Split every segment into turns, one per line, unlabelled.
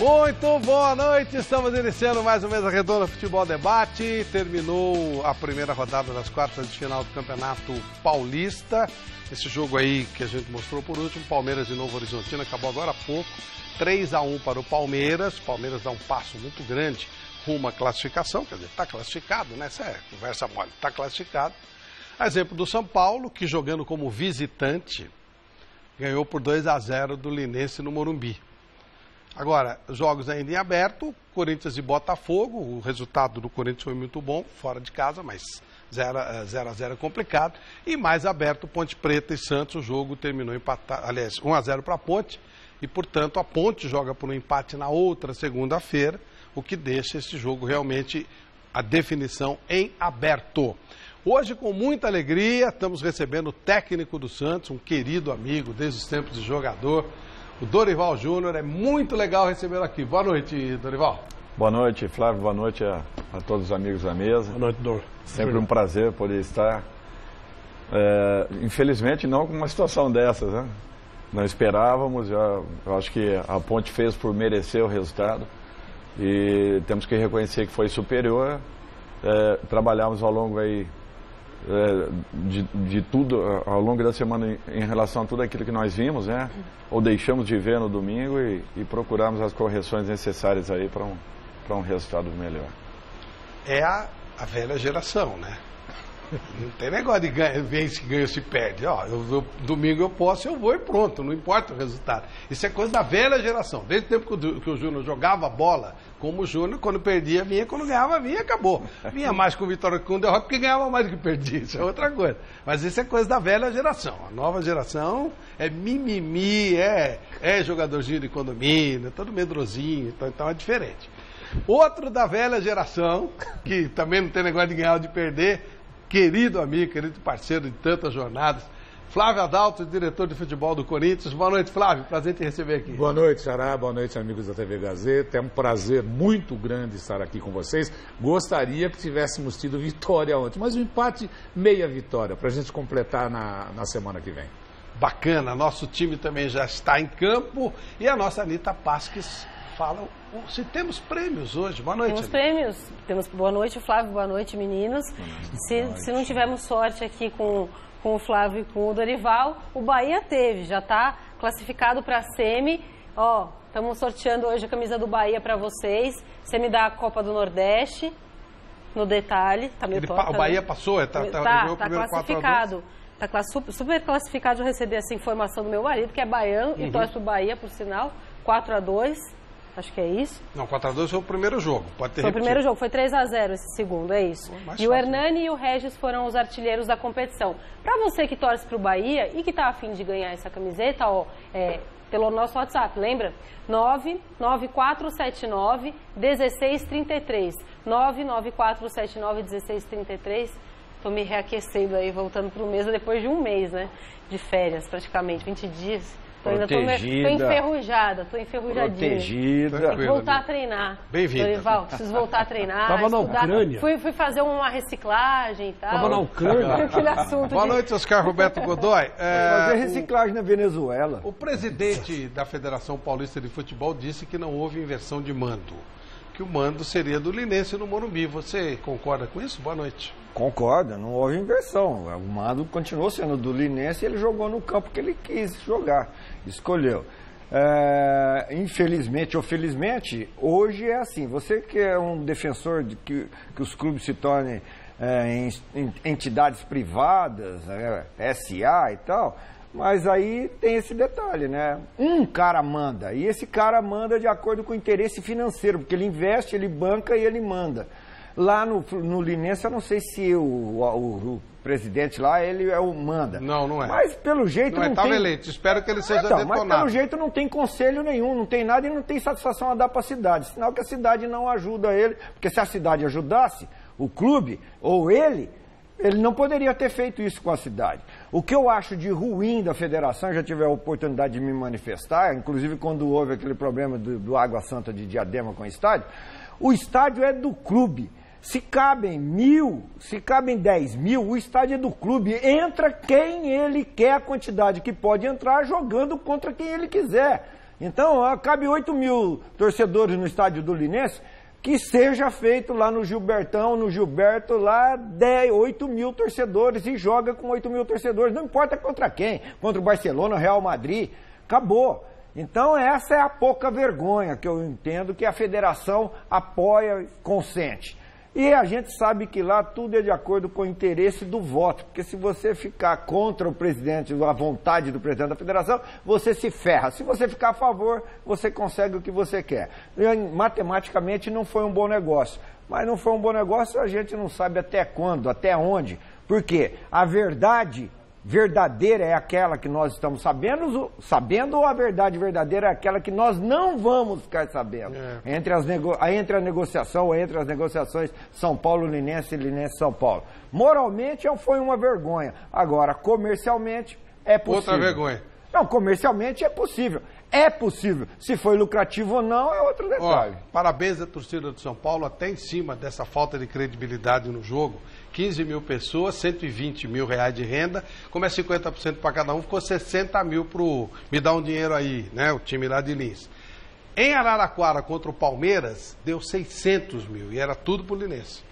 Muito boa noite, estamos iniciando mais um Mesa Redonda Futebol Debate. Terminou a primeira rodada das quartas de final do Campeonato Paulista. Esse jogo aí que a gente mostrou por último, Palmeiras e Novo Horizontino, acabou agora há pouco. 3-1 para o Palmeiras. O Palmeiras dá um passo muito grande rumo à classificação, quer dizer, está classificado, né? Essa é conversa mole, está classificado. Exemplo do São Paulo, que jogando como visitante, ganhou por 2-0 do Linense no Morumbi. Agora, jogos ainda em aberto, Corinthians e Botafogo, o resultado do Corinthians foi muito bom, fora de casa, mas 0-0 é complicado. E mais aberto, Ponte Preta e Santos, o jogo terminou empatado, aliás, 1-0 para a Ponte, e portanto a Ponte joga por um empate na outra segunda-feira, o que deixa esse jogo realmente a definição em aberto. Hoje, com muita alegria, estamos recebendo o técnico do Santos, um querido amigo desde os tempos de jogador, o Dorival Júnior. É muito legal recebê-lo aqui. Boa noite, Dorival.
Boa noite, Flávio. Boa noite a todos os amigos da mesa.
Boa noite, Dor.
Sempre um prazer poder estar. Infelizmente, não com uma situação dessas, né? Não esperávamos. Eu acho que a Ponte fez por merecer o resultado. E temos que reconhecer que foi superior. Trabalhamos ao longo aí de tudo, ao longo da semana, em relação a tudo aquilo que nós vimos, né? Ou deixamos de ver no domingo e procuramos as correções necessárias aí para um resultado melhor.
É a velha geração, né? Não tem negócio de vence, ganha, se perde. Ó, domingo eu posso, eu vou e pronto, não importa o resultado. Isso é coisa da velha geração. Desde o tempo que o Júnior jogava bola como o Júnior, quando perdia vinha, quando ganhava vinha, acabou. Vinha mais com vitória que com derrota, porque ganhava mais do que perdia. Isso é outra coisa. Mas isso é coisa da velha geração. A nova geração é mimimi, é jogadorzinho de condomínio, é todo medrosinho, então é diferente. Outro da velha geração, que também não tem negócio de ganhar ou de perder, querido amigo, querido parceiro de tantas jornadas, Flávio Adalto, diretor de futebol do Corinthians. Boa noite, Flávio. Prazer te receber aqui.
Boa noite, Xará. Boa noite, amigos da TV Gazeta. É um prazer muito grande estar aqui com vocês. Gostaria que tivéssemos tido vitória ontem, mas um empate, meia vitória, para a gente completar na semana que vem.
Bacana. Nosso time também já está em campo e a nossa Anitta Pasques fala se temos prêmios hoje. Boa noite.
Temos prêmios. Boa noite, Flávio. Boa noite, meninos. Se não tivermos sorte aqui com o Flávio e com o Dorival, o Bahia teve. Já está classificado para a semi. Ó, estamos sorteando hoje a camisa do Bahia para vocês. Semi da Copa do Nordeste. No detalhe. Tá meio torta,
o Bahia passou?
Tá classificado. Está super classificado. Já recebi essa informação do meu marido, que é baiano e torce pro Bahia, por sinal. 4-2. Acho que é isso.
Não, 4-2 foi o primeiro jogo. Pode ter repetido.
Foi o primeiro jogo, foi 3-0 esse segundo, é isso. E o Hernani e o Regis foram os artilheiros da competição. Para você que torce pro Bahia e que tá afim de ganhar essa camiseta, ó, pelo nosso WhatsApp, lembra? 99479-1633. 99479-1633. Tô me reaquecendo aí, voltando pro mesa depois de um mês, né? De férias, praticamente, 20 dias. Tô enferrujada, tô enferrujadinha.
Protegida.
Tem que voltar a treinar.
Bem-vinda.
Dorival, preciso voltar a treinar.
Tava na Ucrânia.
Fui fazer uma reciclagem e tal.
Tava na Ucrânia.
Aquele assunto.
Boa noite, Oscar Roberto Godoy.
Fazer reciclagem na Venezuela.
O presidente da Federação Paulista de Futebol disse que não houve inversão de mando. Que o mando seria do Linense no Morumbi. Você concorda com isso? Boa noite.
Concordo, não houve inversão. O mando continuou sendo do Linense e ele jogou no campo que ele quis jogar, escolheu. Infelizmente ou felizmente, hoje é assim. Você que é um defensor de que os clubes se tornem entidades privadas, SA e tal, mas aí tem esse detalhe, né? Um cara manda, e esse cara manda de acordo com o interesse financeiro, porque ele investe, ele banca e ele manda. Lá no Linense, eu não sei se o presidente lá, ele é o manda.
Não é.
Mas pelo jeito não tem...
Estava eleito, espero que ele seja detonado.
Mas pelo jeito não tem conselho nenhum, não tem nada e não tem satisfação a dar para a cidade. Sinal que a cidade não ajuda ele, porque se a cidade ajudasse, o clube ou ele não poderia ter feito isso com a cidade. O que eu acho de ruim da federação, já tive a oportunidade de me manifestar, inclusive quando houve aquele problema do Água Santa de Diadema com o estádio é do clube. Se cabem 1.000, se cabem 10.000, o estádio é do clube. Entra quem ele quer, a quantidade que pode entrar, jogando contra quem ele quiser. Então, cabe 8 mil torcedores no estádio do Linense, que seja feito lá no Gilbertão, no Gilberto, lá 8 mil torcedores e joga com 8 mil torcedores, não importa contra quem, contra o Barcelona, o Real Madrid, acabou. Então essa é a pouca vergonha que eu entendo que a federação apoia, consente. E a gente sabe que lá tudo é de acordo com o interesse do voto, porque se você ficar contra o presidente, a vontade do presidente da federação, você se ferra. Se você ficar a favor, você consegue o que você quer. E, matematicamente não foi um bom negócio, mas não foi um bom negócio, a gente não sabe até quando, até onde. Por quê? A verdade verdadeira é aquela que nós estamos sabendo ou a verdade verdadeira é aquela que nós não vamos ficar sabendo? Entre a negociação ou entre as negociações São Paulo-Linense e Linense-São Paulo. Moralmente foi uma vergonha. Agora, comercialmente, é possível.
Outra vergonha.
Não, comercialmente é possível. É possível. Se foi lucrativo ou não, é outro detalhe.
Parabéns à torcida do São Paulo, até em cima dessa falta de credibilidade no jogo. 15 mil pessoas, 120 mil reais de renda, como é 50% para cada um, ficou 60 mil pro Me Dá um Dinheiro Aí, né? O time lá de Lins. Em Araraquara contra o Palmeiras, deu 600 mil e era tudo pro Linense.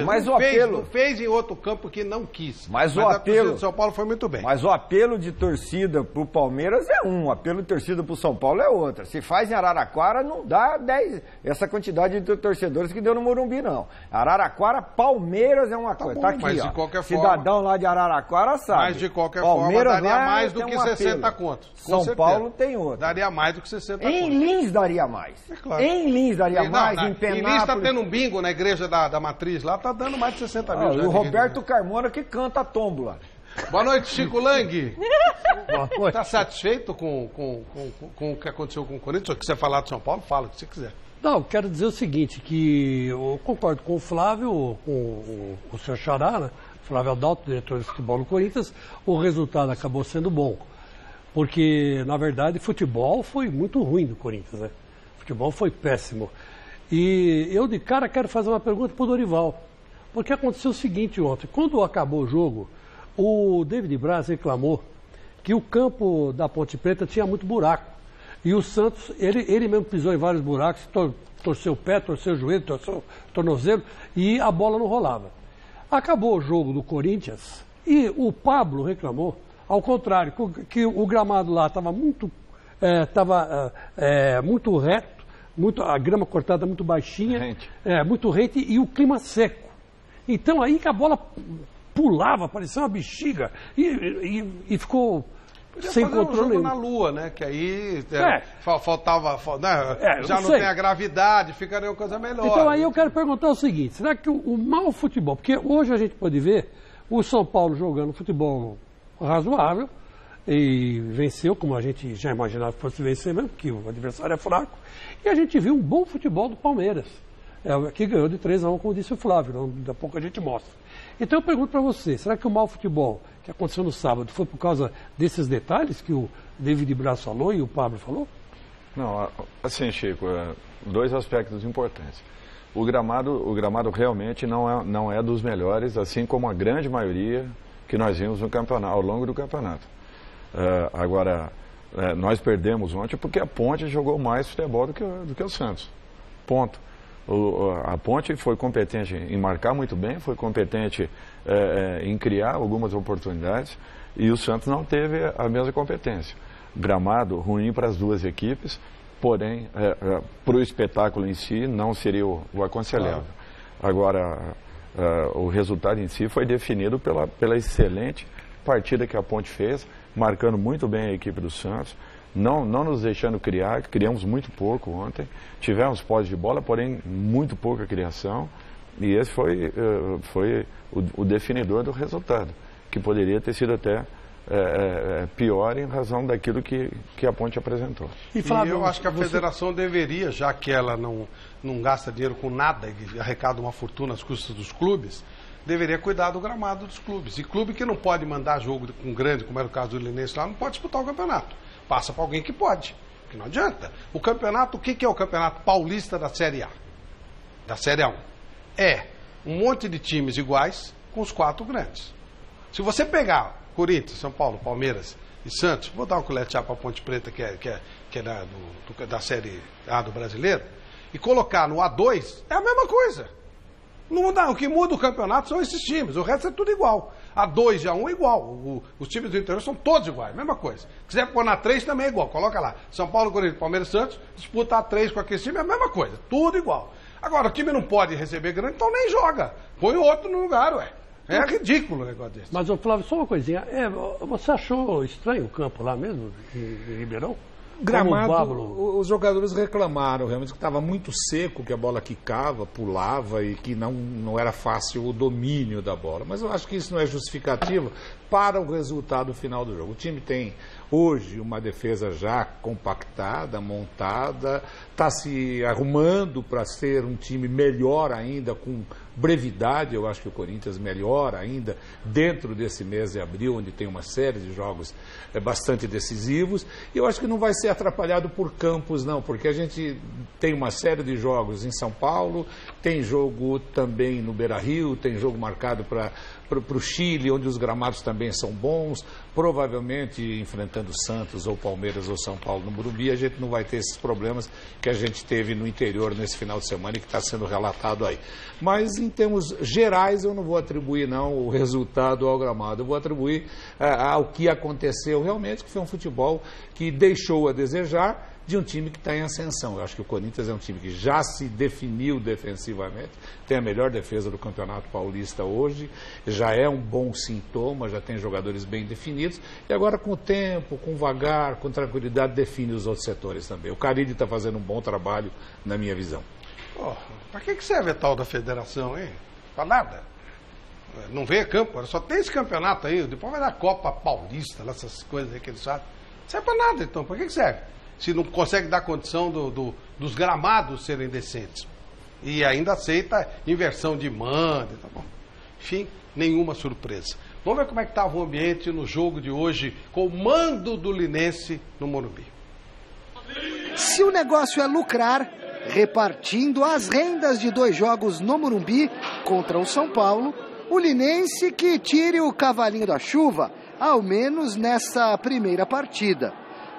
Mas o apelo...
Não fez em outro campo que não quis.
Mas o apelo...
a torcida do São Paulo foi muito bem.
Mas o apelo de torcida pro Palmeiras é um, o apelo de torcida pro São Paulo é outra. Se faz em Araraquara, não dá 10, essa quantidade de torcedores que deu no Morumbi, não. Araraquara, Palmeiras é uma coisa.
Bom,
tá aqui,
mas
ó.
De qualquer
Cidadão lá de Araraquara sabe.
Mas de qualquer
Palmeiras
forma, daria mais do que 60 contos.
São Paulo tem outra.
Daria mais do que 60 contos.
Em Lins daria mais.
É claro.
Em Lins daria mais, em Penápolis...
Em Lins está tendo um bingo na igreja da Matriz lá, tá dando mais de 60 mil.
O Roberto Carmona que canta a tómbola.
Boa noite, Chico Lang.
Boa noite.
Está satisfeito com o que aconteceu com o Corinthians? Se você quiser falar de São Paulo, fala o que você quiser.
Não, quero dizer o seguinte, que eu concordo com o Flávio, com o seu xará, né? Flávio Adalto, diretor de futebol do Corinthians, o resultado acabou sendo bom. Porque, na verdade, futebol foi muito ruim do Corinthians, né? Futebol foi péssimo. E eu, de cara, quero fazer uma pergunta para o Dorival. Porque aconteceu o seguinte ontem, quando acabou o jogo, o David Braz reclamou que o campo da Ponte Preta tinha muito buraco. E o Santos, ele mesmo pisou em vários buracos, torceu o pé, torceu o joelho, torceu o tornozelo e a bola não rolava. Acabou o jogo do Corinthians e o Pablo reclamou, ao contrário, que o gramado lá estava muito reto, a grama cortada muito baixinha, muito rente e o clima seco. Então aí que a bola pulava, parecia uma bexiga e ficou sem controle nenhum.
Na Lua, né? Que aí faltava, né? Já não tem a gravidade, ficaria uma coisa melhor.
Então aí eu quero perguntar o seguinte, será que o mau futebol, porque hoje a gente pode ver o São Paulo jogando futebol razoável e venceu, como a gente já imaginava que fosse vencer mesmo, porque o adversário é fraco, e a gente viu um bom futebol do Palmeiras. Que ganhou de 3-1, como disse o Flávio, daqui a pouco a gente mostra. Então eu pergunto para você, será que o mau futebol que aconteceu no sábado foi por causa desses detalhes que o David Braz falou e o Pablo falou?
Não, assim, Chico, dois aspectos importantes. O gramado realmente não é dos melhores, assim como a grande maioria que nós vimos no campeonato, ao longo do campeonato. Agora, nós perdemos ontem porque a Ponte jogou mais futebol do que o Santos. Ponto. A Ponte foi competente em marcar muito bem, foi competente em criar algumas oportunidades e o Santos não teve a mesma competência. Gramado ruim para as duas equipes, porém, para o espetáculo em si, não seria o aconselhável. Agora, o resultado em si foi definido pela excelente partida que a Ponte fez, marcando muito bem a equipe do Santos. Não nos deixando criar, criamos muito pouco ontem, tivemos posse de bola, porém muito pouca criação, e esse foi o definidor do resultado, que poderia ter sido até pior em razão daquilo que a Ponte apresentou.
E eu acho que a federação deveria, já que ela não gasta dinheiro com nada e arrecada uma fortuna às custas dos clubes, deveria cuidar do gramado dos clubes. E clube que não pode mandar jogo com grande, como era o caso do Linense lá, não pode disputar o campeonato. Passa para alguém que pode, que não adianta. O campeonato, o que é o campeonato paulista da Série A? Da Série A1? É um monte de times iguais com os 4 grandes. Se você pegar Corinthians, São Paulo, Palmeiras e Santos, vou dar um colete de chá para a Ponte Preta, que é da Série A do Brasileiro, e colocar no A2, é a mesma coisa. Não muda, o que muda o campeonato são esses times, o resto é tudo igual. A2 e A1 é igual, os times do interior são todos iguais, mesma coisa. Se quiser pôr na 3 também é igual, coloca lá. São Paulo, Corinthians, Palmeiras e Santos, disputa A3 com aquele time é a mesma coisa, tudo igual. Agora, o time não pode receber grana, então nem joga. Põe outro no lugar, ué. É ridículo o negócio desse.
Mas, Flávio, só uma coisinha. Você achou estranho o campo lá mesmo, em Ribeirão?
Gramado, os jogadores reclamaram realmente que estava muito seco, que a bola quicava, pulava e que não era fácil o domínio da bola. Mas eu acho que isso não é justificativo para o resultado final do jogo. O time tem hoje uma defesa já compactada, montada, está se arrumando para ser um time melhor ainda, com brevidade. Eu acho que o Corinthians melhora ainda dentro desse mês de abril, onde tem uma série de jogos bastante decisivos. E eu acho que não vai ser atrapalhado por campos, não, porque a gente tem uma série de jogos em São Paulo, tem jogo também no Beira-Rio, tem jogo marcado para o Chile, onde os gramados também são bons, provavelmente enfrentando Santos ou Palmeiras ou São Paulo no Morumbi, a gente não vai ter esses problemas que a gente teve no interior nesse final de semana e que está sendo relatado aí. Mas em termos gerais eu não vou atribuir não o resultado ao gramado, eu vou atribuir ao que aconteceu realmente, que foi um futebol que deixou a desejar de um time que está em ascensão. Eu acho que o Corinthians é um time que já se definiu defensivamente, tem a melhor defesa do Campeonato Paulista hoje, já é um bom sintoma, já tem jogadores bem definidos, e agora com o tempo, com vagar, com tranquilidade, define os outros setores também. O Carille está fazendo um bom trabalho, na minha visão.
Para que serve a tal da federação, hein? Para nada. Não vem a campo, só tem esse campeonato aí, depois vai dar Copa Paulista, essas coisas aí que eles fazem. Não serve para nada, então, para que serve? Se não consegue dar condição dos gramados serem decentes. E ainda aceita inversão de mando, tá bom? Enfim, nenhuma surpresa. Vamos ver como é que estava o ambiente no jogo de hoje, com o mando do Linense no Morumbi.
Se o negócio é lucrar, repartindo as rendas de 2 jogos no Morumbi contra o São Paulo, o Linense que tire o cavalinho da chuva, ao menos nessa primeira partida.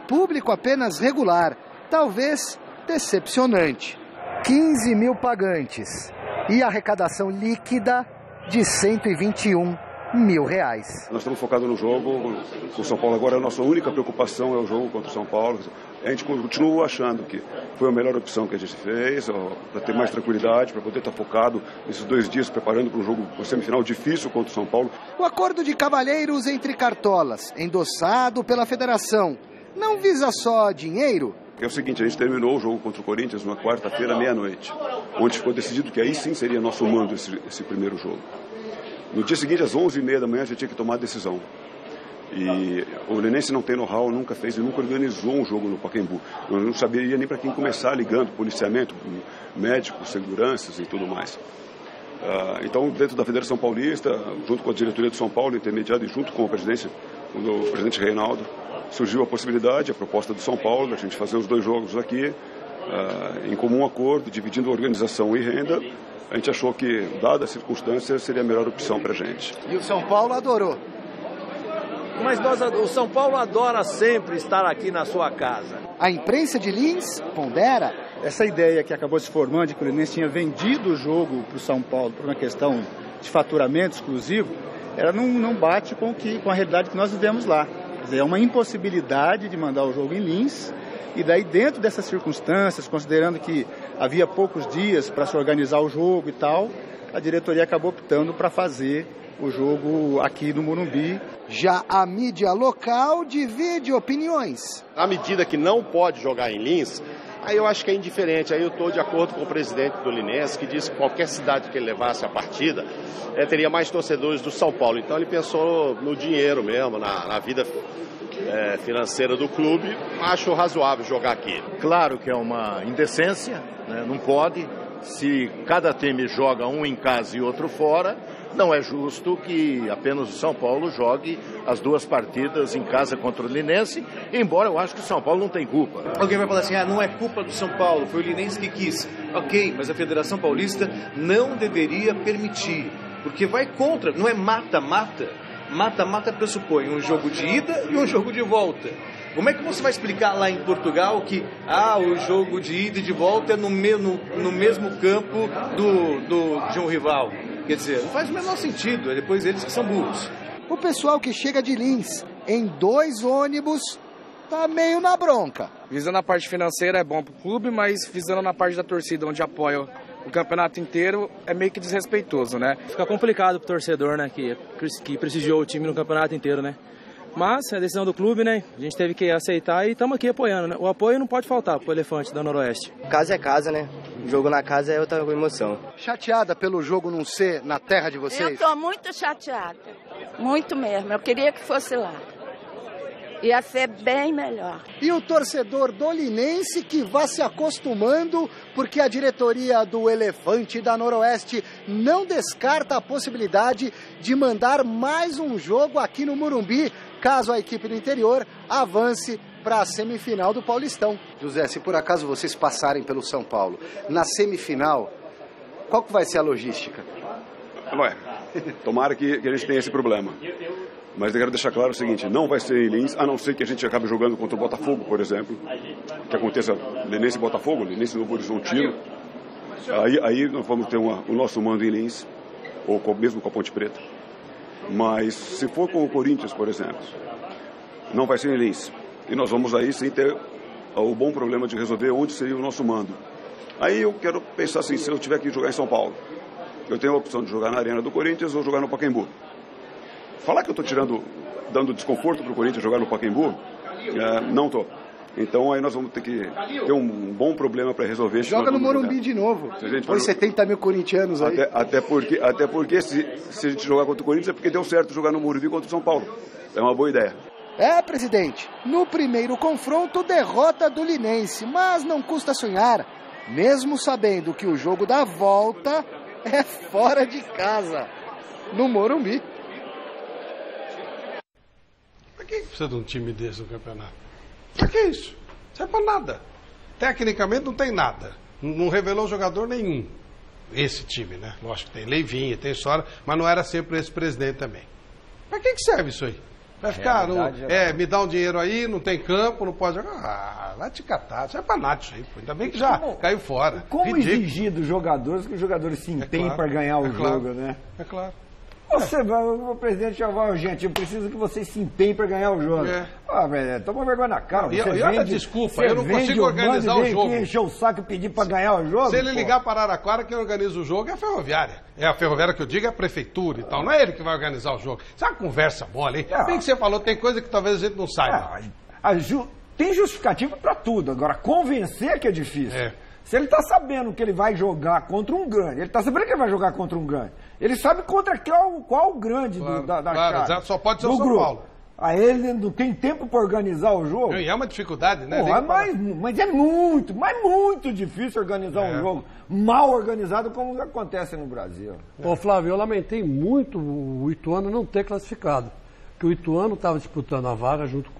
Público apenas regular, talvez decepcionante. 15 mil pagantes e arrecadação líquida de R$121 mil.
Nós estamos focados no jogo, o São Paulo agora a nossa única preocupação é o jogo contra o São Paulo. A gente continua achando que foi a melhor opção que a gente fez, para ter mais tranquilidade, para poder estar focado nesses 2 dias preparando para um jogo, uma semifinal difícil contra o São Paulo.
O acordo de cavalheiros entre cartolas, endossado pela federação, não visa só dinheiro?
É o seguinte, a gente terminou o jogo contra o Corinthians na quarta-feira, meia-noite, onde ficou decidido que aí sim seria nosso mando esse primeiro jogo. No dia seguinte, às 11h30 da manhã, a gente tinha que tomar a decisão. E o Linense não tem know-how, nunca fez e nunca organizou um jogo no Pacaembu. Eu não saberia nem para quem começar ligando, policiamento, médicos, seguranças e tudo mais. Então, dentro da Federação Paulista, junto com a diretoria do São Paulo, intermediada e junto com a presidência, o presidente Reinaldo, surgiu a possibilidade, a proposta do São Paulo, a gente fazer os 2 jogos aqui, em comum acordo, dividindo organização e renda. A gente achou que, dada a circunstância, seria a melhor opção para a gente.
E o São Paulo adorou.
Mas o São Paulo adora sempre estar aqui na sua casa.
A imprensa de Lins pondera.
Essa ideia que acabou se formando de que o Linense tinha vendido o jogo para o São Paulo por uma questão de faturamento exclusivo, ela não bate com a realidade que nós vivemos lá. Quer dizer, é uma impossibilidade de mandar o jogo em Lins, e daí dentro dessas circunstâncias, considerando que havia poucos dias para se organizar o jogo e tal, a diretoria acabou optando para fazer o jogo aqui no Morumbi.
Já a mídia local divide opiniões.
À medida que não pode jogar em Lins, aí eu acho que é indiferente. Aí eu estou de acordo com o presidente do Linense, que disse que qualquer cidade que ele levasse a partida, teria mais torcedores do São Paulo. Então ele pensou no dinheiro mesmo, na vida financeira do clube. Acho razoável jogar aqui.
Claro que é uma indecência, né? Não pode. Se cada time joga um em casa e outro fora, não é justo que apenas o São Paulo jogue as 2 partidas em casa contra o Linense, embora eu acho que o São Paulo não tem culpa.
Alguém vai falar assim, não é culpa do São Paulo, foi o Linense que quis. Ok, mas a Federação Paulista não deveria permitir, porque vai contra, não é mata-mata. mata-mata pressupõe um jogo de ida e um jogo de volta. Como é que você vai explicar lá em Portugal que o jogo de ida e de volta é no mesmo campo de um rival? Quer dizer, não faz o menor sentido, é depois eles que são burros.
O pessoal que chega de Lins em 2 ônibus tá meio na bronca.
Visando a parte financeira é bom pro clube, mas visando na parte da torcida, onde apoia o campeonato inteiro, é meio que desrespeitoso, né?
Fica complicado pro torcedor, né, que prestigiou o time no campeonato inteiro, né? Mas é a decisão do clube, né? A gente teve que aceitar e estamos aqui apoiando, né? O apoio não pode faltar pro Elefante da Noroeste.
Casa é casa, né? O jogo na casa é outra emoção.
Chateada pelo jogo não ser na terra de vocês?
Eu tô muito chateada. Muito mesmo. Eu queria que fosse lá. Ia ser bem melhor.
E o torcedor dolinense que vá se acostumando, porque a diretoria do Elefante da Noroeste não descarta a possibilidade de mandar mais um jogo aqui no Morumbi, caso a equipe do interior avance para a semifinal do Paulistão. José, se por acaso vocês passarem pelo São Paulo, na semifinal, qual que vai ser a logística?
Ué, tomara que a gente tenha esse problema. Mas eu quero deixar claro o seguinte, não vai ser em Lins, a não ser que a gente acabe jogando contra o Botafogo, por exemplo. Que aconteça Linense e Botafogo, Linense e Novo Horizontino. Aí nós vamos ter o nosso mando em Lins, ou mesmo com a Ponte Preta. Mas se for com o Corinthians, por exemplo, não vai ser em Lins. E nós vamos aí sem ter o bom problema de resolver onde seria o nosso mando. Aí eu quero pensar assim, se eu tiver que jogar em São Paulo, eu tenho a opção de jogar na Arena do Corinthians ou jogar no Pacaembu. Falar que eu estou dando desconforto para o Corinthians jogar no Pacaembu, não estou. Então aí nós vamos ter que ter um bom problema para resolver.
Joga no Morumbi de novo. Põe 70 mil corintianos aí.
Até porque se a gente jogar contra o Corinthians é porque deu certo jogar no Morumbi contra o São Paulo. É uma boa ideia.
Presidente, no primeiro confronto, derrota do Linense, mas não custa sonhar, mesmo sabendo que o jogo da volta é fora de casa, no Morumbi.
Pra que precisa de um time desse no campeonato? Pra que isso? Não serve pra nada. Tecnicamente não tem nada. Não revelou jogador nenhum. Esse time, né? Lógico que tem Leivinha, tem história, mas não era sempre esse presidente também. Pra que serve isso aí? Vai ficar, me dá um dinheiro aí, não tem campo, não pode jogar. Vai te catar, não serve pra nada isso aí. Pô. Ainda bem que já caiu fora.
Como exigir dos jogadores que os jogadores se empenhem para ganhar o jogo, né?
É claro.
Você vai, o presidente já vai, gente, eu preciso que vocês se empenhem para ganhar o jogo. Velho, toma vergonha na cara.
Desculpa, eu não consigo organizar o jogo.
Encher o saco e pedir para ganhar o jogo.
Se ele ligar para Araraquara, quem organiza o jogo é a Ferroviária. É a Ferroviária que eu digo, é a prefeitura e tal. Não é ele que vai organizar o jogo. Isso é uma conversa mole, hein? Bem que você falou, tem coisa que talvez a gente não saiba.
Tem justificativa para tudo. Agora, convencer que é difícil. Se ele está sabendo que ele vai jogar contra um grande, ele está sabendo que ele vai jogar contra um grande, ele sabe contra qual o grande da chave.
Só pode ser o São Paulo.
Aí ele não tem tempo para organizar o jogo.
E é uma dificuldade, né?
Mas é muito difícil organizar um jogo mal organizado como acontece no Brasil.
Ô Flávio, eu lamentei muito o Ituano não ter classificado, porque o Ituano estava disputando a vaga junto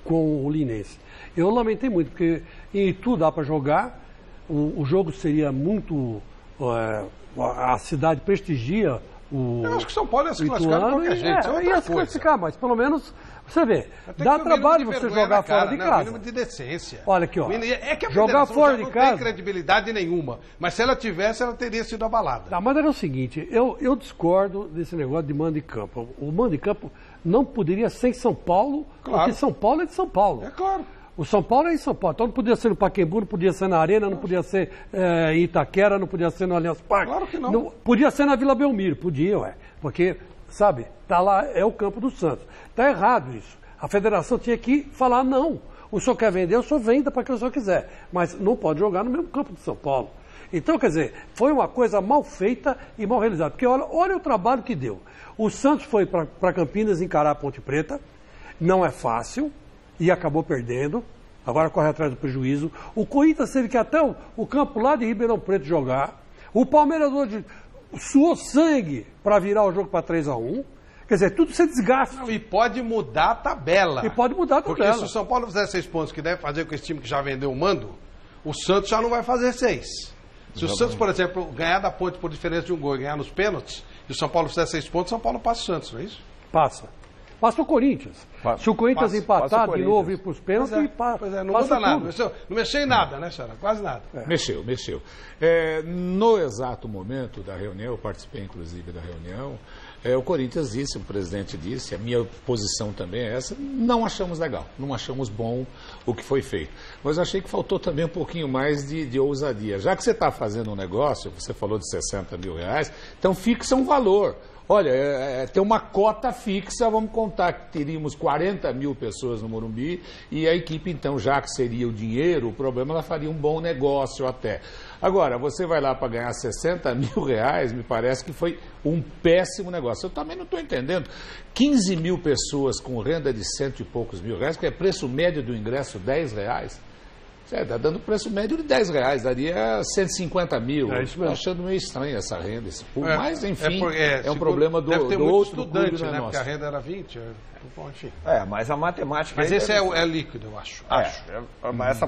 com o Linense. Eu lamentei muito, porque em Itu dá para jogar, o jogo seria muito... a cidade prestigia
eu acho que São Paulo ia se classificar de qualquer jeito.
Ia se classificar, mas pelo menos, você vê, dá trabalho você jogar fora de casa.
Mínimo de decência.
Olha aqui, ó.
É que a
jogar fora de casa
não tem credibilidade nenhuma, mas se ela tivesse, ela teria sido abalada.
Não, mas era o seguinte, eu discordo desse negócio de mando de campo. O mando de campo não poderia ser em São Paulo, porque São Paulo é de São Paulo.
É claro.
O São Paulo é em São Paulo, então não podia ser no Pacaembu, não podia ser na Arena, não podia ser em Itaquera, não podia ser no Allianz Parque.
Claro que não.
Podia ser na Vila Belmiro, podia, porque, sabe, tá lá, é o campo do Santos. Tá errado isso. A federação tinha que falar, não, o senhor quer vender, o senhor venda para quem o senhor quiser, mas não pode jogar no mesmo campo de São Paulo. Então, quer dizer, foi uma coisa mal feita e mal realizada, porque olha o trabalho que deu. O Santos foi para Campinas encarar a Ponte Preta, não é fácil, e acabou perdendo, agora corre atrás do prejuízo. O Corinthians teve que até o campo lá de Ribeirão Preto jogar. O Palmeiras hoje suou sangue para virar o jogo para 3-1. Quer dizer, tudo se desgasta.
E pode mudar a tabela.
Porque
se o São Paulo fizer 6 pontos, que deve fazer com esse time que já vendeu o mando, o Santos já não vai fazer 6. Se o Santos, por exemplo, ganhar da Ponte por diferença de um gol e ganhar nos pênaltis, e o São Paulo fizer 6 pontos, o São Paulo passa o Santos, não é isso?
Passa. Passa o Corinthians. Se o Corinthians empatar de novo e ir para os pênaltis,
não muda nada. Não mexeu em nada, né, Xará? Quase nada.
Mexeu. No exato momento da reunião, eu participei inclusive da reunião, o Corinthians disse, o presidente disse, a minha posição também é essa, não achamos legal, não achamos bom o que foi feito. Mas achei que faltou também um pouquinho mais de ousadia. Já que você está fazendo um negócio, você falou de R$60 mil, então fixa um valor. Olha, tem uma cota fixa, vamos contar que teríamos 40 mil pessoas no Morumbi e a equipe, então, já que seria o dinheiro, o problema, ela faria um bom negócio até. Agora, você vai lá para ganhar R$60 mil, me parece que foi um péssimo negócio. Eu também não estou entendendo. 15 mil pessoas com renda de R$100 e poucos mil, que é preço médio do ingresso R$10. Está dando preço médio de R$10, daria 150 mil. Estou achando meio estranho essa renda, esse público. Mas, enfim, é um problema do outro
estudante,
clube,
né? Porque a renda era 20. Bom, enfim.
Mas a matemática...
Mas esse é líquido, eu acho.
Mas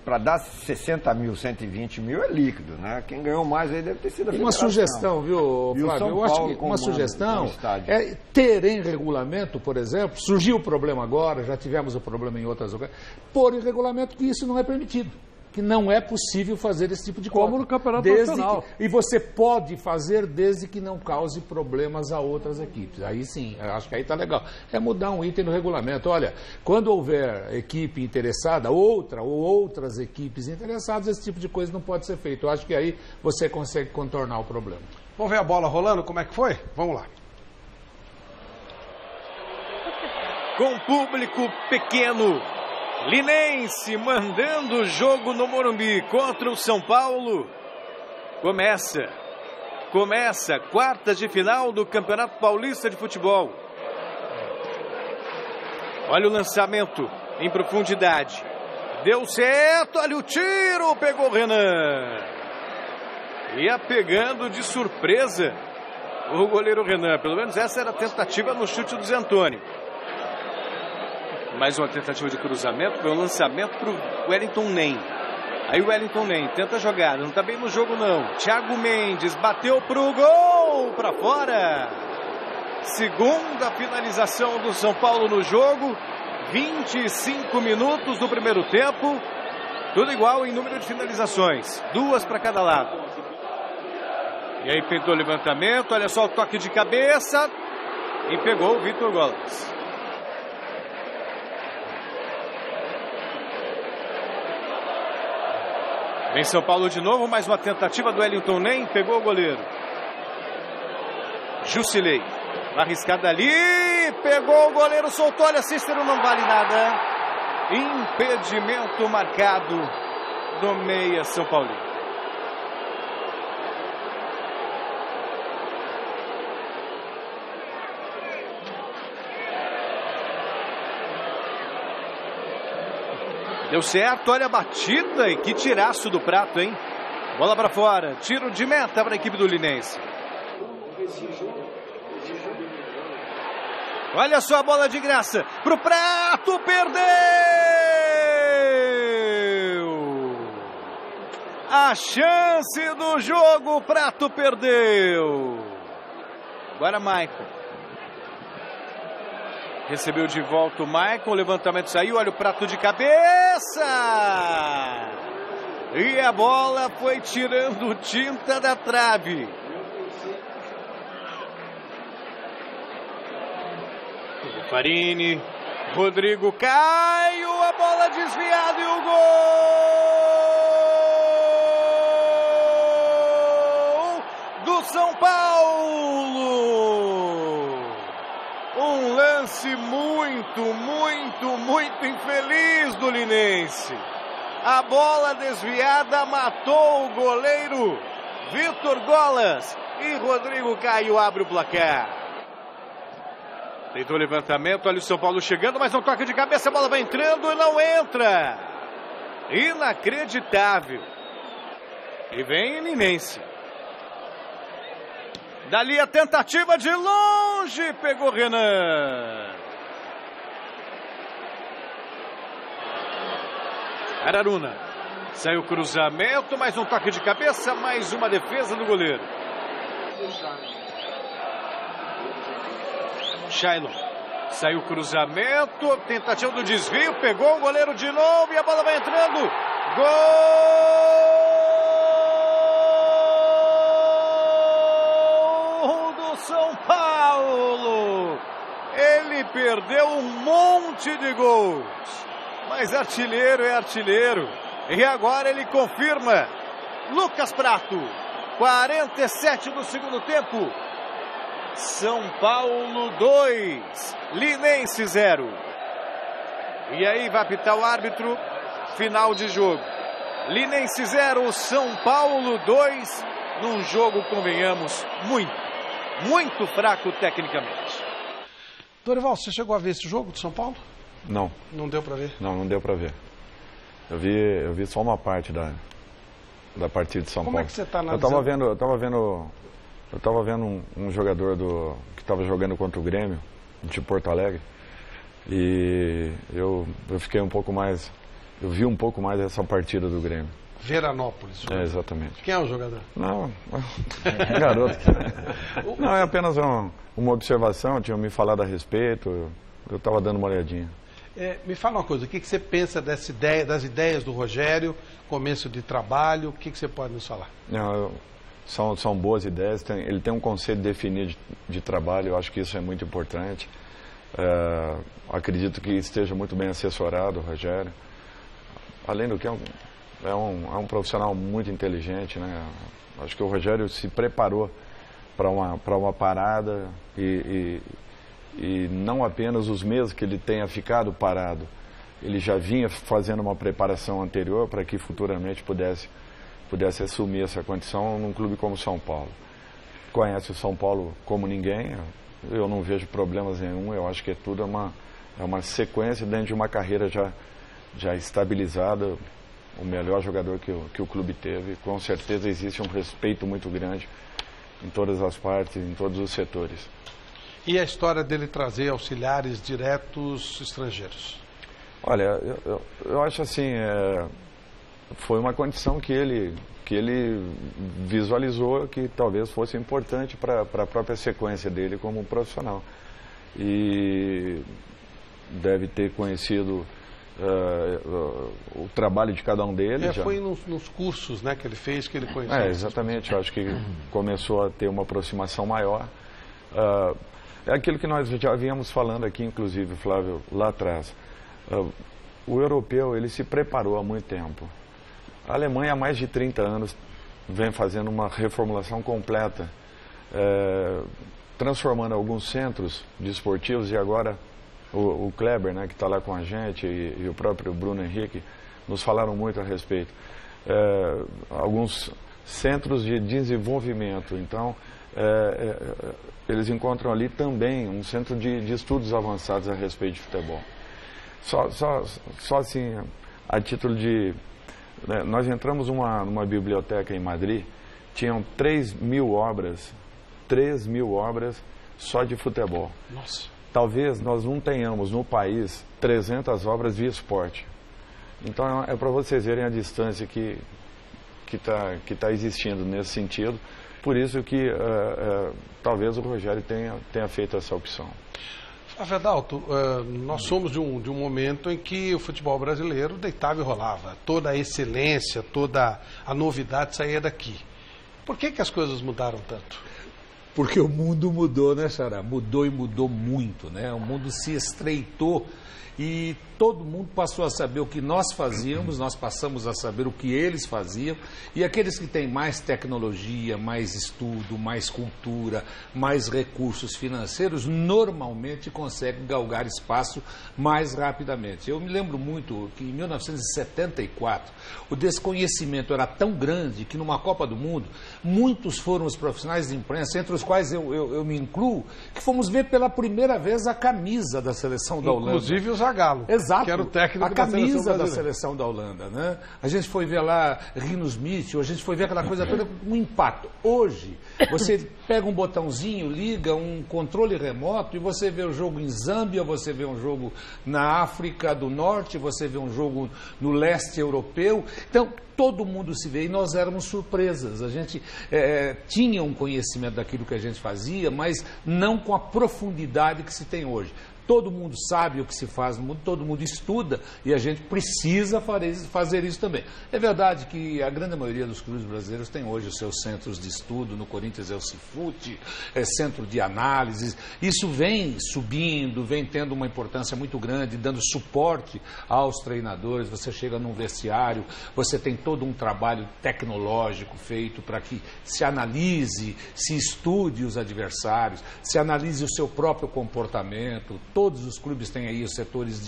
para dar 60 mil, 120 mil é líquido, né? Quem ganhou mais aí deve ter sido a
Uma sugestão, viu, Flávio? Eu acho que uma sugestão é ter em regulamento, por exemplo, surgiu o problema agora, já tivemos o problema em outras ocasiões, pôr em regulamento que isso não é permitido. Que não é possível fazer esse tipo de coisa.
Como no Campeonato Nacional.
E você pode fazer desde que não cause problemas a outras equipes. Aí sim, eu acho que aí está legal. É mudar um item no regulamento. Olha, quando houver equipe interessada, outra ou outras equipes interessadas, esse tipo de coisa não pode ser feito. Eu acho que aí você consegue contornar o problema.
Vamos ver a bola rolando, como é que foi? Vamos lá.
Com público pequeno, Linense mandando o jogo no Morumbi contra o São Paulo. Começa quartas de final do Campeonato Paulista de Futebol. Olha o lançamento em profundidade. Deu certo, olha o tiro, pegou o Renan. Ia pegando de surpresa o goleiro Renan. Pelo menos essa era a tentativa no chute do Zé Antônio. Mais uma tentativa de cruzamento, foi um lançamento para o Wellington Nem. Aí o Wellington Nem tenta jogar, não está bem no jogo não. Thiago Mendes bateu para o gol, para fora. Segunda finalização do São Paulo no jogo. 25 minutos do primeiro tempo. Tudo igual em número de finalizações. 2 para cada lado. E aí tentou o levantamento, olha só o toque de cabeça. E pegou o Vitor Golas. Vem São Paulo de novo, mais uma tentativa do Wellington Nem, pegou o goleiro. Jusilei, arriscada ali, pegou o goleiro, soltou, olha, Cícero, não vale nada. Impedimento marcado do meia São Paulino. Deu certo, olha a batida e que tiraço do prato, hein? Bola para fora, tiro de meta para a equipe do Linense. Olha só a bola de graça pro prato, perdeu! A chance do jogo, o prato perdeu. Agora Maicon. Recebeu de volta o Maicon, o levantamento saiu, olha o prato de cabeça! E a bola foi tirando tinta da trave. Farini, Rodrigo Caio, a bola desviada e o gol do São Paulo! Um lance muito infeliz do Linense. A bola desviada matou o goleiro Vitor Golas e Rodrigo Caio abre o placar. Tentou o levantamento, olha o São Paulo chegando, mas não toca de cabeça, a bola vai entrando e não entra. Inacreditável. E vem Linense. Dali a tentativa de longe, pegou Renan. Araruna. Saiu o cruzamento, mais um toque de cabeça, mais uma defesa do goleiro. Shailon. Saiu o cruzamento, tentativa do desvio, pegou o goleiro de novo e a bola vai entrando. Gol do São Paulo. Ele perdeu um monte de gols, mas artilheiro é artilheiro. E agora ele confirma. Lucas Prato, 47 do segundo tempo. São Paulo 2, Linense 0. E aí vai apitar o árbitro, final de jogo. Linense 0, São Paulo 2, num jogo, convenhamos, muito fraco tecnicamente.
Dorival, você chegou a ver esse jogo do São Paulo?
Não.
Não deu para ver?
Não deu para ver. Eu vi só uma parte da partida de São Paulo.
Como é que você está analisando?
Eu estava vendo um jogador que estava jogando contra o Grêmio, de Porto Alegre, e eu fiquei um pouco mais... Eu vi um pouco mais essa partida do Grêmio.
Veranópolis.
Exatamente.
Quem é o jogador?
Não, garoto. Não, é apenas uma observação, tinham me falado a respeito, eu estava dando uma olhadinha.
Me fala uma coisa, o que você pensa das ideias do Rogério, começo de trabalho, o que você pode nos falar?
Não, são boas ideias, ele tem um conceito definido de trabalho, eu acho que isso é muito importante. Acredito que esteja muito bem assessorado o Rogério. Além do que é um profissional muito inteligente, né? Acho que o Rogério se preparou para uma parada e não apenas os meses que ele tenha ficado parado. Ele já vinha fazendo uma preparação anterior para que futuramente pudesse assumir essa condição num clube como São Paulo. Conhece o São Paulo como ninguém, eu não vejo problemas nenhum, eu acho que tudo é uma sequência dentro de uma carreira já estabilizada, o melhor jogador que o clube teve. Com certeza existe um respeito muito grande em todas as partes, em todos os setores.
E a história dele trazer auxiliares diretos estrangeiros?
Olha, eu acho assim, foi uma condição que ele visualizou que talvez fosse importante para a própria sequência dele como profissional. E deve ter conhecido o trabalho de cada um deles.
Foi nos cursos, né, que ele fez, que ele conheceu.
Exatamente, eu acho que começou a ter uma aproximação maior. É aquilo que nós já viemos falando aqui, inclusive, Flávio, lá atrás. O europeu, ele se preparou há muito tempo. A Alemanha, há mais de 30 anos, vem fazendo uma reformulação completa, transformando alguns centros desportivos, e agora o Kleber, né, que está lá com a gente, e o próprio Bruno Henrique, nos falaram muito a respeito. Alguns centros de desenvolvimento, então, eles encontram ali também um centro de estudos avançados a respeito de futebol. Só assim, a título de... Nós entramos numa biblioteca em Madrid, tinham 3.000 obras só de futebol.
Nossa.
Talvez nós não tenhamos no país 300 obras de esporte. Então é para vocês verem a distância que tá existindo nesse sentido. Por isso que talvez o Rogério tenha feito essa opção.
Adalto, nós somos de um momento em que o futebol brasileiro deitava e rolava. Toda a excelência, toda a novidade saía daqui. Por que as coisas mudaram tanto?
Porque o mundo mudou, né, Xará? Mudou e mudou muito, né? O mundo se estreitou e todo mundo passou a saber o que nós fazíamos, nós passamos a saber o que eles faziam, e aqueles que têm mais tecnologia, mais estudo, mais cultura, mais recursos financeiros, normalmente conseguem galgar espaço mais rapidamente. Eu me lembro muito que em 1974 o desconhecimento era tão grande que numa Copa do Mundo muitos foram os profissionais de imprensa, entre os quais eu me incluo, que fomos ver pela primeira vez a camisa da seleção da Holanda.
Inclusive o Zagallo. Zagallo,
Exato.
que era o técnico
a camisa
da
seleção da Holanda, né? A gente foi ver lá Rinus Michel, a gente foi ver aquela coisa toda com um impacto. Hoje, você pega um botãozinho, liga um controle remoto e você vê o jogo em Zâmbia, você vê um jogo na África do Norte, você vê um jogo no leste europeu. Então, todo mundo se vê e nós éramos surpresas. A gente tinha um conhecimento daquilo que a gente fazia, mas não com a profundidade que se tem hoje. Todo mundo sabe o que se faz no mundo, todo mundo estuda e a gente precisa fazer isso também. É verdade que a grande maioria dos clubes brasileiros tem hoje os seus centros de estudo. No Corinthians é o Cifute, centro de análise. Isso vem subindo, vem tendo uma importância muito grande, dando suporte aos treinadores. Você chega num vestiário, você tem todo um trabalho tecnológico feito para que se analise, se estude os adversários, se analise o seu próprio comportamento. Todos os clubes têm aí os setores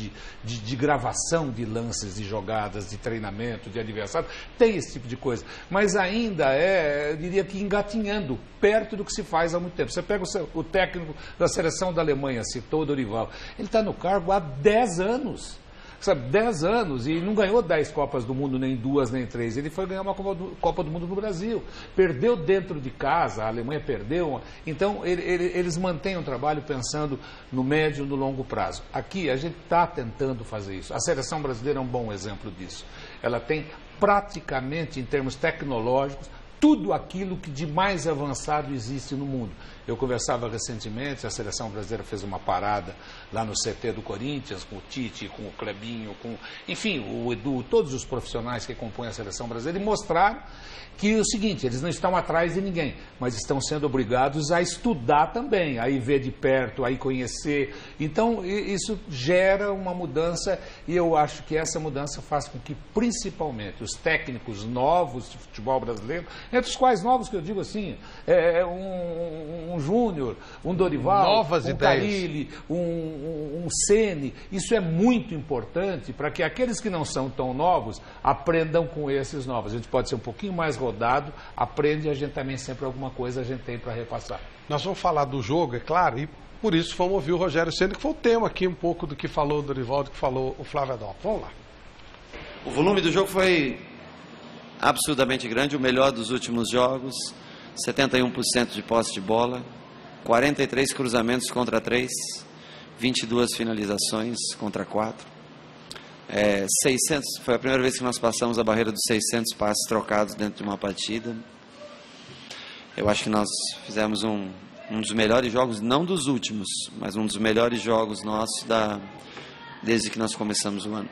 de gravação de lances, de jogadas, de treinamento, de adversário. Tem esse tipo de coisa. Mas ainda eu diria que engatinhando, perto do que se faz há muito tempo. Você pega o técnico da seleção da Alemanha, citou o Dorival. Ele está no cargo há 10 anos. Sabe, 10 anos e não ganhou 10 Copas do Mundo, nem 2, nem 3. Ele foi ganhar uma Copa do Mundo no Brasil. Perdeu dentro de casa, a Alemanha perdeu. Então, eles mantêm um trabalho pensando no médio e no longo prazo. Aqui, a gente está tentando fazer isso. A seleção brasileira é um bom exemplo disso. Ela tem praticamente, em termos tecnológicos, tudo aquilo que de mais avançado existe no mundo. Eu conversava recentemente, a seleção brasileira fez uma parada lá no CT do Corinthians, com o Tite, com o Clebinho, enfim, o Edu, todos os profissionais que compõem a seleção brasileira, e mostraram que é o seguinte, eles não estão atrás de ninguém, mas estão sendo obrigados a estudar também, a ir ver de perto, a ir conhecer. Então, isso gera uma mudança e eu acho que essa mudança faz com que, principalmente, os técnicos novos de futebol brasileiro, entre os quais novos que eu digo assim, um Júnior, um Dorival,
novas ideias.
Carille, um Ceni. Isso é muito importante para que aqueles que não são tão novos aprendam com esses novos. A gente pode ser um pouquinho mais rodado, aprende e a gente também sempre alguma coisa a gente tem para repassar.
Nós vamos falar do jogo, é claro, e por isso fomos ouvir o Rogério Ceni, que foi o tema aqui um pouco do que falou o Dorival, do que falou o Flávio Adolfo. Vamos lá.
O volume do jogo foi absurdamente grande, o melhor dos últimos jogos. 71% de posse de bola, 43 cruzamentos contra 3, 22 finalizações contra 4. 600, foi a primeira vez que nós passamos a barreira dos 600 passes trocados dentro de uma partida. Eu acho que nós fizemos um dos melhores jogos, não dos últimos, mas um dos melhores jogos nossos desde que nós começamos o ano.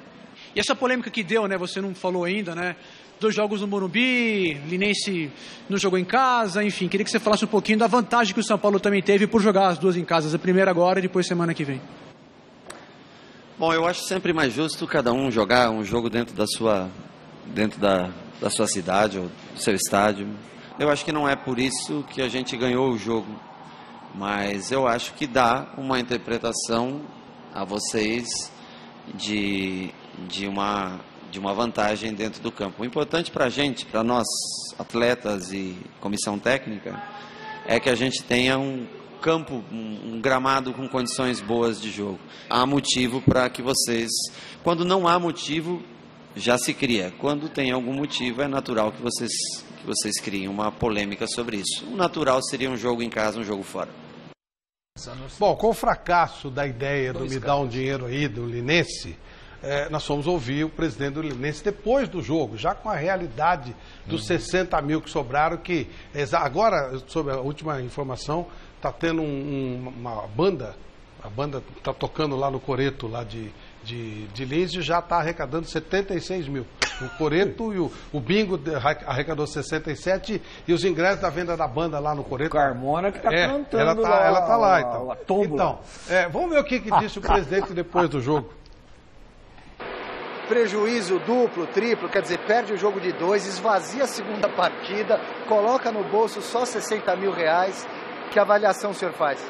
E essa polêmica que deu, né? Você não falou ainda, né? 2 jogos no Morumbi, Linense não jogou em casa, enfim, queria que você falasse um pouquinho da vantagem que o São Paulo também teve por jogar as 2 em casa, a primeira agora e depois semana que vem.
Bom, eu acho sempre mais justo cada um jogar um jogo dentro da sua cidade ou do seu estádio. Eu acho que não é por isso que a gente ganhou o jogo, mas eu acho que dá uma interpretação a vocês de uma vantagem dentro do campo. O importante para a gente, para nós, atletas e comissão técnica, é que a gente tenha um campo, um gramado com condições boas de jogo. Há motivo para que vocês... Quando não há motivo, já se cria. Quando tem algum motivo, é natural que vocês criem uma polêmica sobre isso. O natural seria um jogo em casa, um jogo fora.
Bom, com o fracasso da ideia do me dar um dinheiro aí do Linense, nós fomos ouvir o presidente do Linense depois do jogo, já com a realidade dos 60 mil que sobraram, que agora, sobre a última informação, está tendo uma banda, a banda está tocando lá no Coreto, lá de Lins, e já está arrecadando 76 mil. O Coreto e o Bingo arrecadou 67 e os ingressos da venda da banda lá no Coreto.
Carmona que está cantando
ela tá lá, então.
Então,
vamos ver o que disse o presidente depois do jogo.
Prejuízo duplo, triplo, quer dizer, perde o jogo de 2, esvazia a segunda partida, coloca no bolso só 60 mil reais. Que avaliação o senhor faz?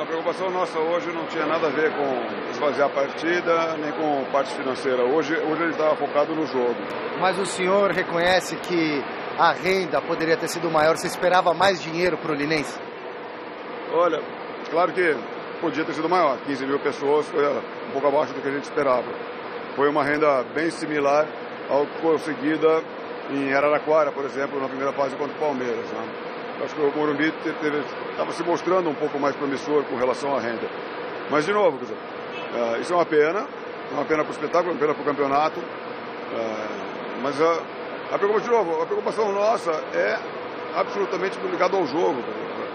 A preocupação nossa hoje não tinha nada a ver com esvaziar a partida, nem com parte financeira. Hoje ele estava focado no jogo.
Mas o senhor reconhece que a renda poderia ter sido maior? Você esperava mais dinheiro para o Linense?
Olha, claro que podia ter sido maior. 15 mil pessoas foi um pouco abaixo do que a gente esperava. Foi uma renda bem similar ao conseguida em Araraquara, por exemplo, na primeira fase contra o Palmeiras. Né? Acho que o Morumbi estava se mostrando um pouco mais promissor com relação à renda. Mas, de novo, isso é uma pena para o espetáculo, uma pena para o campeonato. Mas a preocupação nossa é absolutamente ligada ao jogo.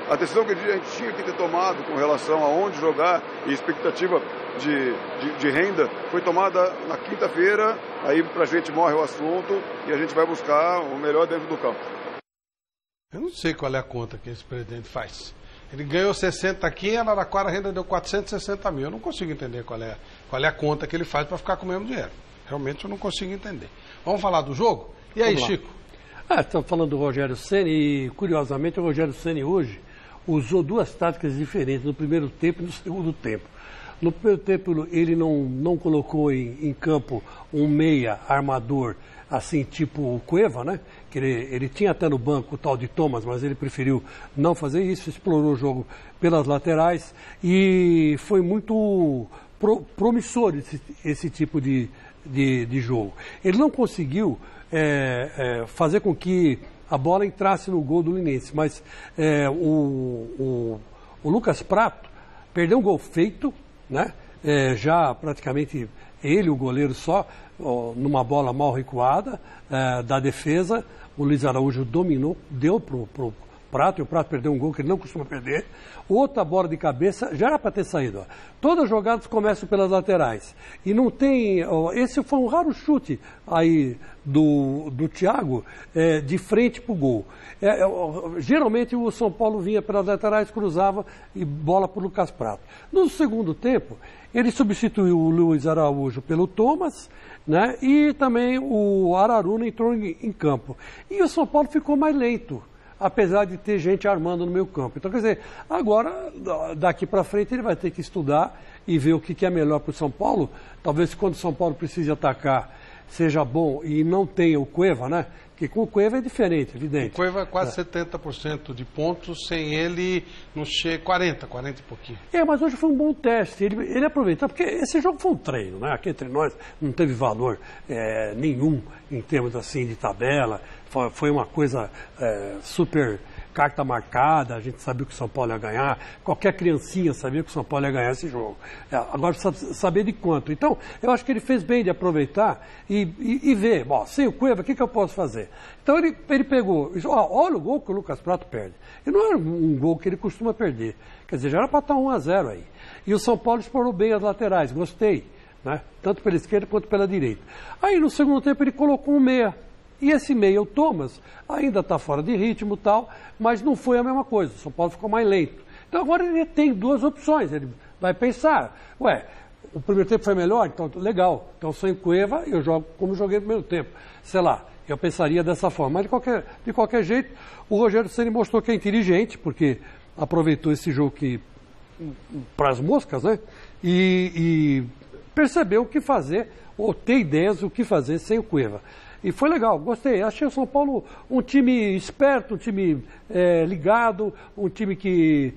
A decisão que a gente tinha que ter tomado com relação a onde jogar e expectativa de renda foi tomada na quinta-feira, aí pra gente morre o assunto e a gente vai buscar o melhor dentro do campo.
Eu não sei qual é a conta que esse presidente faz. Ele ganhou 60 aqui, em Araraquara a renda deu 460 mil. Eu não consigo entender qual é a conta que ele faz para ficar com o mesmo dinheiro. Realmente eu não consigo entender. Vamos falar do jogo? E aí, Chico?
Estamos falando do Rogério Ceni e, curiosamente, o Rogério Ceni hoje usou duas táticas diferentes no primeiro tempo e no segundo tempo. No primeiro tempo ele não colocou em campo um meia armador assim tipo o Cueva, né? Que ele tinha até no banco o tal de Thomas, mas ele preferiu não fazer isso, explorou o jogo pelas laterais e foi muito promissor esse tipo de jogo. Ele não conseguiu fazer com que a bola entrasse no gol do Linense, mas o Lucas Prato perdeu um gol feito, né? Já praticamente ele, o goleiro só, numa bola mal recuada da defesa, o Luiz Araújo dominou, deu pro Prato, e o Prato perdeu um gol que ele não costuma perder. Outra bola de cabeça, já era para ter saído. Todas as jogadas começam pelas laterais. E não tem... esse foi um raro chute aí do Thiago de frente para o gol. Geralmente o São Paulo vinha pelas laterais, cruzava e bola para o Lucas Prato. No segundo tempo, ele substituiu o Luiz Araújo pelo Thomas, né? E também o Araruna entrou em campo. E o São Paulo ficou mais lento, apesar de ter gente armando no meio campo. Então, quer dizer, agora, daqui para frente, ele vai ter que estudar e ver o que é melhor para o São Paulo. Talvez quando o São Paulo precise atacar, seja bom e não tenha o Cueva, né? Porque com o Cueva é diferente, evidente.
O Cueva é quase 70% de pontos, sem ele não chega 40 e pouquinho.
Mas hoje foi um bom teste. Ele aproveitou, porque esse jogo foi um treino, né? Aqui entre nós não teve valor nenhum em termos assim de tabela. Foi uma coisa super carta marcada, a gente sabia que o São Paulo ia ganhar, qualquer criancinha sabia que o São Paulo ia ganhar esse jogo. Agora precisa saber de quanto. Então, eu acho que ele fez bem de aproveitar e ver, sem o Cueva, o que eu posso fazer? Então ele pegou, olha o gol que o Lucas Prato perde. E não era um gol que ele costuma perder. Quer dizer, já era para estar 1-0 aí. E o São Paulo explorou bem as laterais, gostei, né? Tanto pela esquerda quanto pela direita. Aí no segundo tempo ele colocou um meia. E esse meia, o Thomas, ainda está fora de ritmo e tal, mas não foi a mesma coisa. O São Paulo ficou mais lento. Então agora ele tem duas opções. Ele vai pensar, o primeiro tempo foi melhor, então legal. Então sem Cueva eu jogo como joguei no primeiro tempo. Sei lá, eu pensaria dessa forma. Mas de qualquer jeito, o Rogério Ceni mostrou que é inteligente, porque aproveitou esse jogo para as moscas, né? E percebeu o que fazer, ou tem ideias do que fazer sem o Cueva. E foi legal, gostei. Achei o São Paulo um time esperto, um time ligado, um time que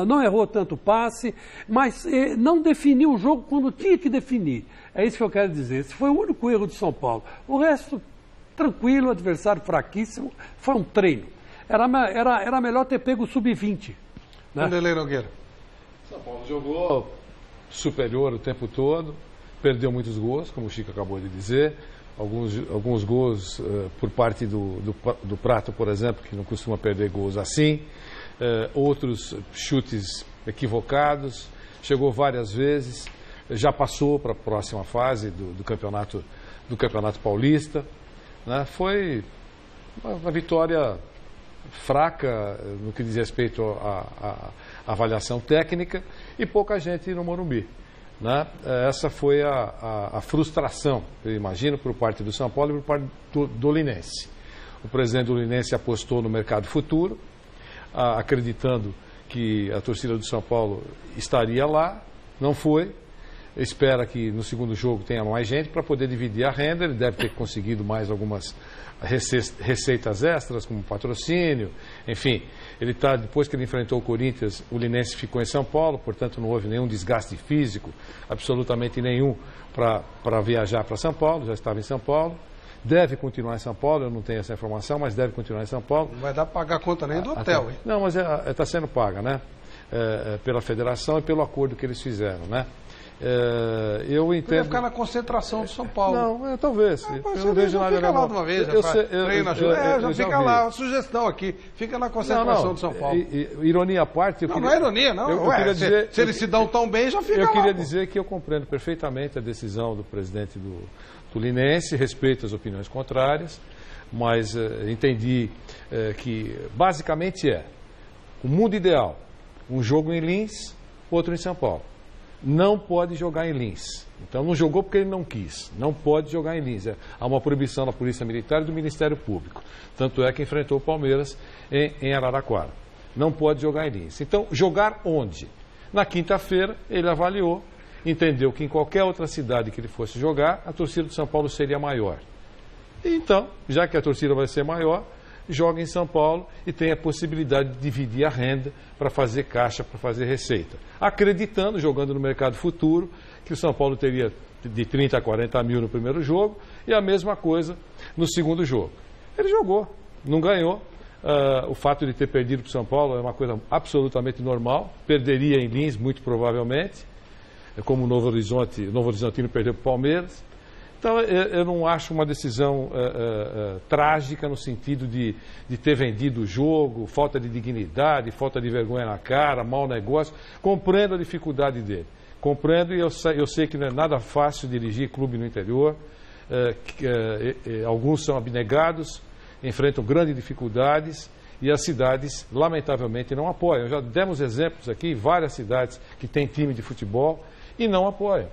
não errou tanto passe, mas não definiu o jogo quando tinha que definir. É isso que eu quero dizer. Esse foi o único erro do São Paulo. O resto, tranquilo, adversário fraquíssimo, foi um treino. Era melhor ter pego o sub-20. Né?
Vanderlei Nogueira.
São Paulo jogou superior o tempo todo, perdeu muitos gols, como o Chico acabou de dizer. Alguns gols por parte do Prato, por exemplo, que não costuma perder gols assim. Outros chutes equivocados. Chegou várias vezes. Já passou para a próxima fase do campeonato paulista. Né? Foi uma vitória fraca no que diz respeito à avaliação técnica e pouca gente no Morumbi. Né? Essa foi a frustração, eu imagino, por parte do São Paulo e por parte do Linense. O presidente do Linense apostou no mercado futuro, acreditando que a torcida do São Paulo estaria lá, não foi. espera que no segundo jogo tenha mais gente para poder dividir a renda. Ele deve ter conseguido mais algumas receitas extras, como patrocínio, enfim. Depois que ele enfrentou o Corinthians, o Linense ficou em São Paulo, portanto não houve nenhum desgaste físico, absolutamente nenhum, para viajar para São Paulo, já estava em São Paulo. Deve continuar em São Paulo, eu não tenho essa informação, mas deve continuar em São Paulo.
Não vai dar para pagar a conta nem do hotel, hein?
Não, mas está sendo paga, né? Pela federação e pelo acordo que eles fizeram, né? Eu entendo.
Vai ficar na concentração de São Paulo.
Não, talvez.
Eu não vejo nada legal. Fica lá de uma vez, já fica lá, uma sugestão aqui. Fica na concentração de São Paulo.
Ironia à parte.
Não é ironia, não. Se eles se dão tão bem, já fica lá.
Eu queria dizer que eu compreendo perfeitamente a decisão do presidente do Linense, respeito as opiniões contrárias, mas entendi que basicamente o mundo ideal: um jogo em Lins, outro em São Paulo. Não pode jogar em Lins. Então não jogou porque ele não quis. Não pode jogar em Lins. Há uma proibição da Polícia Militar e do Ministério Público. Tanto é que enfrentou o Palmeiras em Araraquara. Não pode jogar em Lins. Então, jogar onde? Na quinta-feira, ele avaliou, entendeu que em qualquer outra cidade que ele fosse jogar, a torcida do São Paulo seria maior. Então, já que a torcida vai ser maior, joga em São Paulo e tem a possibilidade de dividir a renda para fazer caixa, para fazer receita. Acreditando, jogando no mercado futuro, que o São Paulo teria de 30 a 40 mil no primeiro jogo e a mesma coisa no segundo jogo. Ele jogou, não ganhou. O fato de ter perdido para o São Paulo é uma coisa absolutamente normal. Perderia em Lins, muito provavelmente, como o Novo Horizontino perdeu para o Palmeiras. Então, eu não acho uma decisão trágica no sentido de ter vendido o jogo, falta de dignidade, falta de vergonha na cara, mau negócio. Compreendo a dificuldade dele. Compreendo e eu sei que não é nada fácil dirigir clube no interior. Alguns são abnegados, enfrentam grandes dificuldades e as cidades, lamentavelmente, não apoiam. Já demos exemplos aqui, várias cidades que têm time de futebol e não apoiam.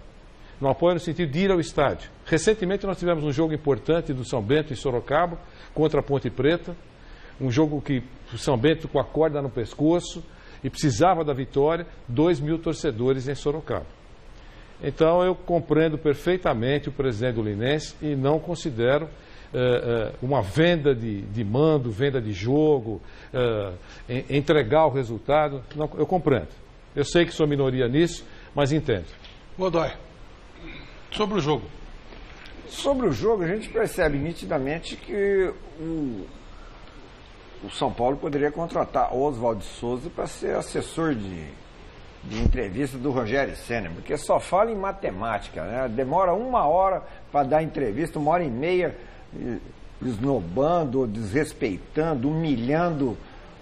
Não apoia no sentido de ir ao estádio. Recentemente nós tivemos um jogo importante do São Bento em Sorocaba, contra a Ponte Preta. Um jogo que o São Bento com a corda no pescoço e precisava da vitória, 2.000 torcedores em Sorocaba. Então eu compreendo perfeitamente o presidente do Linense e não considero uma venda de mando, venda de jogo, entregar o resultado. Não, eu compreendo. Eu sei que sou minoria nisso, mas entendo.
Godoy. Sobre o jogo.
Sobre o jogo, a gente percebe nitidamente que o São Paulo poderia contratar Oswaldo Souza para ser assessor de entrevista do Rogério Ceni, porque só fala em matemática, né? Demora 1 hora para dar entrevista, 1h30, esnobando, desrespeitando, humilhando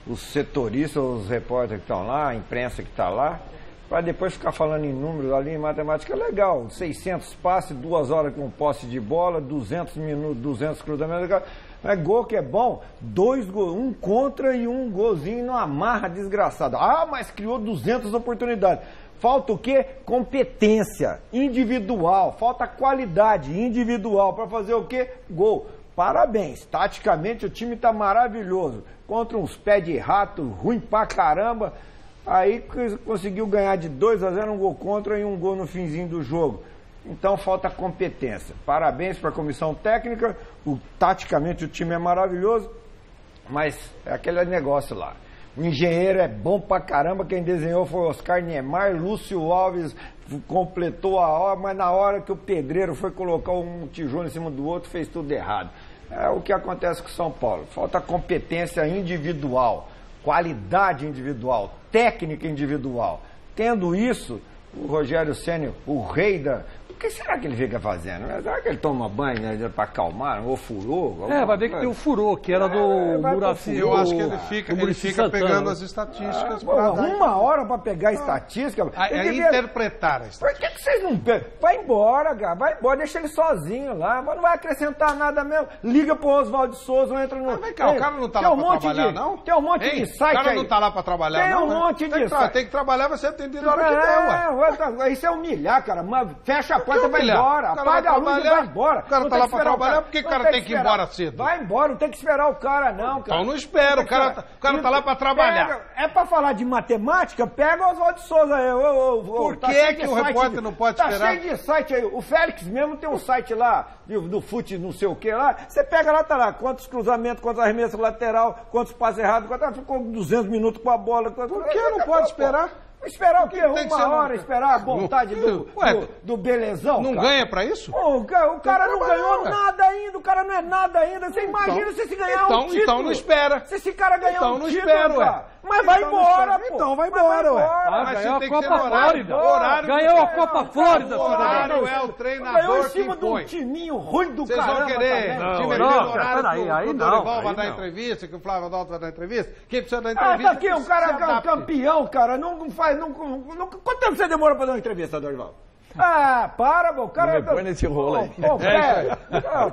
os setoristas, os repórteres que estão lá, a imprensa que está lá. Para depois ficar falando em números ali, em matemática, é legal. 600 passes, 2 horas com posse de bola, 200 minutos, 200 cruzamentos. É gol que é bom, 2 gols, 1 contra e 1 golzinho numa marra desgraçada. Ah, mas criou 200 oportunidades. Falta o quê? Competência individual, falta qualidade individual para fazer o quê? Gol. Parabéns, taticamente o time está maravilhoso. Contra uns pés de rato, ruim pra caramba. Aí conseguiu ganhar de 2-0, 1 gol contra e 1 gol no finzinho do jogo. Então falta competência. Parabéns para a comissão técnica. Taticamente o time é maravilhoso, mas é aquele negócio lá. O engenheiro é bom pra caramba, quem desenhou foi Oscar Niemeyer, Lúcio Alves completou a obra, mas na hora que o pedreiro foi colocar um tijolo em cima do outro, fez tudo errado. É o que acontece com o São Paulo. Falta competência individual, qualidade individual, técnica individual. Tendo isso, o Rogério Ceni, o rei da... O que será que ele fica fazendo? Será que ele toma banho, né, para acalmar? Ou furou?
Vai ver que tem o furou, que era do Muracy.
Eu acho que ele fica pegando as estatísticas.
1 hora para pegar a estatística.
Interpretar a estatística.
Por que vocês não pegam? Vai embora, cara. Vai embora, deixa ele sozinho lá. Não vai acrescentar nada mesmo. Liga pro Oswaldo Souza, entra no...
Vem cá, o cara não tá lá para trabalhar, não?
Tem um monte de site aí.
O cara não tá lá para trabalhar, não?
Tem um monte de site.
Tem que trabalhar, vai ser atendido na hora que der, ué.
Isso é humilhar, cara. Fecha a 4 vai embora. Apaga a luz e vai embora.
O cara tá lá pra trabalhar, por que o cara tem que ir embora cedo?
Vai embora, não tem que esperar o cara, não, cara.
Então não espera, o cara tá lá pra trabalhar.
É pra falar de matemática, pega o Oswaldo Souza aí.
Por que o repórter não pode esperar?
Tá cheio de site aí. O Félix mesmo tem um site lá, do fute não sei o que lá. Você pega lá, tá lá, quantos cruzamentos, quantos arremessos lateral, quantos passes errados, ficou 200 minutos com a bola.
Por que não pode esperar?
Esperar o quê? Uma hora, esperar a vontade do belezão?
Não ganha pra isso?
O cara não ganhou nada ainda, o cara não é nada ainda. Você imagina se ganhar um título.
Então não espera.
Se esse cara ganhar um título,
espera,
mas vai embora, pô.
Então vai embora, ué.
Mas ganhou a Copa Flórida. Ganhou a Copa Flórida.
O horário é o treinador
ganhou em cima
que
de um
põe.
timinho ruim do
Vocês
caramba.
vão querer
Peraí,
que o Dorival vai dar entrevista, que o Flávio Adalto vai dar entrevista? Quem precisa dar entrevista?
Tá aqui, um cara campeão, cara, não faz... Quanto tempo você demora pra dar uma entrevista, Dorival? Para, meu cara...
Põe nesse rolo aí.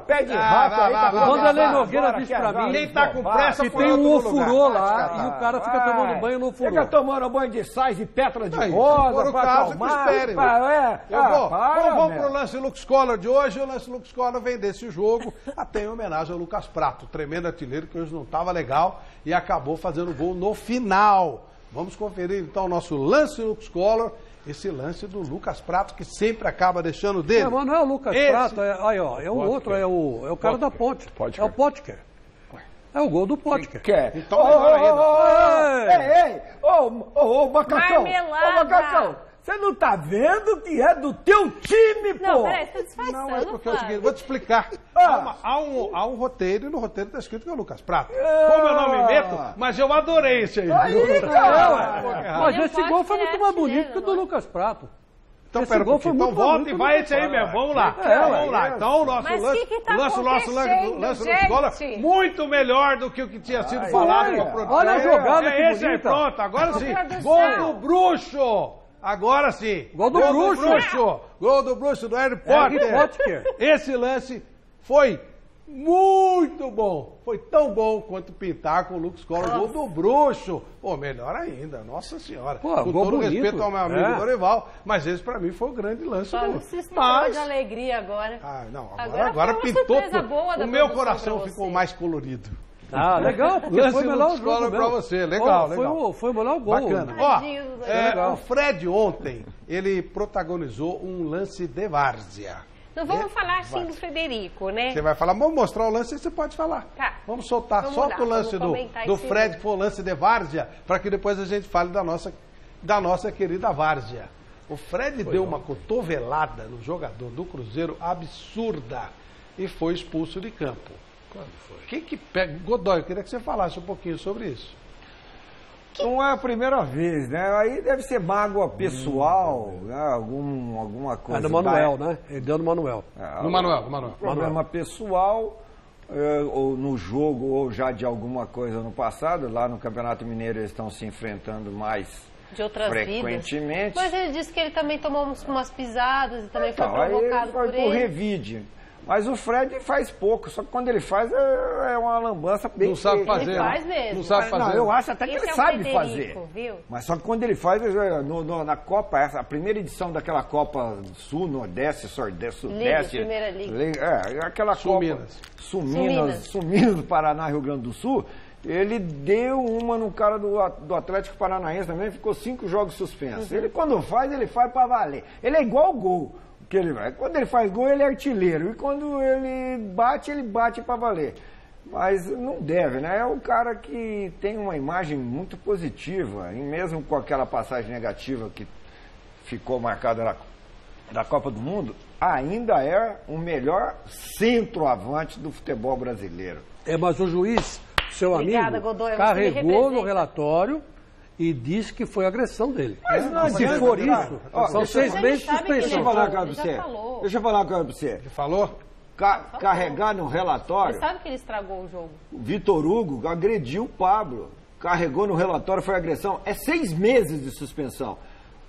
Pé de rato aí.
O Vanderlei Nogueira disse pra mim...
Quem tá com pressa
que tem um ofurô lá e o cara fica tomando banho no ofurô.
Fica tomando banho de sais e pétala de rosa pra acalmar.
Vamos pro lance Lux Collor de hoje. O lance Lux Collor vem desse jogo até em homenagem ao Lucas Prato, tremendo artilheiro que hoje não estava legal e acabou fazendo gol no final. Vamos conferir então o nosso lance Lux Collor. Esse lance do Lucas Prato, que sempre acaba deixando dele.
Mas não é o Lucas Prato, é o outro, é o cara da Ponte. É o Potker. É o gol do Potker.
Então melhor ainda.
Ô, Macacão, você não tá vendo que é do teu time, pô?
Não, peraí, você tá disfarçando,
Não, é porque é o seguinte, vou te explicar. Há um roteiro, e no roteiro tá escrito que é o Lucas Prato. Como eu não me meto, mas eu adorei esse aí.
Mas esse gol foi muito mais bonito que o do Lucas Prato.
Então, pera um pouquinho. Então volta e vai esse aí mesmo. Vamos lá. Vamos lá. Então o nosso lance Lux Collor, muito melhor do que o que tinha sido falado com a produção.
Olha a jogada que
esse aí, pronto. Agora sim. Gol do Bruxo. Agora sim.
Gol do Bruxo.
Gol do Bruxo, do Harry Potter. Esse lance foi muito bom. Foi tão bom quanto pintar com o Lux Collor. Gol do Bruxo. Pô, melhor ainda. Nossa Senhora.
Pô,
com todo respeito ao meu amigo Dorival, mas esse pra mim foi o grande lance do
gol. Mas de alegria agora.
Agora pintou. O meu coração ficou mais colorido.
Legal, porque
lance
foi o melhor
jogo pra você, legal.
Foi o melhor gol.
Bacana. O Fred ontem, ele protagonizou um lance de várzea.
Não vamos falar assim do Frederico, né?
Você vai falar, vamos mostrar o lance e você pode falar.
Tá.
Vamos soltar, solta o lance do Fred, que foi o lance de várzea, para que depois a gente fale da nossa querida várzea. O Fred deu uma cotovelada no jogador do Cruzeiro absurda e foi expulso de campo.
Quando foi?
Quem que pega? Godoy, eu queria que você falasse um pouquinho sobre isso.
Não é a primeira vez, né? Aí deve ser mágoa pessoal, né? Alguma coisa.
É do Manuel, né? Ele deu no Manuel.
No Manuel.
Problema pessoal, ou no jogo, ou já de alguma coisa no passado. Lá no Campeonato Mineiro eles estão se enfrentando mais
de outras
frequentemente.
Vidas. Mas ele disse que ele também tomou umas pisadas e também foi provocado por ele.
Por revide. Mas o Fred faz pouco, só que quando ele faz é uma lambança bem...
Não sabe fazer.
Ele faz mesmo.
Não sabe fazer.
Não, eu acho até que ele sabe fazer.
Viu?
Mas só que quando ele faz, na Copa, a primeira edição daquela Copa Sul, Nordeste, Sudeste...
Primeira Liga.
Aquela
Suminas.
Copa... Suminas do Paraná, Rio Grande do Sul. Ele deu uma no cara do Atlético Paranaense também, ficou 5 jogos suspensos. Ele quando faz, ele faz pra valer. Ele é igual o gol. Quando ele faz gol, ele é artilheiro. E quando ele bate pra valer. Mas não deve, né? É um cara que tem uma imagem muito positiva. E mesmo com aquela passagem negativa que ficou marcada da Copa do Mundo, ainda é o melhor centroavante do futebol brasileiro.
Mas o juiz, seu amigo,
Godoy,
carregou no relatório e disse que foi agressão dele.
Mas não
se for isso, são 6 meses de suspensão.
Deixa eu falar com você.
Ele falou?
Carregar no relatório...
Você sabe que ele estragou o jogo.
O Vitor Hugo agrediu o Pablo. Carregou no relatório, foi agressão. É 6 meses de suspensão.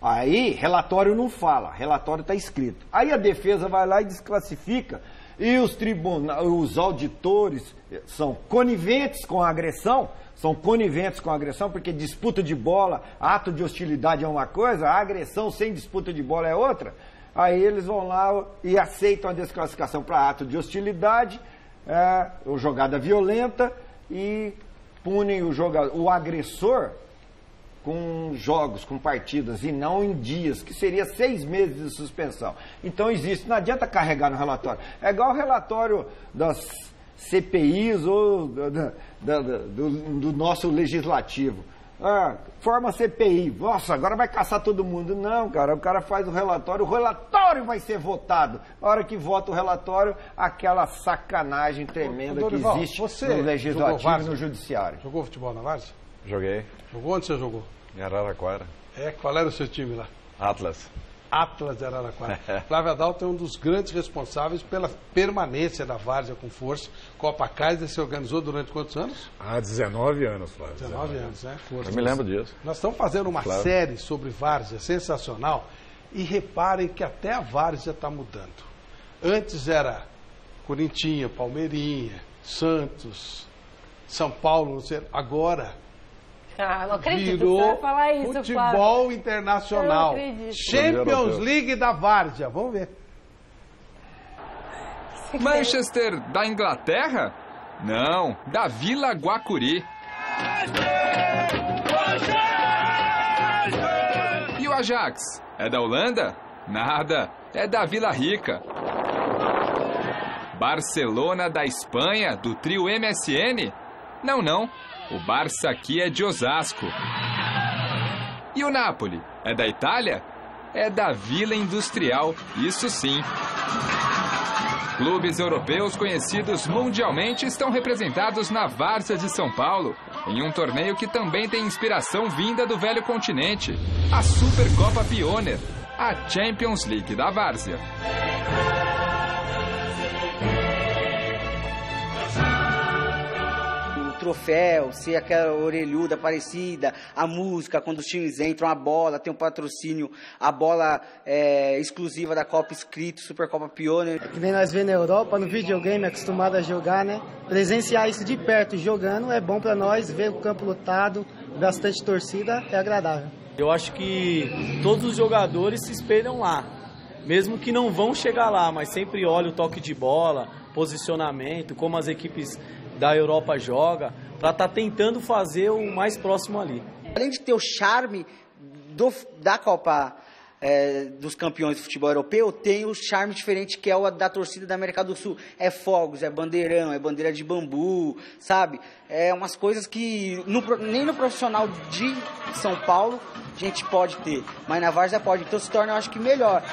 Aí, relatório não fala. Relatório está escrito. Aí a defesa vai lá e desclassifica. E os auditores são coniventes com a agressão. Porque disputa de bola, ato de hostilidade é uma coisa, a agressão sem disputa de bola é outra. Aí eles vão lá e aceitam a desclassificação para ato de hostilidade, ou jogada violenta, e punem o agressor com jogos, com partidas, e não em dias, que seria 6 meses de suspensão. Então existe, não adianta carregar no relatório. É igual o relatório das CPIs ou do nosso legislativo. Forma CPI, nossa, agora vai caçar todo mundo. Não, cara, o cara faz o relatório vai ser votado. Na hora que vota o relatório, aquela sacanagem tremenda
Dorival,
que existe no legislativo e no judiciário.
Jogou futebol na Várzea?
Joguei.
Jogou? Onde você jogou?
Em Araraquara.
Qual era o seu time lá?
Atlas.
Atlas de Araraquara. Flávio Adalto é um dos grandes responsáveis pela permanência da Várzea com força. Copa Kaiser se organizou durante quantos anos?
19 anos, Flávio.
19 anos, né? Força.
Eu me lembro disso.
Nós estamos fazendo uma série sobre Várzea sensacional e reparem que até a Várzea está mudando. Antes era Corintinha, Palmeirinha, Santos, São Paulo, não sei, agora
não acredito,
virou
você vai falar isso,
futebol
Flávio.
internacional. Champions League da Várzea. Vamos ver.
Manchester da Inglaterra? Não, da Vila Guacuri. E o Ajax? É da Holanda? Nada, é da Vila Rica. Barcelona da Espanha, do trio MSN? Não, não. O Barça aqui é de Osasco. E o Napoli? É da Itália? É da Vila Industrial, isso sim. Clubes europeus conhecidos mundialmente estão representados na Várzea de São Paulo, em um torneio que também tem inspiração vinda do velho continente, a Supercopa Pioneer, a Champions League da Várzea.
Troféu, ser aquela orelhuda parecida, a música, quando os times entram, a bola, tem um patrocínio, a bola exclusiva da Copa Escrito, Supercopa Pioneer.
Que nem nós vemos na Europa, no videogame, acostumado a jogar, né? Presenciar isso de perto, jogando, é bom para nós, ver o campo lotado, bastante torcida, é agradável.
Eu acho que todos os jogadores se espelham lá, mesmo que não vão chegar lá, mas sempre olham o toque de bola, posicionamento, como as equipes da Europa joga, para estar tentando fazer o mais próximo ali.
Além de ter o charme da Copa dos Campeões do Futebol Europeu, tem o charme diferente que é o da torcida da América do Sul. É fogos, é bandeirão, é bandeira de bambu, sabe? É umas coisas que nem no profissional de São Paulo a gente pode ter, mas na Várzea pode. Então se torna, eu acho que, melhor.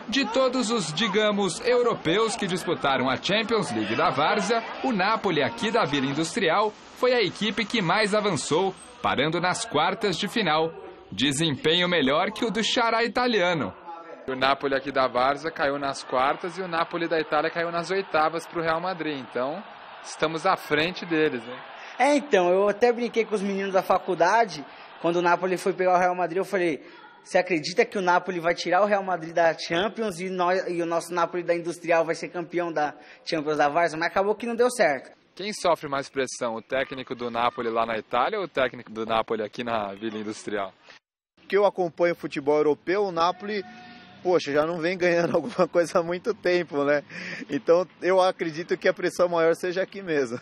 De todos os, digamos, europeus que disputaram a Champions League da Várzea, o Napoli aqui da Vila Industrial foi a equipe que mais avançou, parando nas quartas de final. Desempenho melhor que o do Xará italiano.
O Napoli aqui da Várzea caiu nas quartas e o Napoli da Itália caiu nas oitavas para o Real Madrid. Então, estamos à frente deles, né?
Então, eu até brinquei com os meninos da faculdade, quando o Napoli foi pegar o Real Madrid, eu falei: você acredita que o Napoli vai tirar o Real Madrid da Champions e o nosso Napoli da Industrial vai ser campeão da Champions da Várzea? Mas acabou que não deu certo.
Quem sofre mais pressão, o técnico do Napoli lá na Itália ou o técnico do Napoli aqui na Vila Industrial?
Que eu acompanho o futebol europeu, o Napoli, poxa, já não vem ganhando alguma coisa há muito tempo, né? Então eu acredito que a pressão maior seja aqui mesmo.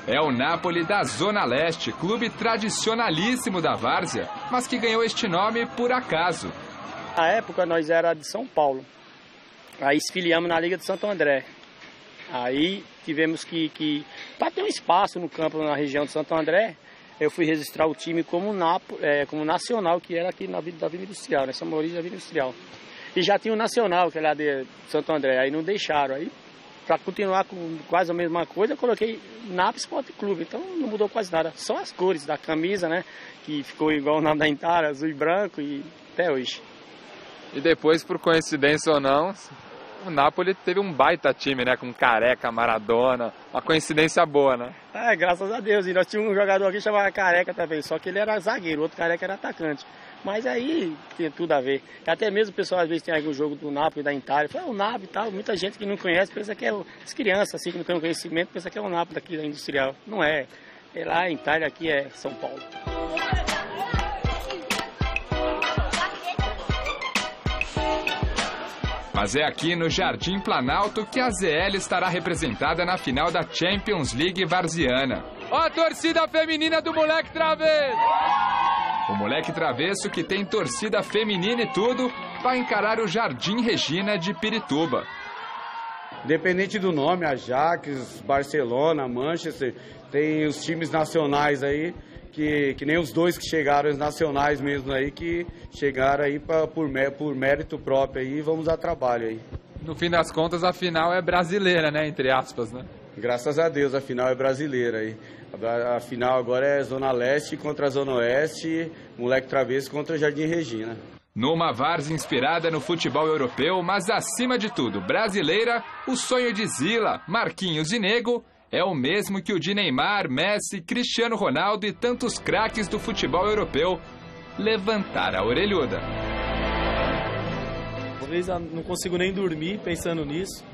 É o Napoli da Zona Leste, clube tradicionalíssimo da Várzea, mas que ganhou este nome por acaso.
Na época nós era de São Paulo, aí se filiamos na Liga de Santo André. Aí tivemos que para ter um espaço no campo na região de Santo André, eu fui registrar o time como nacional, que era aqui da Vila Industrial, nessa origem da Vila Industrial. E já tinha o nacional, que era de Santo André, aí não deixaram. Aí, para continuar com quase a mesma coisa, eu coloquei NAP Esporte Clube, então não mudou quase nada. Só as cores da camisa, né, que ficou igual o nome da Intara, azul e branco, e até hoje.
E depois, por coincidência ou não, o Napoli teve um baita time, né, com Careca, Maradona, uma coincidência boa, né?
Graças a Deus, e nós tínhamos um jogador aqui chamado Careca também, só que ele era zagueiro, o outro Careca era atacante. Mas aí tem tudo a ver. Até mesmo o pessoal às vezes tem algum jogo do Napoli, da Itália, fala, o Napoli e tal, muita gente que não conhece, pensa que é as crianças assim, que não tem conhecimento, pensa que é o Napoli daqui da Industrial. Não é. É lá em Itália, aqui é São Paulo.
Mas é aqui no Jardim Planalto que a ZL estará representada na final da Champions League varziana.
Ó a torcida feminina do Moleque Travesso!
O Moleque Travesso, que tem torcida feminina e tudo, vai encarar o Jardim Regina de Pirituba.
Independente do nome, Ajax, Barcelona, Manchester, tem os times nacionais aí, que nem os dois que chegaram, os nacionais mesmo aí, que chegaram aí por mérito próprio aí, vamos dar trabalho aí.
No fim das contas, a final é brasileira, né? Entre aspas, né?
Graças a Deus, a final é brasileira aí. A final agora é Zona Leste contra a Zona Oeste, Moleque Travesso contra o Jardim Regina.
Numa várzea inspirada no futebol europeu, mas acima de tudo brasileira, o sonho de Zila, Marquinhos e Nego é o mesmo que o de Neymar, Messi, Cristiano Ronaldo e tantos craques do futebol europeu: levantar a orelhuda.
Às vezes eu não consigo nem dormir pensando nisso.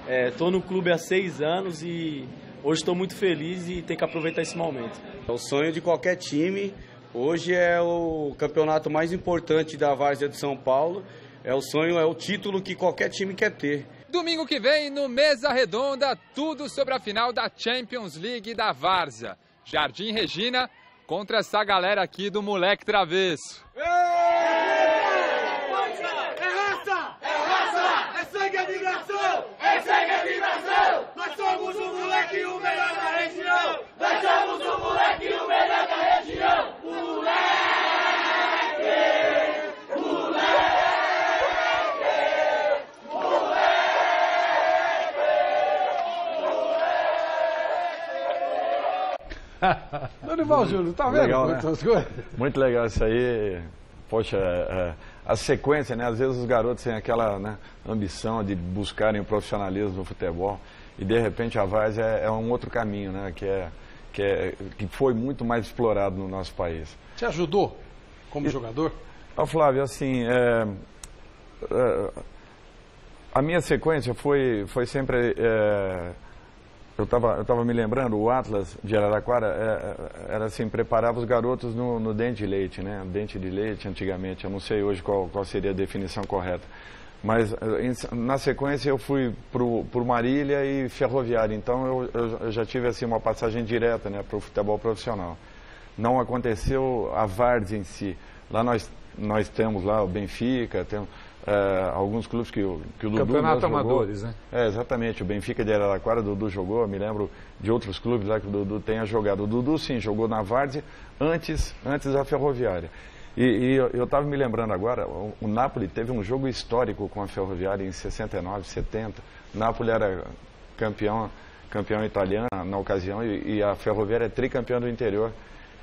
Estou no clube há 6 anos e hoje estou muito feliz e tenho que aproveitar esse momento.
É o sonho de qualquer time. Hoje é o campeonato mais importante da várzea de São Paulo. É o sonho, é o título que qualquer time quer ter.
Domingo que vem, no Mesa Redonda, tudo sobre a final da Champions League da várzea. Jardim Regina contra essa galera aqui do Moleque Travesso.
É raça! É raça! É sangue, é vibração! É sangue, é vibração! Nós somos o moleque e o melhor da região! Nós somos o moleque e o melhor da região! Moleque!
Dorival Júnior, tá vendo?
Legal, né? Muito legal isso aí. Poxa, a sequência, né? Às vezes os garotos têm aquela, né, ambição de buscarem o profissionalismo do futebol e de repente a várzea é um outro caminho, né? Que foi muito mais explorado no nosso país.
Te ajudou como jogador?
Flávio, assim, a minha sequência foi sempre... Eu estava me lembrando, o Atlas de Araraquara era assim, preparava os garotos no dente de leite, né? Dente de leite antigamente, eu não sei hoje qual seria a definição correta. Mas na sequência eu fui pro Marília e Ferroviária, então eu já tive assim, uma passagem direta, né, para o futebol profissional. Não aconteceu a várzea em si. Lá nós temos lá o Benfica, temos... alguns clubes que o Dudu
Campeonato Amadores, né?
Exatamente, o Benfica de Araraquara, o Dudu jogou, me lembro de outros clubes lá que o Dudu tenha jogado. O Dudu sim, jogou na várzea antes da Ferroviária. E eu estava me lembrando agora, o Napoli teve um jogo histórico com a Ferroviária em 69, 70. O Napoli era campeão italiano na ocasião e a Ferroviária é tricampeã do interior.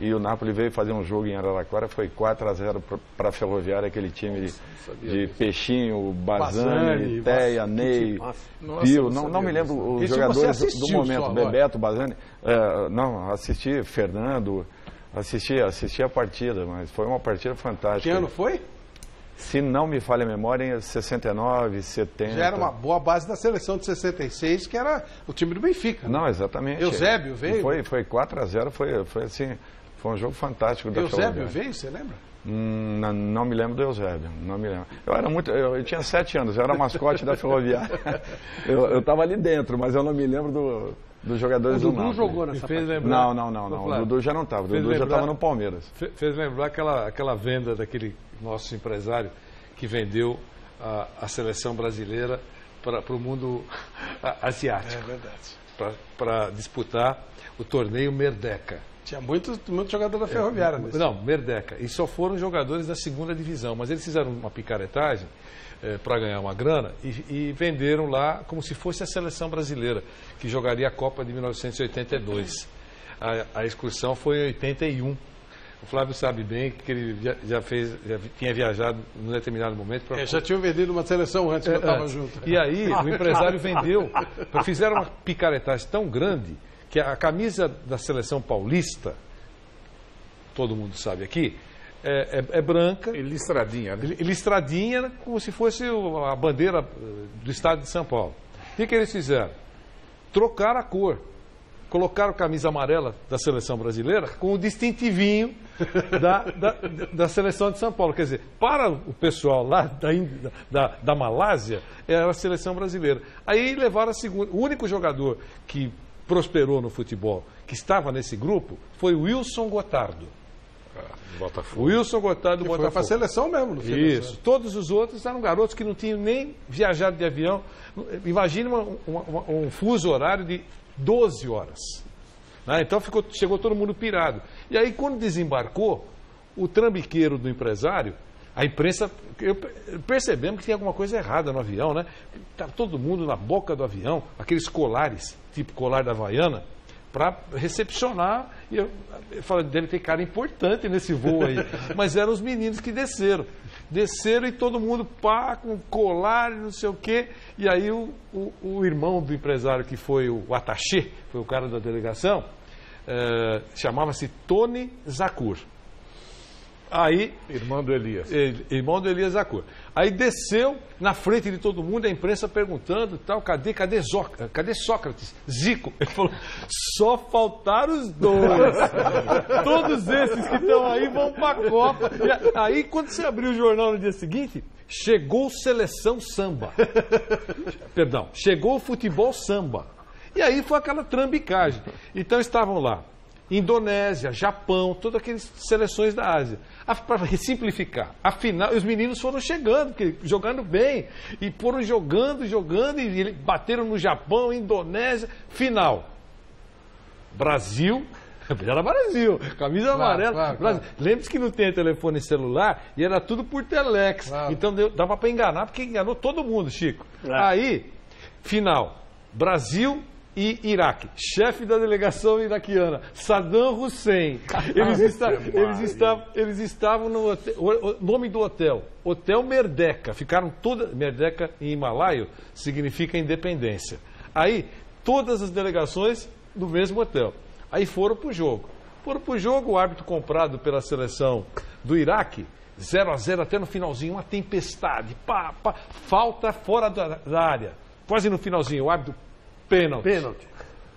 E o Napoli veio fazer um jogo em Araraquara, foi 4-0 para a Ferroviária, aquele time de Peixinho, Bazani, Teia, Ney, Pio, não me lembro os jogadores do momento, Bebeto, Bazani, não, assisti Fernando, assisti a partida, mas foi uma partida fantástica.
Que ano foi?
Se não me falha a memória, em 69, 70.
Já era uma boa base da seleção de 66, que era o time do Benfica.
Não, exatamente.
Eusébio veio?
Foi 4-0, foi assim... Foi um jogo fantástico da
Eusébio veio, você lembra?
Não me lembro do Eusébio, não me lembro. Eu tinha 7 anos, eu era mascote da Ferroviária. Eu estava ali dentro, mas eu não me lembro dos jogadores do Napoli.
O Dudu jogou nessa partida?
Não. O Dudu já não estava. O Dudu já estava no Palmeiras.
Fez lembrar aquela venda daquele nosso empresário que vendeu a seleção brasileira para o mundo asiático.
É verdade.
Para disputar o torneio Merdeca.
Tinha muito jogador da Ferroviária nesse.
Não, Merdeca. E só foram jogadores da segunda divisão. Mas eles fizeram uma picaretagem para ganhar uma grana e venderam lá como se fosse a seleção brasileira, que jogaria a Copa de 1982. A excursão foi em 81. O Flávio sabe bem que ele já tinha viajado num determinado momento.
Já tinham vendido uma seleção antes que eu estava junto.
E aí o empresário vendeu. Fizeram uma picaretagem tão grande que a camisa da seleção paulista, todo mundo sabe aqui,
é branca.
E listradinha, né?
Listradinha, como se fosse a bandeira do estado de São Paulo. O que eles fizeram? Trocaram a cor. Colocaram camisa amarela da seleção brasileira com o distintivinho da seleção de São Paulo. Quer dizer, para o pessoal lá da Malásia, era a seleção brasileira. Aí levaram a segunda. O único jogador que prosperou no futebol, que estava nesse grupo, foi o Wilson Gotardo.
Botafogo.
O Wilson Gotardo do Botafogo.
Foi para a seleção mesmo, no filme.
Isso. Todos os outros eram garotos que não tinham nem viajado de avião. Imagina um fuso horário de 12 horas. Né? Então chegou todo mundo pirado. E aí, quando desembarcou, o trambiqueiro do empresário, a imprensa, percebemos que tinha alguma coisa errada no avião, né? Estava todo mundo na boca do avião, aqueles colares, tipo colar da Havaiana, para recepcionar. E eu falei, deve ter cara importante nesse voo aí. Mas eram os meninos que desceram. Desceram e todo mundo pá, com colar, não sei o quê. E aí o irmão do empresário, que foi o attachê, foi o cara da delegação, chamava-se Tony Zakur. Aí,
irmão do Elias.
Irmão do Elias Zakur. Aí desceu na frente de todo mundo, a imprensa perguntando e tal, cadê Sócrates? Zico. Ele falou, só faltaram os dois. Todos esses que estão aí vão pra Copa. E aí, quando você abriu o jornal no dia seguinte, chegou Seleção Samba. Perdão, chegou o futebol samba. E aí foi aquela trambicagem. Então estavam lá Indonésia, Japão, todas aquelas seleções da Ásia. Para simplificar, afinal, os meninos foram chegando, jogando bem, e foram jogando, e bateram no Japão, Indonésia, final. Brasil, era Brasil, camisa amarela. Claro. Lembre-se que não tem telefone celular e era tudo por telex. Claro. Então dava para enganar, porque enganou todo mundo, Chico. Claro. Aí, final, Brasil e Iraque, chefe da delegação iraquiana, Saddam Hussein. Eles estavam no hotel, o nome do hotel, Hotel Merdeka. Ficaram todas. Merdeka em himalaio significa independência. Aí, todas as delegações no mesmo hotel. Aí foram para o jogo. O árbitro comprado pela seleção do Iraque, 0-0 até no finalzinho, uma tempestade. Falta fora da área. Quase no finalzinho, o árbitro. Pênalti.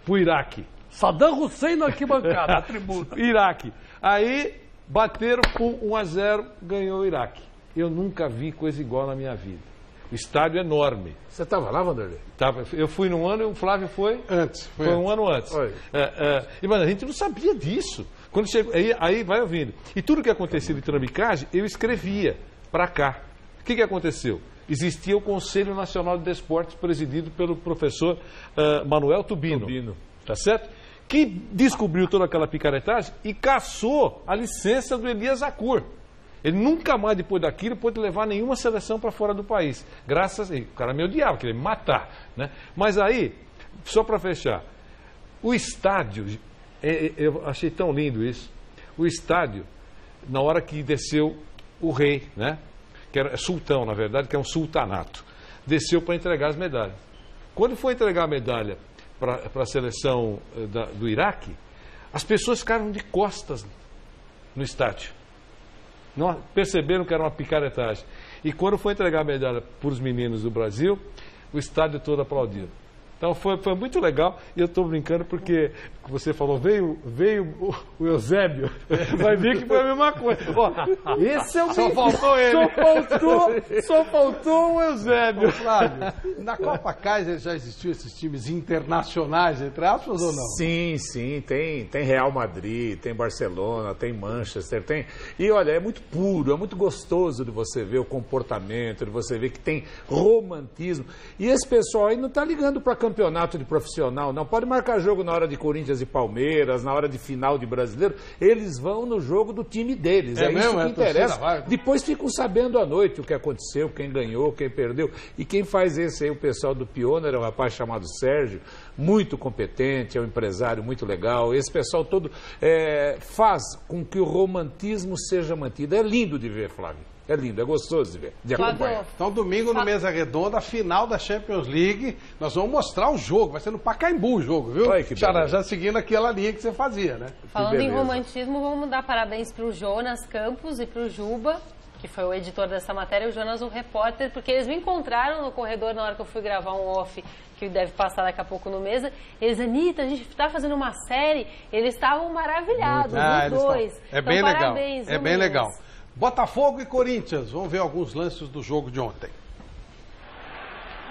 Pro Iraque.
Saddam Hussein na arquibancada, na tribuna.
Iraque. Aí bateram com 1-0, ganhou o Iraque. Eu nunca vi coisa igual na minha vida. O estádio é enorme.
Você estava lá, Vanderlei?
Eu fui num ano e o Flávio foi?
Antes.
Foi um ano antes. Mas a gente não sabia disso. Quando chegou, aí vai ouvindo. E tudo que acontecia de trambicagem, eu escrevia para cá. O que aconteceu? Existia o Conselho Nacional de Desportos, presidido pelo professor Manuel Tubino. Tá certo? Que descobriu toda aquela picaretagem e caçou a licença do Elias Zakur. Ele nunca mais, depois daquilo, pôde levar nenhuma seleção para fora do país. O cara me odiava, queria me matar. Né? Mas aí, só para fechar, o estádio, eu achei tão lindo isso, o estádio, na hora que desceu o rei, né? Que era sultão, na verdade, que é um sultanato, desceu para entregar as medalhas. Quando foi entregar a medalha para a seleção do Iraque, as pessoas ficaram de costas no estádio. Não perceberam que era uma picaretagem. E quando foi entregar a medalha para os meninos do Brasil, o estádio todo aplaudiu. Então foi muito legal, e eu estou brincando porque você falou, veio o Eusébio, vai ver que foi a mesma coisa. Ó, esse é o
Só faltou ele.
Só faltou o Eusébio.
Ô, Flávio, na Copa Kaiser já existiu esses times internacionais, entre aspas, ou não?
Sim, tem Real Madrid, tem Barcelona, tem Manchester, tem... E olha, é muito puro, é muito gostoso de você ver o comportamento, de você ver que tem romantismo. E esse pessoal aí não está ligando para campeonato de profissional, não. Pode marcar jogo na hora de Corinthians e Palmeiras, na hora de final de Brasileiro, eles vão no jogo do time deles. É isso que interessa. Depois ficam sabendo à noite o que aconteceu, quem ganhou, quem perdeu. E quem faz esse aí, o pessoal do Pioneer, é um rapaz chamado Sérgio, muito competente, é um empresário muito legal. Esse pessoal todo faz com que o romantismo seja mantido. É lindo de ver, Flávio. É lindo, é gostoso de acompanhar.
Então, domingo no Mesa Redonda, final da Champions League, nós vamos mostrar o jogo, vai ser no Pacaembu o jogo, viu? Xará, já seguindo aquela linha que você fazia, né?
Falando em romantismo, vamos dar parabéns para o Jonas Campos e para o Juba, que foi o editor dessa matéria, o Jonas, o repórter, porque eles me encontraram no corredor na hora que eu fui gravar um off, que deve passar daqui a pouco no Mesa. Eles, Anitta, a gente está fazendo uma série, eles estavam maravilhados, os dois.
É bem legal, é bem legal. Botafogo e Corinthians, vamos ver alguns lances do jogo de ontem.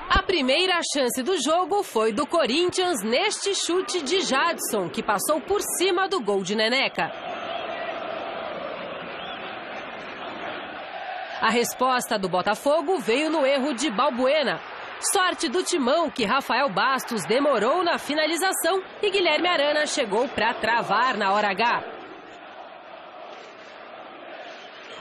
A primeira chance do jogo foi do Corinthians neste chute de Jadson, que passou por cima do gol de Neneca. A resposta do Botafogo veio no erro de Balbuena. Sorte do Timão que Rafael Bastos demorou na finalização e Guilherme Arana chegou para travar na hora H.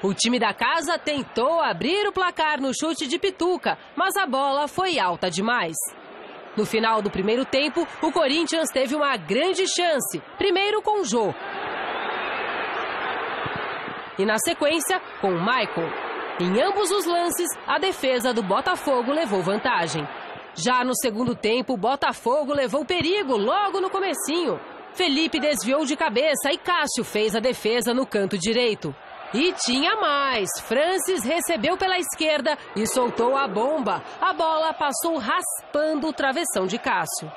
O time da casa tentou abrir o placar no chute de Pituca, mas a bola foi alta demais. No final do primeiro tempo, o Corinthians teve uma grande chance, primeiro com o Jô. E na sequência, com o Michael. Em ambos os lances, a defesa do Botafogo levou vantagem. Já no segundo tempo, o Botafogo levou perigo logo no comecinho. Felipe desviou de cabeça e Cássio fez a defesa no canto direito. E tinha mais. Francis recebeu pela esquerda e soltou a bomba. A bola passou raspando o travessão de Cássio.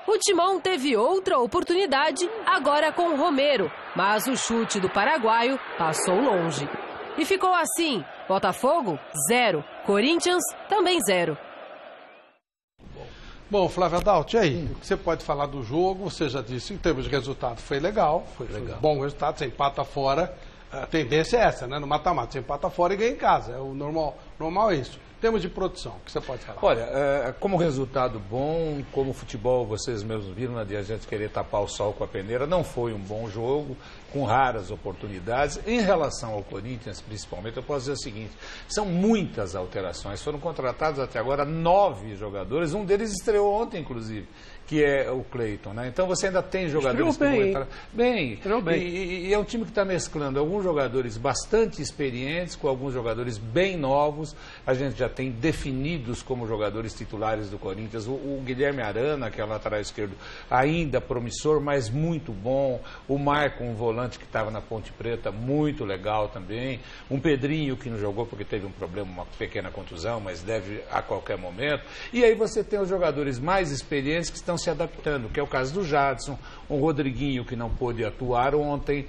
O Timão teve outra oportunidade, agora com o Romero, mas o chute do paraguaio passou longe. E ficou assim, Botafogo, 0. Corinthians, também 0.
Bom, Flávio Adalto, e aí? O que você pode falar do jogo? Você já disse, em termos de resultado, foi legal. Foi bom resultado, você empata fora. A tendência é essa, né? No mata-mata, você empata fora e ganha em casa. É o normal é isso. Em termos de produção, o que você pode falar?
Olha, como resultado bom, como futebol, vocês mesmos viram, não adianta a gente querer tapar o sol com a peneira, não foi um bom jogo, com raras oportunidades. Em relação ao Corinthians, principalmente, eu posso dizer o seguinte, são muitas alterações, foram contratados até agora 9 jogadores, um deles estreou ontem, inclusive, que é o Cleiton, né? Então você ainda tem jogadores que vão entrar bem. E é um time que está mesclando alguns jogadores bastante experientes com alguns jogadores bem novos. A gente já tem definidos como jogadores titulares do Corinthians. O Guilherme Arana, que é o lateral esquerdo, ainda promissor, mas muito bom. O Maicon, um volante que estava na Ponte Preta, muito legal também. Um Pedrinho que não jogou porque teve um problema, uma pequena contusão, mas deve a qualquer momento. E aí você tem os jogadores mais experientes que estão se adaptando, que é o caso do Jadson, um Rodriguinho que não pôde atuar ontem,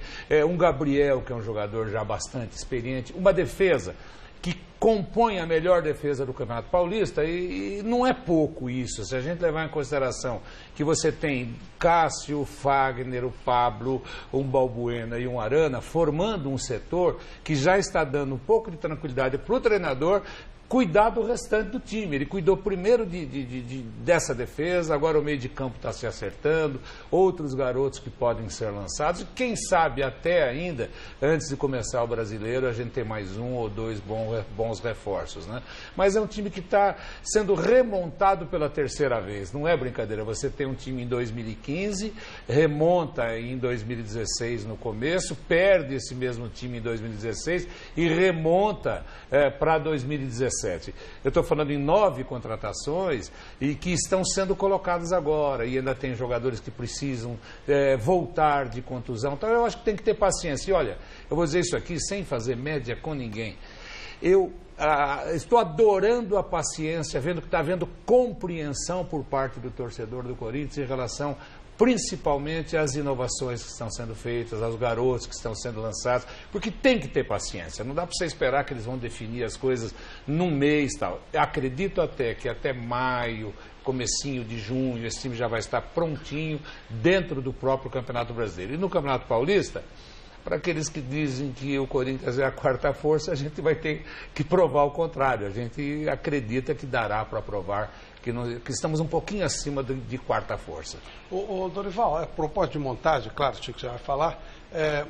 um Gabriel, que é um jogador já bastante experiente, uma defesa que compõe a melhor defesa do Campeonato Paulista, e não é pouco isso, se a gente levar em consideração que você tem Cássio, Fagner, o Pablo, um Balbuena e um Arana, formando um setor que já está dando um pouco de tranquilidade para o treinador cuidar do restante do time. Ele cuidou primeiro dessa defesa, agora o meio de campo está se acertando, outros garotos que podem ser lançados, e quem sabe até ainda, antes de começar o Brasileiro, a gente ter mais um ou dois bons reforços, né? Mas é um time que está sendo remontado pela terceira vez, não é brincadeira, você tem um time em 2015, remonta em 2016 no começo, perde esse mesmo time em 2016 e remonta para 2017. Eu estou falando em 9 contratações e que estão sendo colocadas agora, e ainda tem jogadores que precisam voltar de contusão. Então eu acho que tem que ter paciência. E olha, eu vou dizer isso aqui sem fazer média com ninguém. Eu estou adorando a paciência, vendo que está havendo compreensão por parte do torcedor do Corinthians em relação principalmente às inovações que estão sendo feitas, aos garotos que estão sendo lançados, porque tem que ter paciência, não dá para você esperar que eles vão definir as coisas num mês e tal. Eu acredito até que até maio, comecinho de junho, esse time já vai estar prontinho dentro do próprio Campeonato Brasileiro. E no Campeonato Paulista, para aqueles que dizem que o Corinthians é a quarta força, a gente vai ter que provar o contrário. A gente acredita que dará para provar que estamos um pouquinho acima de quarta força.
Ô Dorival, a propósito de montagem, claro, Chico já vai falar,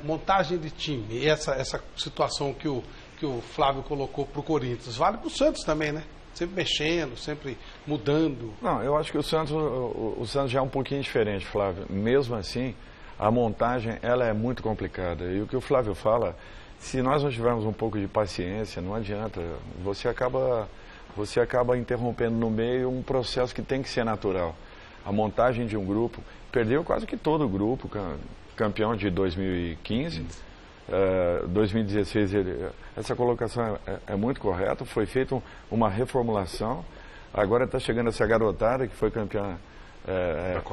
montagem de time, e essa situação que o Flávio colocou para o Corinthians, vale para o Santos também, né? Sempre mexendo, sempre mudando.
Não, eu acho que o Santos já é um pouquinho diferente, Flávio. Mesmo assim, a montagem ela é muito complicada. E o que o Flávio fala, se nós não tivermos um pouco de paciência, não adianta. Você acaba interrompendo no meio um processo que tem que ser natural. A montagem de um grupo, perdeu quase que todo o grupo, campeão de 2015, 2016, essa colocação é muito correta, foi feita uma reformulação, agora está chegando essa garotada que foi campeã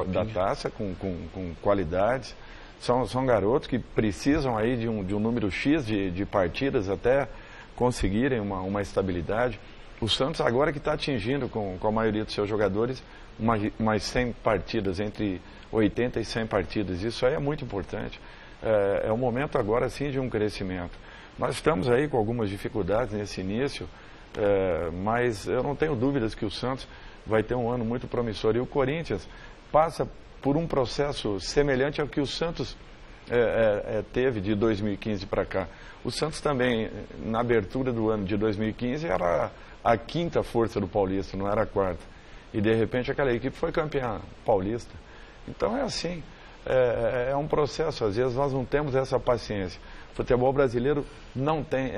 da taça, com qualidades. São garotos que precisam aí de um número X de partidas até conseguirem uma estabilidade. O Santos agora que está atingindo com a maioria dos seus jogadores umas 100 partidas, entre 80 e 100 partidas. Isso aí é muito importante. É um momento agora sim de um crescimento. Nós estamos aí com algumas dificuldades nesse início, mas eu não tenho dúvidas que o Santos vai ter um ano muito promissor. E o Corinthians passa por um processo semelhante ao que o Santos teve de 2015 para cá. O Santos também, na abertura do ano de 2015, era a quinta força do Paulista, não era a quarta. E de repente aquela equipe foi campeã paulista. Então é assim, é um processo, às vezes nós não temos essa paciência. O futebol brasileiro não tem,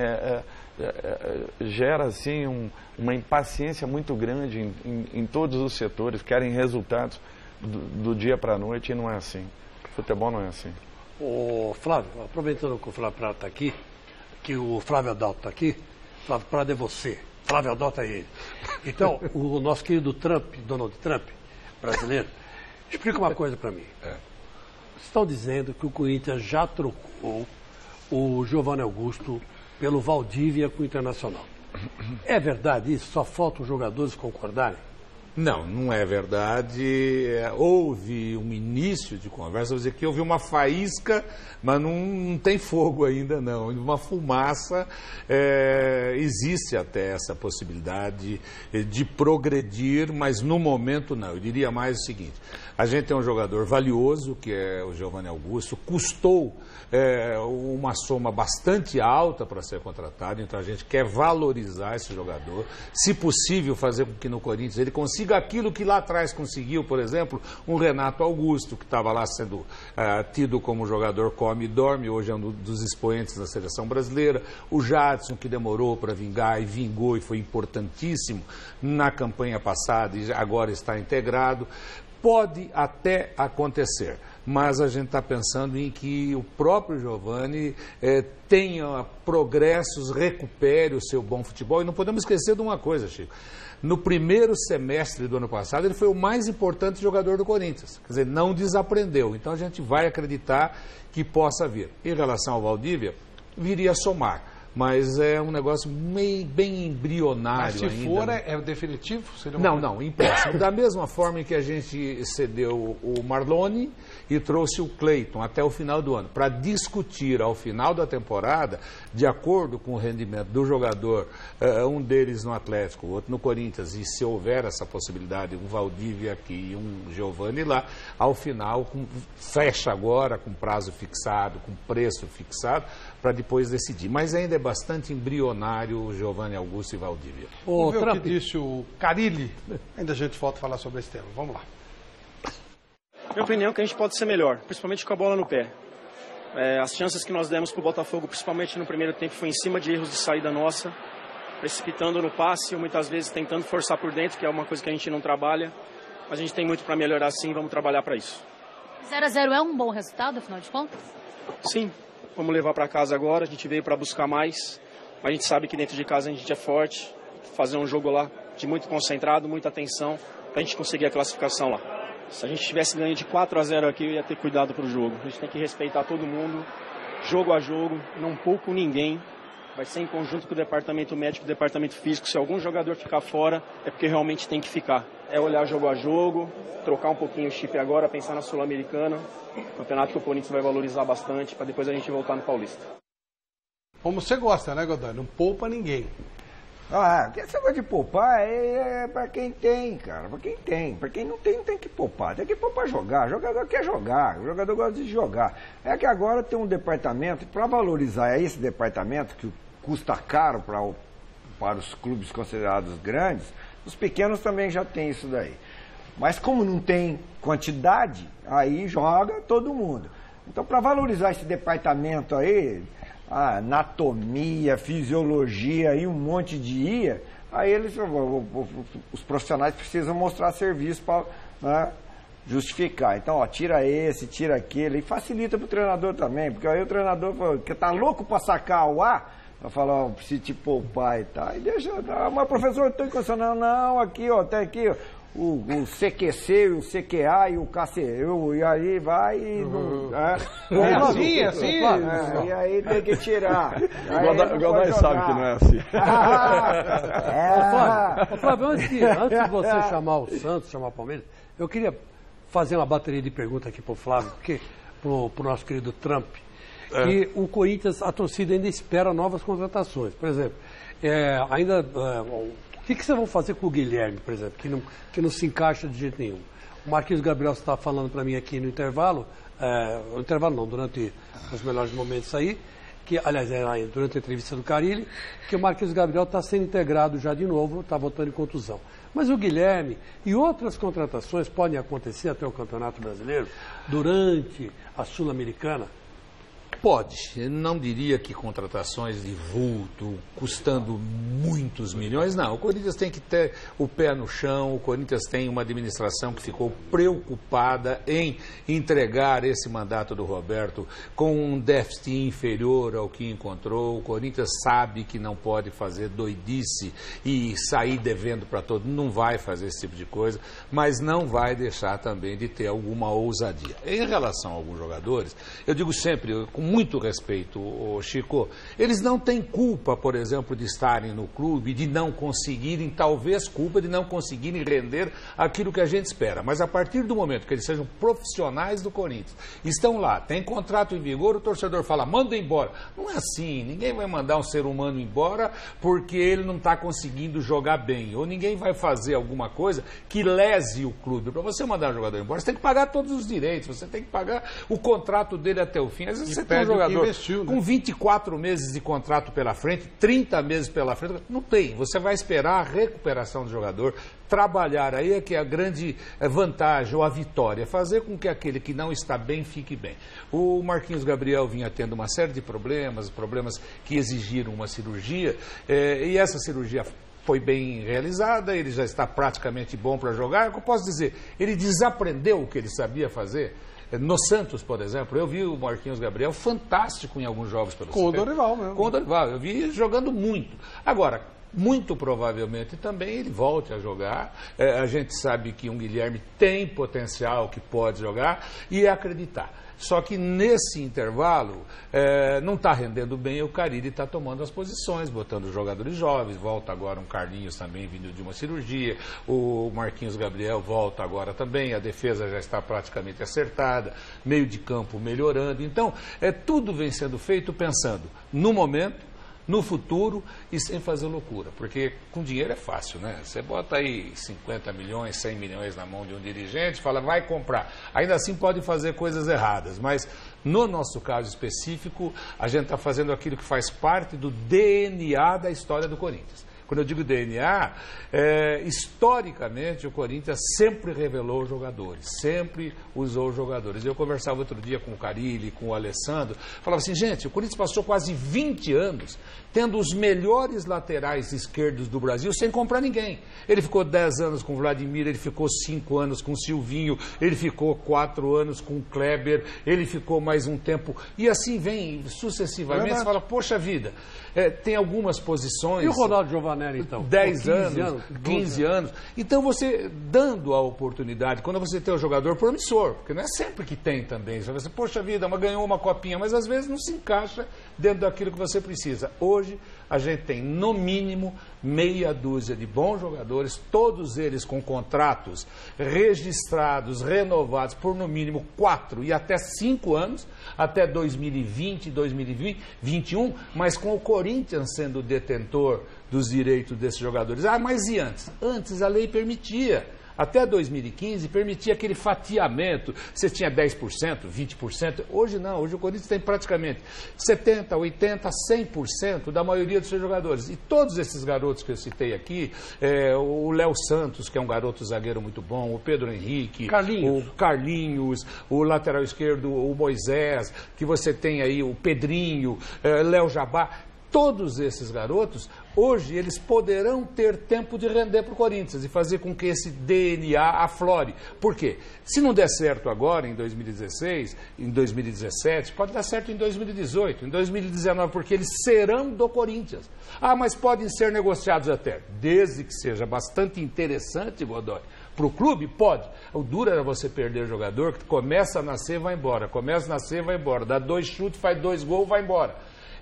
gera assim uma impaciência muito grande em todos os setores, querem resultados do dia para a noite e não é assim. O futebol não é assim.
Ô Flávio, aproveitando que o Flávio Prado está aqui, que o Flávio Adalto está aqui, Flávio Prado é você, Flávio Adalto é ele. Então, o nosso querido Trump, Donald Trump, brasileiro, explica uma coisa para mim. Estão dizendo que o Corinthians já trocou o Giovanni Augusto pelo Valdívia com o Internacional. É verdade isso? Só falta os jogadores concordarem?
Não, não é verdade. Houve um início de conversa, vou dizer que houve uma faísca, mas não tem fogo ainda não. Uma fumaça, existe até essa possibilidade de progredir, mas no momento não. Eu diria mais o seguinte, a gente tem um jogador valioso, que é o Giovanni Augusto, custou uma soma bastante alta para ser contratado, então a gente quer valorizar esse jogador, se possível fazer com que no Corinthians ele consiga aquilo que lá atrás conseguiu, por exemplo, um Renato Augusto, que estava lá sendo tido como jogador come e dorme, hoje é um dos expoentes da seleção brasileira, o Jadson, que demorou para vingar e vingou e foi importantíssimo na campanha passada e agora está integrado. Pode até acontecer, mas a gente está pensando em que o próprio Giovanni tenha progressos, recupere o seu bom futebol. E não podemos esquecer de uma coisa, Chico. No primeiro semestre do ano passado, ele foi o mais importante jogador do Corinthians. Quer dizer, não desaprendeu. Então a gente vai acreditar que possa vir. Em relação ao Valdívia, viria a somar. Mas é um negócio bem embrionário.
Mas se
ainda,
for,
né?
é definitivo? Seria
Não, empréstimo. Da mesma forma em que a gente cedeu o Marlone e trouxe o Cleiton até o final do ano, para discutir ao final da temporada, de acordo com o rendimento do jogador, um deles no Atlético, o outro no Corinthians, e se houver essa possibilidade, um Valdívia aqui e um Giovanni lá, ao final fecha agora com prazo fixado, com preço fixado, para depois decidir. Mas ainda é bastante embrionário o Giovanni Augusto e Valdívia.
Vamos ver o que disse o Carille. Ainda a gente volta a falar sobre esse tema. Vamos lá.
Minha opinião é que a gente pode ser melhor, principalmente com a bola no pé. As chances que nós demos para o Botafogo, principalmente no primeiro tempo, foi em cima de erros de saída nossa, precipitando no passe, ou muitas vezes tentando forçar por dentro, que é uma coisa que a gente não trabalha. A gente tem muito para melhorar sim, vamos trabalhar para isso.
0-0 é um bom resultado, afinal de contas?
Sim, vamos levar para casa agora, a gente veio para buscar mais, mas a gente sabe que dentro de casa a gente é forte, fazer um jogo lá de muito concentrado, muita atenção, para a gente conseguir a classificação lá. Se a gente tivesse ganho de 4-0 aqui, eu ia ter cuidado para o jogo. A gente tem que respeitar todo mundo, jogo a jogo, não pouco ninguém. Vai ser em conjunto com o departamento médico e o departamento físico. Se algum jogador ficar fora, é porque realmente tem que ficar. É olhar jogo a jogo, trocar um pouquinho o chip agora, pensar na Sul-Americana. Campeonato que o Corinthians vai valorizar bastante, para depois a gente voltar no Paulista.
Como você gosta, né, Godoy? Não poupa ninguém.
Esse negócio de poupar é pra quem tem, cara. Pra quem tem. Pra quem não tem, não tem que poupar. Tem que poupar jogar. O jogador quer jogar. O jogador gosta de jogar. É que agora tem um departamento, para valorizar esse departamento, que custa caro para os clubes considerados grandes, os pequenos também já tem isso daí. Mas como não tem quantidade, aí joga todo mundo. Então, para valorizar esse departamento aí, a anatomia, fisiologia e um monte de IA, aí os profissionais precisam mostrar serviço para, né, justificar. Então, ó, tira esse, tira aquele, e facilita para o treinador também, porque aí o treinador que tá louco para sacar o ar, vai falar, ó, preciso te poupar e tal, e deixa, mas professor, eu estou incondicional, não, aqui, ó, tem aqui, ó, o CQC, o CQA e o KCU, e aí vai e...
É assim.
E aí tem que tirar.
Igual nós sabe que não é assim.
Flávio, antes de você chamar o Santos, chamar o Palmeiras, eu queria fazer uma bateria de perguntas aqui pro Flávio, pro nosso querido Trump, que o Corinthians, a torcida ainda espera novas contratações. Por exemplo, o que vocês vão fazer com o Guilherme, por exemplo, que não se encaixa de jeito nenhum? O Marquinhos Gabriel estava falando para mim aqui no intervalo, durante os melhores momentos aí, que, aliás, durante a entrevista do Carille, que o Marquinhos Gabriel está sendo integrado já de novo, está voltando em contusão. Mas o Guilherme e outras contratações podem acontecer até o Campeonato Brasileiro, durante a Sul-Americana?
Pode. Eu não diria que contratações de vulto, custando muitos milhões, não. O Corinthians tem que ter o pé no chão, o Corinthians tem uma administração que ficou preocupada em entregar esse mandato do Roberto com um déficit inferior ao que encontrou. O Corinthians sabe que não pode fazer doidice e sair devendo para todo mundo, não vai fazer esse tipo de coisa, mas não vai deixar também de ter alguma ousadia. Em relação a alguns jogadores, eu digo sempre, com muito respeito, Chico, eles não têm culpa, por exemplo, de estarem no clube, de não conseguirem, talvez culpa de não conseguirem render aquilo que a gente espera. Mas a partir do momento que eles sejam profissionais do Corinthians, estão lá, tem contrato em vigor, o torcedor fala, manda embora. Não é assim, ninguém vai mandar um ser humano embora porque ele não está conseguindo jogar bem, ou ninguém vai fazer alguma coisa que lese o clube. Para você mandar um jogador embora, você tem que pagar todos os direitos, você tem que pagar o contrato dele até o fim. Às vezes você tem um jogador com 24 meses de contrato pela frente, 30 meses pela frente, não tem. Você vai esperar a recuperação do jogador, trabalhar aí é que é a grande vantagem, ou a vitória, fazer com que aquele que não está bem, fique bem. O Marquinhos Gabriel vinha tendo uma série de problemas que exigiram uma cirurgia, e essa cirurgia foi bem realizada, ele já está praticamente bom para jogar. Eu posso dizer, ele desaprendeu o que ele sabia fazer. No Santos, por exemplo, eu vi o Marquinhos Gabriel fantástico em alguns jogos pelo
Com o Dorival mesmo.
Com o Dorival, eu vi jogando muito. Agora, muito provavelmente também ele volte a jogar. A gente sabe que um Guilherme tem potencial, que pode jogar, e acreditar. Só que nesse intervalo não está rendendo bem, o Carille está tomando as posições, botando jogadores jovens, volta agora um Carlinhos também vindo de uma cirurgia, o Marquinhos Gabriel volta agora também, a defesa já está praticamente acertada, meio de campo melhorando. Então, tudo vem sendo feito pensando no momento, no futuro e sem fazer loucura, porque com dinheiro é fácil, né? Você bota aí 50 milhões, 100 milhões na mão de um dirigente, fala, vai comprar. Ainda assim pode fazer coisas erradas, mas no nosso caso específico, a gente está fazendo aquilo que faz parte do DNA da história do Corinthians. Quando eu digo DNA, historicamente o Corinthians sempre revelou jogadores, sempre usou jogadores. Eu conversava outro dia com o Carille, com o Alessandro, falava assim, gente, o Corinthians passou quase 20 anos tendo os melhores laterais esquerdos do Brasil sem comprar ninguém. Ele ficou 10 anos com o Vladimir, ele ficou 5 anos com o Silvinho, ele ficou 4 anos com o Kleber, ele ficou mais um tempo, e assim vem sucessivamente. Você fala, poxa vida, tem algumas posições...
E o Ronaldo Giovanelli, então?
10 anos, 15 anos. Então, você dando a oportunidade, quando você tem um jogador promissor, porque não é sempre que tem também, você fala assim, poxa vida, ganhou uma copinha, mas às vezes não se encaixa dentro daquilo que você precisa. Hoje, a gente tem, no mínimo, meia dúzia de bons jogadores, todos eles com contratos registrados, renovados por, no mínimo, 4 e até 5 anos, até 2020, 2021, mas com o Corinthians sendo detentor dos direitos desses jogadores. Mas e antes? Antes a lei permitia. Até 2015 permitia aquele fatiamento. Você tinha 10%, 20%. Hoje não. Hoje o Corinthians tem praticamente 70%, 80%, 100% da maioria dos seus jogadores. E todos esses garotos que eu citei aqui, o Léo Santos, que é um garoto zagueiro muito bom, o Pedro Henrique, o Carlinhos, o lateral esquerdo, o Moisés, que você tem aí o Pedrinho, Léo Jabá. Todos esses garotos, hoje, eles poderão ter tempo de render para o Corinthians e fazer com que esse DNA aflore. Por quê? Se não der certo agora, em 2016, em 2017, pode dar certo em 2018, em 2019, porque eles serão do Corinthians. Ah, mas podem ser negociados até, desde que seja bastante interessante, Godoy. Para o clube, pode. O duro era você perder jogador que começa a nascer, vai embora. Começa a nascer, vai embora. Dá 2 chutes, faz 2 gols, vai embora.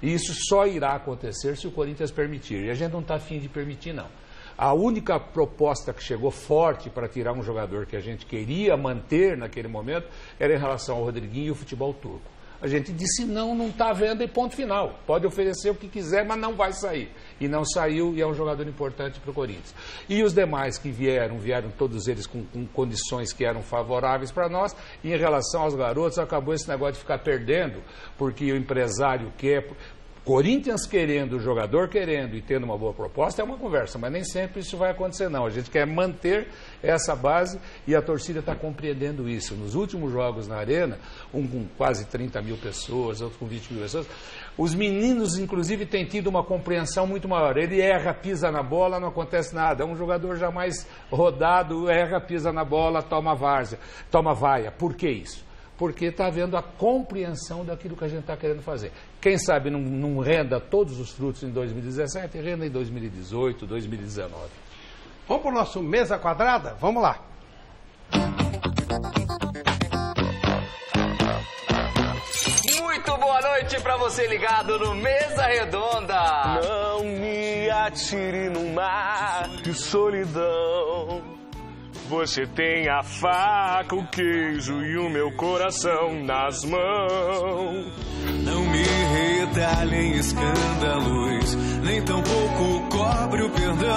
E isso só irá acontecer se o Corinthians permitir. E a gente não está afim de permitir, não. A única proposta que chegou forte para tirar um jogador que a gente queria manter naquele momento era em relação ao Rodriguinho e o futebol turco. A gente disse não está à venda e ponto final. Pode oferecer o que quiser, mas não vai sair. E não saiu e é um jogador importante para o Corinthians. E os demais que vieram todos eles com condições que eram favoráveis para nós. E em relação aos garotos, acabou esse negócio de ficar perdendo, porque o empresário quer... Corinthians querendo, o jogador querendo e tendo uma boa proposta é uma conversa, mas nem sempre isso vai acontecer, não. A gente quer manter essa base e a torcida está compreendendo isso. Nos últimos jogos na Arena, um com quase 30 mil pessoas, outro com 20 mil pessoas, os meninos, inclusive, têm tido uma compreensão muito maior. Ele erra, pisa na bola, não acontece nada. É um jogador jamais rodado, erra, pisa na bola, toma várzea, toma vaia. Por que isso? Porque está havendo a compreensão daquilo que a gente está querendo fazer. Quem sabe não renda todos os frutos em 2017, renda em 2018, 2019.
Vamos para o nosso Mesa Quadrada? Vamos lá.
Muito boa noite para você ligado no Mesa Redonda.
Não me atire no mar de solidão. Você tem a faca, o queijo e o meu coração nas mãos.
Não me retalhem escândalos, nem tampouco cobre o perdão.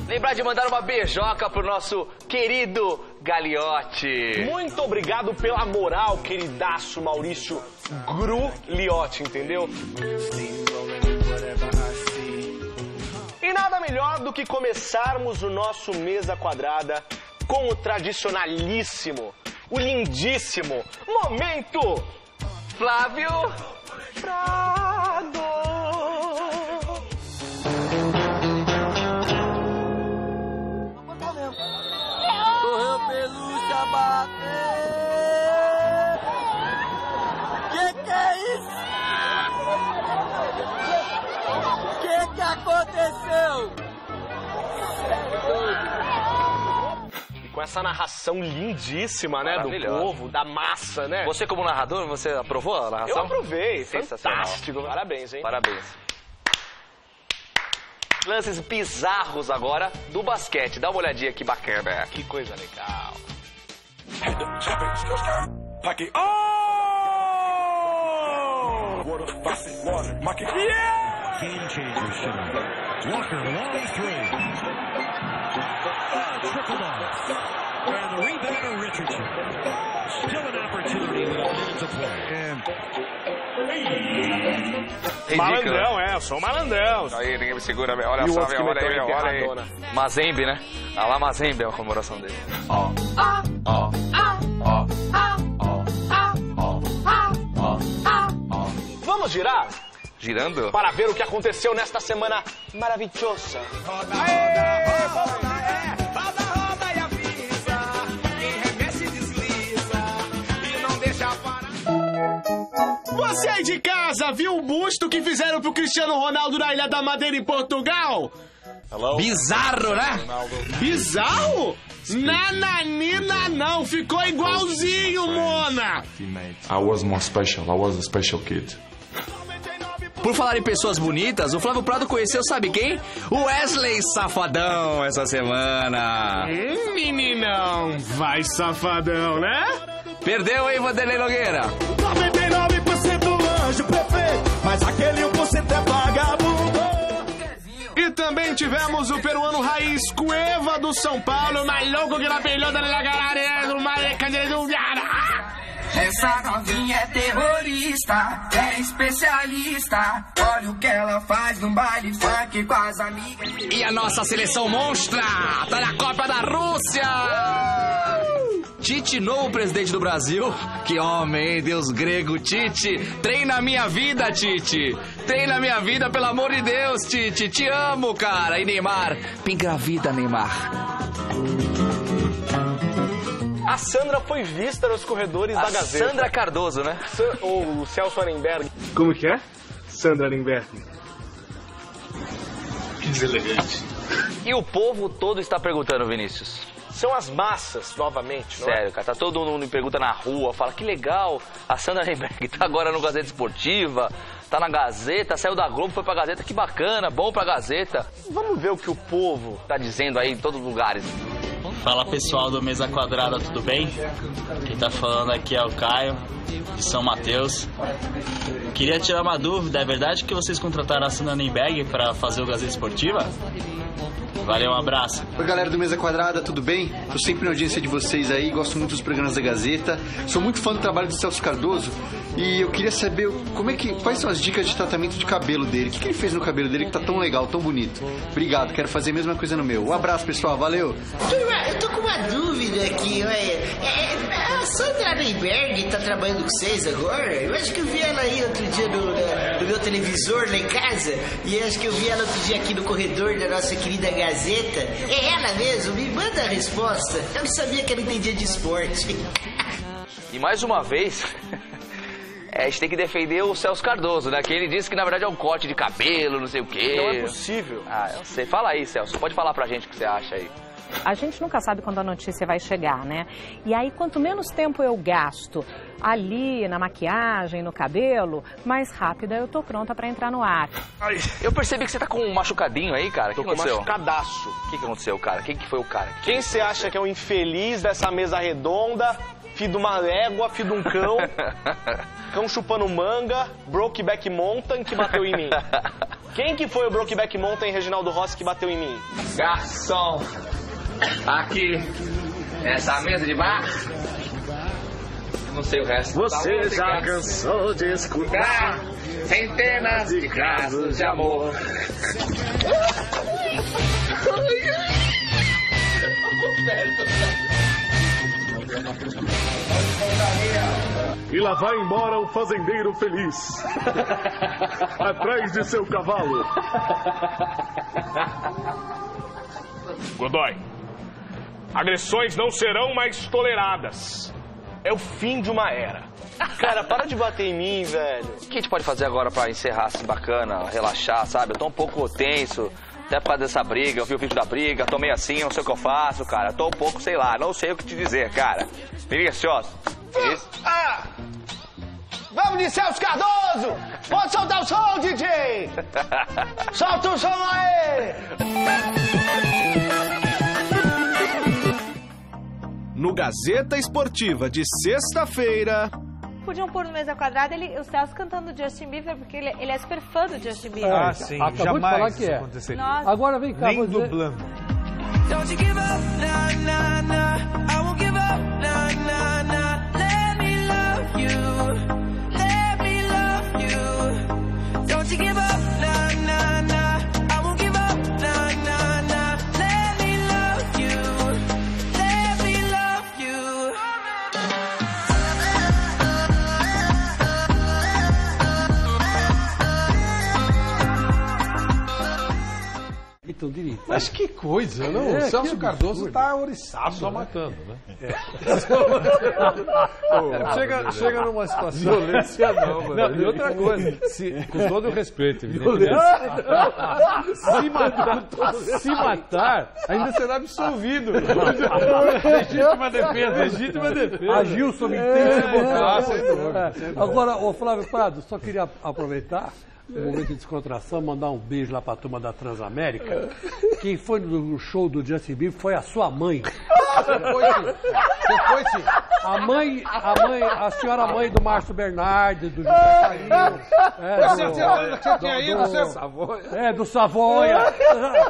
Lembrar de mandar uma beijoca pro nosso querido Gagliotti.
Muito obrigado pela moral, queridaço Maurício Gagliotti, entendeu? E nada melhor do que começarmos o nosso Mesa Quadrada com o tradicionalíssimo, o lindíssimo Momento
Flávio
Prado.
Correu pelo Chabaté. Que é isso? Que aconteceu?
Com essa narração lindíssima, né, do povo, da massa, né?
Você como narrador, você aprovou a narração?
Eu aprovei,
sensacional.
Fantástico, parabéns, hein?
Parabéns. Lances bizarros agora do basquete, dá uma olhadinha que bacana.
Que coisa legal.
Yeah! Game changer shot. Walker, long three. Triple off. And the rebounder, Richardson. Still an opportunity with a minute to play.
Malandrão, sou malandrão.
Aí, ninguém me segura, meu. Olha só, meu, olha aí. Mazembe, né? A lá Mazembe é a comemoração dele.
Vamos girar?
Girando?
Para ver o que aconteceu nesta semana maravilhosa.
Roda e avisa. Quem remete desliza e não deixa parar.
Você aí de casa viu o busto que fizeram pro Cristiano Ronaldo na Ilha da Madeira em Portugal?
Hello?
Bizarro, né? Bizarro? Nananina não, ficou igualzinho, Mona!
I was more special, I was a special kid.
Por falar em pessoas bonitas, o Flávio Prado conheceu, sabe quem? O Wesley Safadão essa semana.
Meninão, vai safadão, né?
Perdeu, hein, Vanderlei Nogueira?
99% anjo perfeito, mas aquele 1% é vagabundo.
E também também tivemos o peruano Raiz Cueva do São Paulo, mais louco que la pelota de la galera do Maracanã do Viara.
Essa novinha é terrorista, é especialista. Olha o que ela faz no baile funk com as amigas.
E a nossa seleção monstra tá na Copa da Rússia. Tite, novo presidente do Brasil. Que homem, hein? Deus grego, Tite. Treina a minha vida, Tite. Treina a minha vida, pelo amor de Deus, Tite. Te amo, cara. E Neymar, me engravida, Neymar.
A Sandra foi vista nos corredores da Gazeta.
Sandra Cardoso, né?
Ou o Celso Arenberg.
Como que é? Sandra Arenberg. Que deselegante.
E o povo todo está perguntando, Vinícius.
São as massas, novamente, não
Sério, cara, tá todo mundo me pergunta na rua, fala que legal, a Sandra Arenberg tá agora no Gazeta Esportiva, tá na Gazeta, saiu da Globo, foi pra Gazeta, que bacana, bom pra Gazeta. Vamos ver o que o povo tá dizendo aí em todos os lugares.
Fala pessoal do Mesa Quadrada, tudo bem? Quem tá falando aqui é o Caio, de São Mateus. Queria tirar uma dúvida, é verdade que vocês contrataram a Sandra Arenberg pra fazer o Gazeta Esportiva? Valeu, um abraço.
Oi, galera do Mesa Quadrada, tudo bem? Tô sempre na audiência de vocês aí, gosto muito dos programas da Gazeta. Sou muito fã do trabalho do Celso Cardoso e eu queria saber quais são as dicas de tratamento de cabelo dele. O que ele fez no cabelo dele que tá tão legal, tão bonito? Obrigado, quero fazer a mesma coisa no meu. Um abraço, pessoal, valeu!
Turma, eu tô com uma dúvida aqui, olha. A Sandra Arenberg tá trabalhando com vocês agora? Eu acho que eu vi ela aí outro dia no meu televisor lá em casa e acho que eu vi ela outro dia aqui no corredor da nossa querida Gazeta. É ela mesmo? Me manda a resposta. Eu não sabia que ela entendia de esporte.
E mais uma vez, a gente tem que defender o Celso Cardoso, né? Que ele disse que na verdade é um corte de cabelo, não sei o quê.
Não é possível.
Ah, eu sei. Fala aí, Celso. Pode falar pra gente o que você acha aí.
A gente nunca sabe quando a notícia vai chegar, né? E aí, quanto menos tempo eu gasto ali na maquiagem, no cabelo, mais rápida eu tô pronta pra entrar no ar.
Eu percebi que você tá com um machucadinho aí, cara. O que aconteceu?
Machucadaço.
O que aconteceu, cara? Quem que foi o cara?
Quem você acha que é o infeliz dessa mesa redonda, filho de uma égua, filho de um cão, cão chupando manga, Brokeback Mountain que bateu em mim? Quem que foi o Brokeback Mountain, Reginaldo Rossi, que bateu em mim?
Garçom! Aqui, nessa mesa de bar, não sei o resto.
Você já cansou de escutar
centenas de casos de amor.
E lá vai embora o fazendeiro feliz, atrás de seu cavalo.
Godoy, agressões não serão mais toleradas. É o fim de uma era. Cara, para de bater em mim, velho.
O que a gente pode fazer agora pra encerrar assim bacana, relaxar, sabe? Eu tô um pouco tenso, até por causa dessa briga, eu vi o vídeo da briga, tô meio assim, não sei o que eu faço, cara. Tô um pouco, sei lá, não sei o que te dizer, cara. Vinícius.
Vamos de Celso Cardoso! Pode soltar o som, DJ! Solta o som aí!
No Gazeta Esportiva de sexta-feira.
Podiam pôr no Mesa Quadrada o Celso cantando Justin Bieber, porque ele é super fã do Justin Bieber.
Ah, sim. Acabou de falar que é.
Nossa.
Agora vem cá,
nem dublando. Don't you give up, nah, nah, nah. I won't give up, nah, nah, nah. Let me love you. Let me love you. Don't you give up, nah, nah, nah. I won't give up, nah, nah, nah. Let me love you. Let me love you.
Então, direito.
Mas que coisa, não? O Celso Cardoso tá oriçado.
Só
né?
matando, né?
Chega numa situação.
Violência não, mano.
E outra coisa,
com todo o respeito,
se matar, ainda será absolvido.
Legítima defesa.
Legítima defesa.
Agiu sob intensa vontade. Agora, ô Flávio Prado, só queria aproveitar um momento de descontração, mandar um beijo lá pra turma da Transamérica. Quem foi no show do Justin Bieber foi a sua mãe.
Você foi sim.
A senhora mãe do Márcio Bernardi, do José Carinho.
Você tinha ido, seu?
Do Savoia.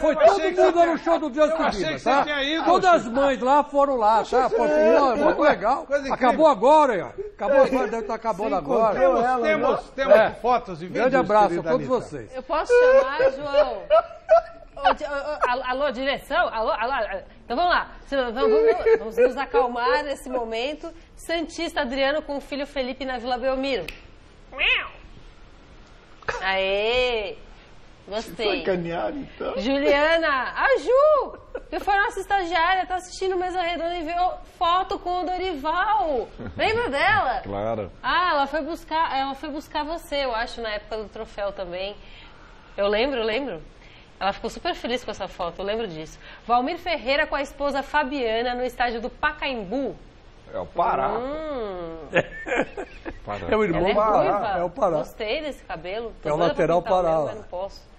Foi todo mundo no show do Justin Bieber, tá? Todas as mães lá foram lá, tá? Pô, muito legal. Acabou agora, ó. Acabou agora, deve estar acabando agora.
Temos fotos e vídeos.
Grande abraço a todos vocês.
Eu posso chamar, João? Alô, direção? Alô? Então vamos lá. Vamos nos acalmar nesse momento. Santista Adriano com o filho Felipe na Vila Belmiro. Aê! Gostei.
Sacaneado, então.
Juliana, a Ju, que foi nossa estagiária, tá assistindo Mesa Redonda e viu foto com o Dorival. Lembra dela?
Claro.
Ah, ela foi buscar você, eu acho, na época do troféu também. Eu lembro. Ela ficou super feliz com essa foto, eu lembro disso. Valmir Ferreira com a esposa Fabiana no estádio do Pacaembu.
É o Pará.
É o irmão
Pará.
É o Pará.
Gostei desse cabelo.
É o lateral Pará.
Mas não posso.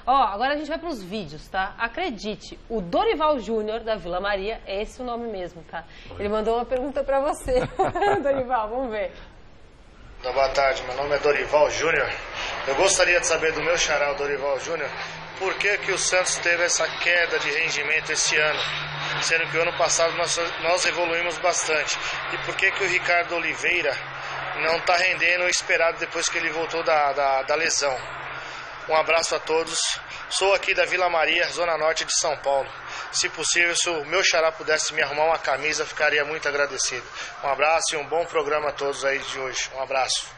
Ó, agora a gente vai para os vídeos, tá? Acredite, o Dorival Júnior da Vila Maria, é esse o nome mesmo, tá? Ele mandou uma pergunta para você. Dorival, vamos ver.
Boa tarde, meu nome é Dorival Júnior. Eu gostaria de saber do meu xará, o Dorival Júnior, por que o Santos teve essa queda de rendimento esse ano, sendo que o ano passado nós evoluímos bastante. E por que o Ricardo Oliveira não está rendendo o esperado depois que ele voltou da lesão? Um abraço a todos. Sou aqui da Vila Maria, Zona Norte de São Paulo. Se possível, se o meu xará pudesse me arrumar uma camisa, ficaria muito agradecido. Um abraço e um bom programa a todos aí de hoje. Um abraço.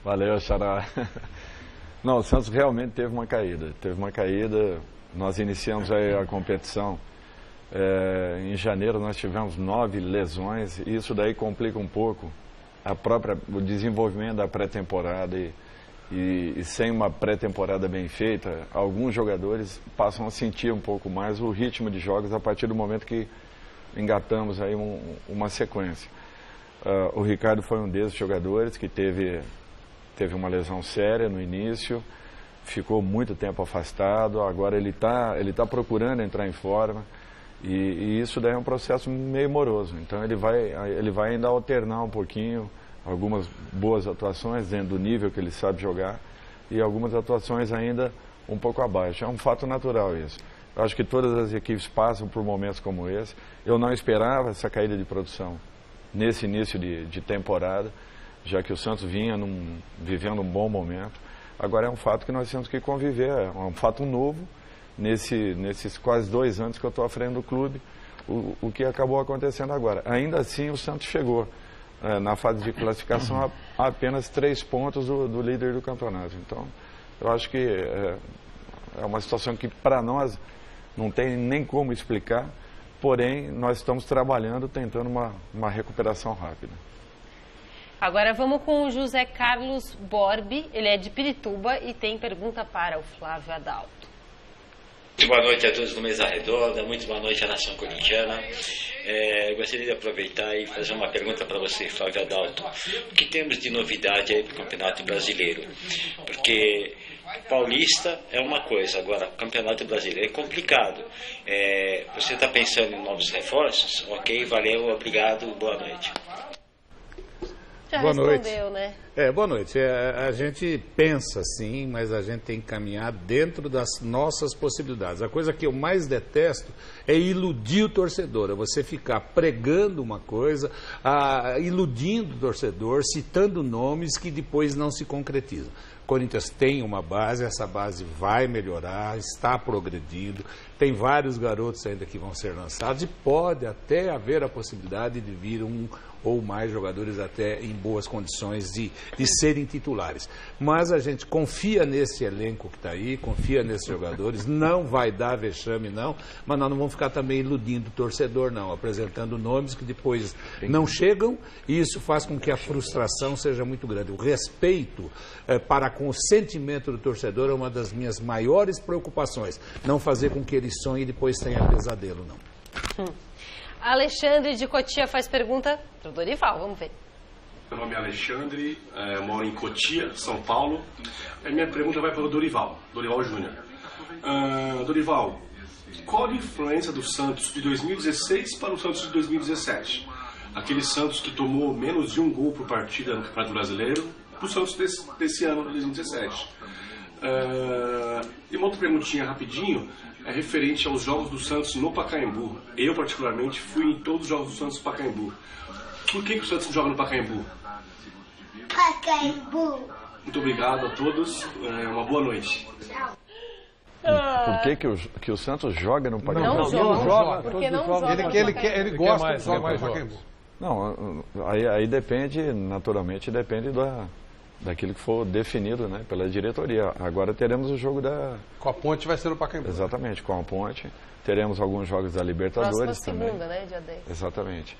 Valeu, xará. Não, o Santos realmente teve uma caída. Nós iniciamos aí a competição. Em janeiro nós tivemos 9 lesões. E isso daí complica um pouco o desenvolvimento da pré-temporada. E sem uma pré-temporada bem feita, alguns jogadores passam a sentir um pouco mais o ritmo de jogos a partir do momento que engatamos aí uma sequência. O Ricardo foi um desses jogadores que teve uma lesão séria no início, ficou muito tempo afastado, agora ele tá procurando entrar em forma e isso daí é um processo meio moroso. Então ele vai ainda alternar um pouquinho, algumas boas atuações dentro do nível que ele sabe jogar e algumas atuações ainda um pouco abaixo. É um fato natural isso. Eu acho que todas as equipes passam por momentos como esse. Eu não esperava essa caída de produção nesse início de temporada, já que o Santos vinha vivendo um bom momento. Agora é um fato que nós temos que conviver, é um fato novo nesses quase 2 anos que eu estou à frente do clube, o que acabou acontecendo agora. Ainda assim o Santos chegou na fase de classificação a apenas 3 pontos do líder do campeonato. Então, eu acho que é uma situação que para nós não tem nem como explicar, porém nós estamos trabalhando, tentando uma recuperação rápida.
Agora vamos com o José Carlos Borbi, ele é de Pirituba e tem pergunta para o Flávio Adalto.
Muito boa noite a todos do Mesa Redonda, muito boa noite à nação corintiana. Eu gostaria de aproveitar e fazer uma pergunta para você, Flávio Adalto. O que temos de novidade aí para o Campeonato Brasileiro? Porque Paulista é uma coisa, agora o Campeonato Brasileiro é complicado. Você está pensando em novos reforços? Ok, valeu, obrigado, boa noite.
Já
boa
respondeu,
noite.
Né?
Boa noite. A gente pensa sim, mas a gente tem que caminhar dentro das nossas possibilidades. A coisa que eu mais detesto é iludir o torcedor, é você ficar pregando uma coisa, iludindo o torcedor, citando nomes que depois não se concretizam. O Corinthians tem uma base, essa base vai melhorar, está progredindo, tem vários garotos ainda que vão ser lançados e pode até haver a possibilidade de vir um ou mais jogadores até em boas condições de serem titulares. Mas a gente confia nesse elenco que está aí, confia nesses jogadores, não vai dar vexame não, mas nós não vamos ficar também iludindo o torcedor não, apresentando nomes que depois não chegam e isso faz com que a frustração seja muito grande. O respeito para com o sentimento do torcedor é uma das minhas maiores preocupações, não fazer com que ele sonhe e depois tenha pesadelo não.
Alexandre de Cotia faz pergunta para o Dorival, vamos ver.
Meu nome é Alexandre, moro em Cotia, São Paulo. A minha pergunta vai para o Dorival Júnior. Dorival, qual a influência do Santos de 2016 para o Santos de 2017? Aquele Santos que tomou menos de 1 gol por partida no Campeonato Brasileiro, para o Santos desse ano, de 2017. E uma outra perguntinha rapidinho, é referente aos jogos do Santos no Pacaembu. Eu, particularmente, fui em todos os jogos do Santos no Pacaembu. Por que o Santos não joga no Pacaembu?
Pacaembu.
Muito obrigado a todos, uma boa noite.
Por que o Santos joga no Pacaembu?
Não joga. Porque não joga. Ele gosta de jogar no Pacaembu.
Não, aí depende, naturalmente, depende daquilo que for definido, né, pela diretoria. Agora teremos o jogo da...
Com a Ponte vai ser no Pacaembu.
Exatamente, com a Ponte. Teremos alguns jogos da Libertadores também.
Segunda, né, dia 10.
Exatamente.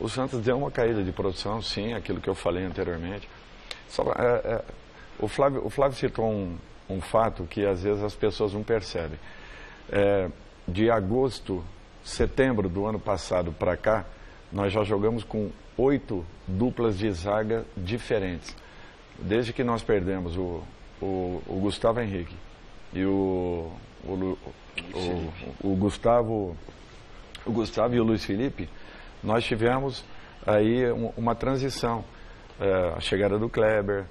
O Santos deu uma caída de produção, sim, aquilo que eu falei anteriormente. O Flávio citou um fato que às vezes as pessoas não percebem. De agosto, setembro do ano passado para cá, nós já jogamos com 8 duplas de zaga diferentes. Desde que nós perdemos o Gustavo Henrique e o Gustavo e o Luiz Felipe, nós tivemos aí uma transição. A chegada do Kleber,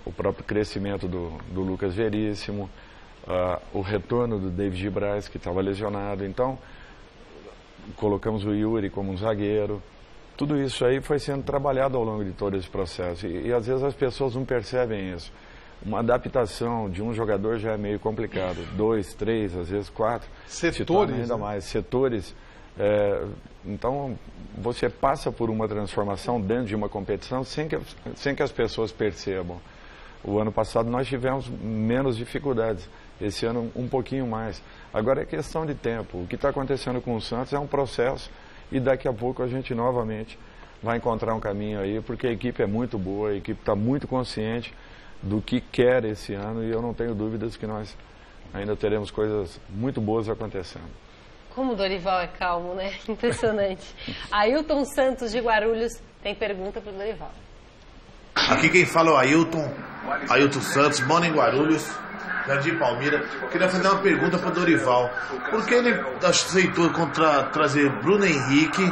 o próprio crescimento do Lucas Veríssimo, o retorno do David Braz, que estava lesionado. Então, colocamos o Yuri como um zagueiro. Tudo isso aí foi sendo trabalhado ao longo de todo esse processo. E às vezes as pessoas não percebem isso. Uma adaptação de um jogador já é meio complicado. 2, 3, às vezes 4.
Setores,
ainda mais. Setores. Então, você passa por uma transformação dentro de uma competição sem que as pessoas percebam. O ano passado nós tivemos menos dificuldades. Esse ano um pouquinho mais. Agora é questão de tempo. O que está acontecendo com o Santos é um processo e daqui a pouco a gente novamente vai encontrar um caminho aí, porque a equipe é muito boa, a equipe está muito consciente do que quer esse ano e eu não tenho dúvidas que nós ainda teremos coisas muito boas acontecendo.
Como o Dorival é calmo, né? Impressionante. Ailton Santos de Guarulhos tem pergunta para o Dorival.
Aqui quem fala é o Ailton Santos, mora em Guarulhos, Jardim Palmira. Queria fazer uma pergunta para o Dorival. Por que ele aceitou trazer Bruno Henrique,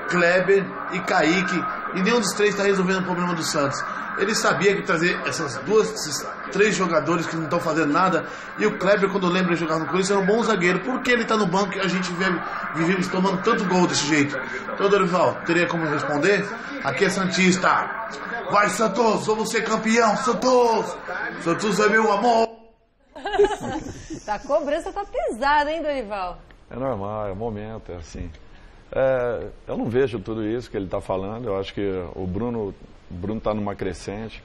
Kleber e Kaique e nenhum dos três está resolvendo o problema do Santos? Ele sabia que trazer esses 3 jogadores que não estão fazendo nada, e o Kleber, quando lembra de jogar no Corinthians, era um bom zagueiro. Por que ele está no banco e a gente vivemos tomando tanto gol desse jeito? Então, Dorival, teria como responder? Aqui é Santista. Vai, Santos, vamos ser campeão, Santos! Santos é meu amor!
A cobrança tá pesada, hein, Dorival?
É normal, é o momento, é assim. Eu não vejo tudo isso que ele está falando, eu acho que o Bruno está numa crescente.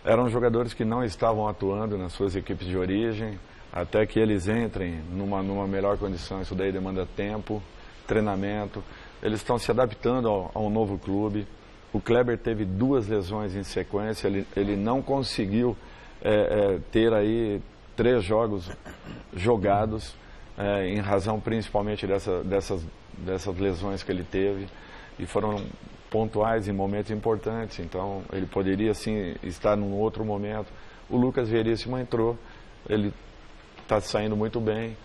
Eram jogadores que não estavam atuando nas suas equipes de origem, até que eles entrem numa melhor condição. Isso daí demanda tempo, treinamento. Eles estão se adaptando ao novo clube. O Kleber teve 2 lesões em sequência, ele não conseguiu ter aí 3 jogos jogados, em razão principalmente dessas lesões que ele teve, e foram pontuais em momentos importantes, então ele poderia sim estar num outro momento. O Lucas Veríssimo entrou, ele está saindo muito bem.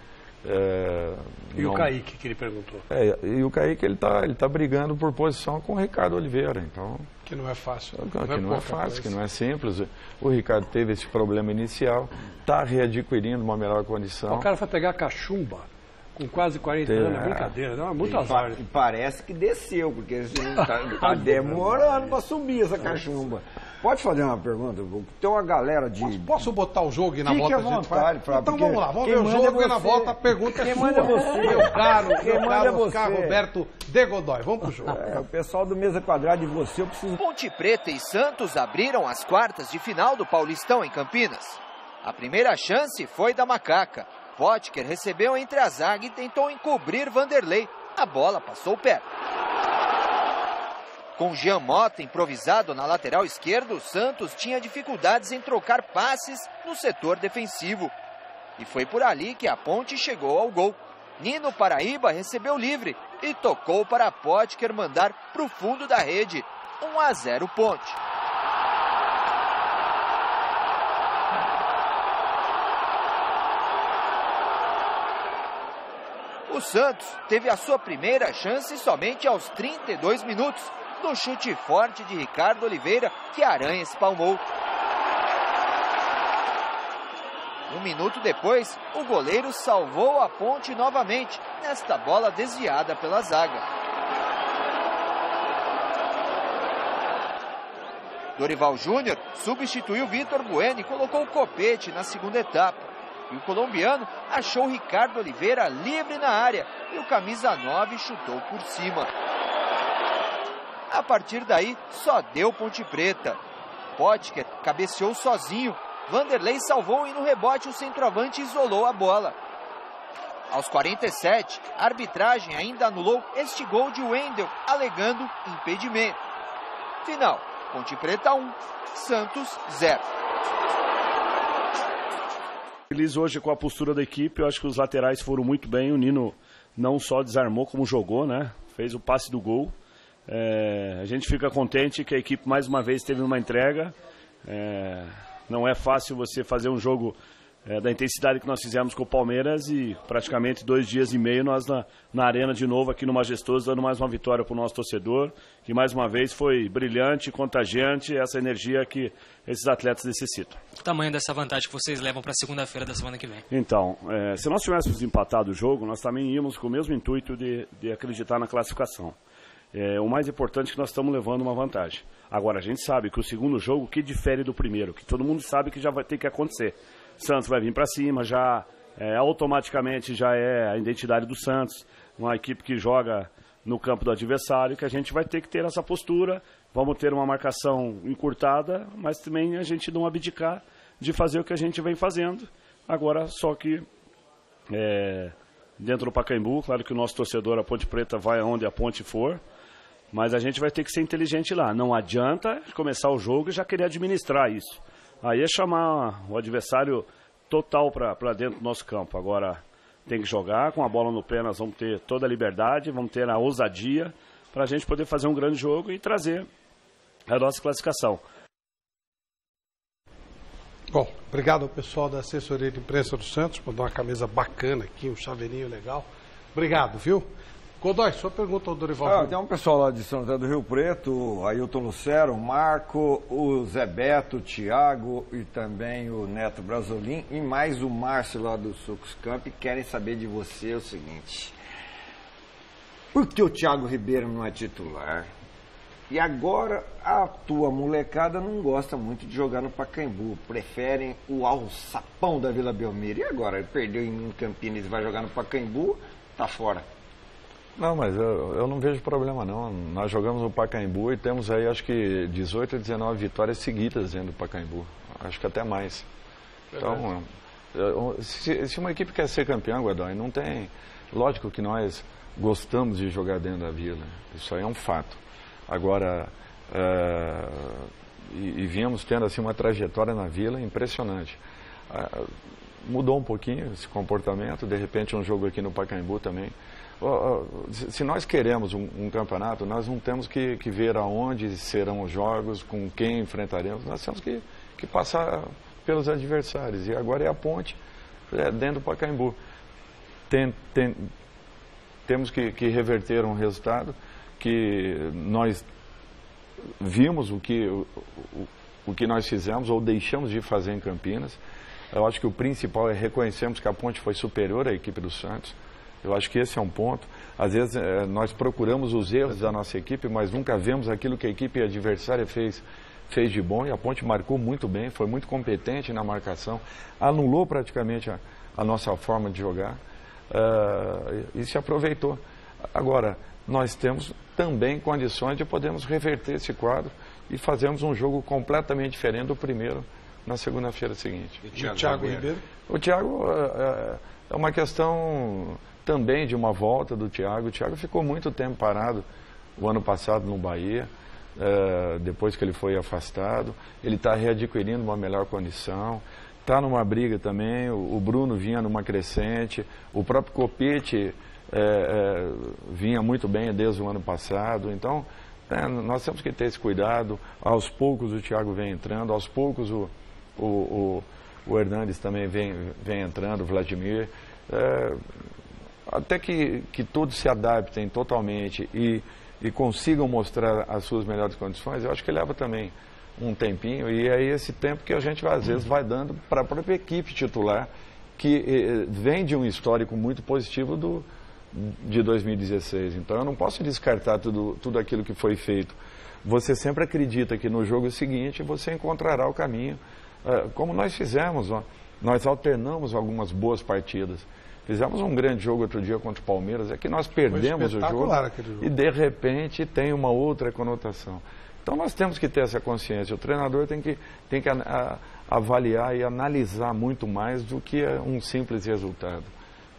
E o Kaique, que ele perguntou?
E o Kaique, ele tá brigando por posição com o Ricardo Oliveira, então...
Que não é fácil.
Que não é fácil, que não é simples. O Ricardo teve esse problema inicial, está readquirindo uma melhor condição.
O cara foi pegar cachumba com quase 40 anos, é brincadeira, não é muito azar.
E parece que desceu, porque está demorando para subir essa cachumba. Pode fazer uma pergunta? Tem uma galera de...
Posso botar o jogo e na
Fique
volta
à vontade,
Então vamos lá, vamos ver o jogo e na volta a pergunta é sua.
Manda você.
Meu caro
Oscar
Roberto de Godoy. Vamos pro jogo.
O pessoal do Mesa Quadrada e você, eu preciso...
Ponte Preta e Santos abriram as quartas de final do Paulistão em Campinas. A primeira chance foi da Macaca. Potker recebeu entre a zaga e tentou encobrir Vanderlei. A bola passou perto. Com Jean Mota improvisado na lateral esquerda, o Santos tinha dificuldades em trocar passes no setor defensivo. E foi por ali que a Ponte chegou ao gol. Nino Paraíba recebeu livre e tocou para Potker mandar para o fundo da rede. 1-0 Ponte. O Santos teve a sua primeira chance somente aos 32 minutos, no chute forte de Ricardo Oliveira, que a Aranha espalmou. Um minuto depois, o goleiro salvou a Ponte novamente, nesta bola desviada pela zaga. Dorival Júnior substituiu Vitor Bueno e colocou o Copete na segunda etapa. E o colombiano achou Ricardo Oliveira livre na área e o camisa 9 chutou por cima. A partir daí, só deu Ponte Preta. Potker cabeceou sozinho. Vanderlei salvou e no rebote o centroavante isolou a bola. Aos 47, a arbitragem ainda anulou este gol de Wendel, alegando impedimento. Final, Ponte Preta 1, Santos 0.
Feliz hoje com a postura da equipe, eu acho que os laterais foram muito bem, o Nino não só desarmou como jogou, né? Fez o passe do gol. A gente fica contente que a equipe mais uma vez teve uma entrega. Não é fácil você fazer um jogo da intensidade que nós fizemos com o Palmeiras e praticamente 2 dias e meio nós na arena de novo aqui no Majestoso dando mais uma vitória para o nosso torcedor, que mais uma vez foi brilhante, contagiante, essa energia que esses atletas necessitam.
O tamanho dessa vantagem que vocês levam para segunda-feira da semana que vem?
Então, se nós tivéssemos empatado o jogo, nós também íamos com o mesmo intuito de acreditar na classificação. O mais importante é que nós estamos levando uma vantagem. Agora, a gente sabe que o segundo jogo, que difere do primeiro, que todo mundo sabe que já vai ter que acontecer. Santos vai vir para cima, já automaticamente já é a identidade do Santos, uma equipe que joga no campo do adversário, que a gente vai ter que ter essa postura, vamos ter uma marcação encurtada, mas também a gente não abdicar de fazer o que a gente vem fazendo. Agora, só que dentro do Pacaembu, claro que o nosso torcedor, a Ponte Preta, vai aonde a Ponte for, mas a gente vai ter que ser inteligente lá. Não adianta começar o jogo e já querer administrar isso. Aí é chamar o adversário total para dentro do nosso campo. Agora tem que jogar, com a bola no pé nós vamos ter toda a liberdade, vamos ter a ousadia para a gente poder fazer um grande jogo e trazer a nossa classificação.
Bom, obrigado ao pessoal da assessoria de imprensa do Santos, mandou uma camisa bacana aqui, um chaveirinho legal. Obrigado, viu? Godoy, sua pergunta ao Dorival.
Tem um pessoal lá de São José do Rio Preto, o Ailton Lucero, o Marco, o Zé Beto, o Thiago e também o Neto Brasolim e mais o Márcio lá do Sucos Camp querem saber de você o seguinte: por que o Thiago Ribeiro não é titular? E agora a tua molecada não gosta muito de jogar no Pacaembu, preferem o alçapão da Vila Belmiro. E agora? Ele perdeu em Campinas e vai jogar no Pacaembu, tá fora.
Não, mas eu não vejo problema não. Nós jogamos no Pacaembu e temos aí acho que 18 a 19 vitórias seguidas dentro do Pacaembu. Acho que até mais. Então, se uma equipe quer ser campeã, Godoy, não tem... Lógico que nós gostamos de jogar dentro da Vila. Isso aí é um fato. Agora, e viemos tendo assim uma trajetória na Vila impressionante. Mudou um pouquinho esse comportamento, de repente um jogo aqui no Pacaembu também. Se nós queremos um campeonato, nós não temos que ver aonde serão os jogos, com quem enfrentaremos, nós temos que passar pelos adversários. E agora é a Ponte, dentro do Pacaembu. Temos que reverter um resultado que nós vimos o que nós fizemos ou deixamos de fazer em Campinas. Eu acho que o principal é reconhecermos que a Ponte foi superior à equipe do Santos. Eu acho que esse é um ponto. Às vezes nós procuramos os erros da nossa equipe, mas nunca vemos aquilo que a equipe adversária fez de bom. E a Ponte marcou muito bem, foi muito competente na marcação, anulou praticamente a nossa forma de jogar e se aproveitou. Agora, nós temos também condições de podermos reverter esse quadro e fazermos um jogo completamente diferente do primeiro na segunda-feira seguinte.
E o Thiago Ribeiro?
O Thiago é uma questão também de uma volta do Thiago. O Thiago ficou muito tempo parado o ano passado no Bahia, depois que ele foi afastado. Ele está readquirindo uma melhor condição, está numa briga também. O Bruno vinha numa crescente, o próprio Copete vinha muito bem desde o ano passado. Então, nós temos que ter esse cuidado. Aos poucos o Thiago vem entrando, aos poucos o Hernandes também vem entrando, o Vladimir. até que todos se adaptem totalmente e consigam mostrar as suas melhores condições, eu acho que leva também um tempinho, e é esse tempo que a gente às vezes vai dando para a própria equipe titular, que vem de um histórico muito positivo de 2016. Então eu não posso descartar tudo aquilo que foi feito. Você sempre acredita que no jogo seguinte você encontrará o caminho, como nós fizemos, nós alternamos algumas boas partidas. Fizemos um grande jogo outro dia contra o Palmeiras, é que nós perdemos o jogo e de repente tem uma outra conotação. Então nós temos que ter essa consciência, o treinador tem que avaliar e analisar muito mais do que um simples resultado.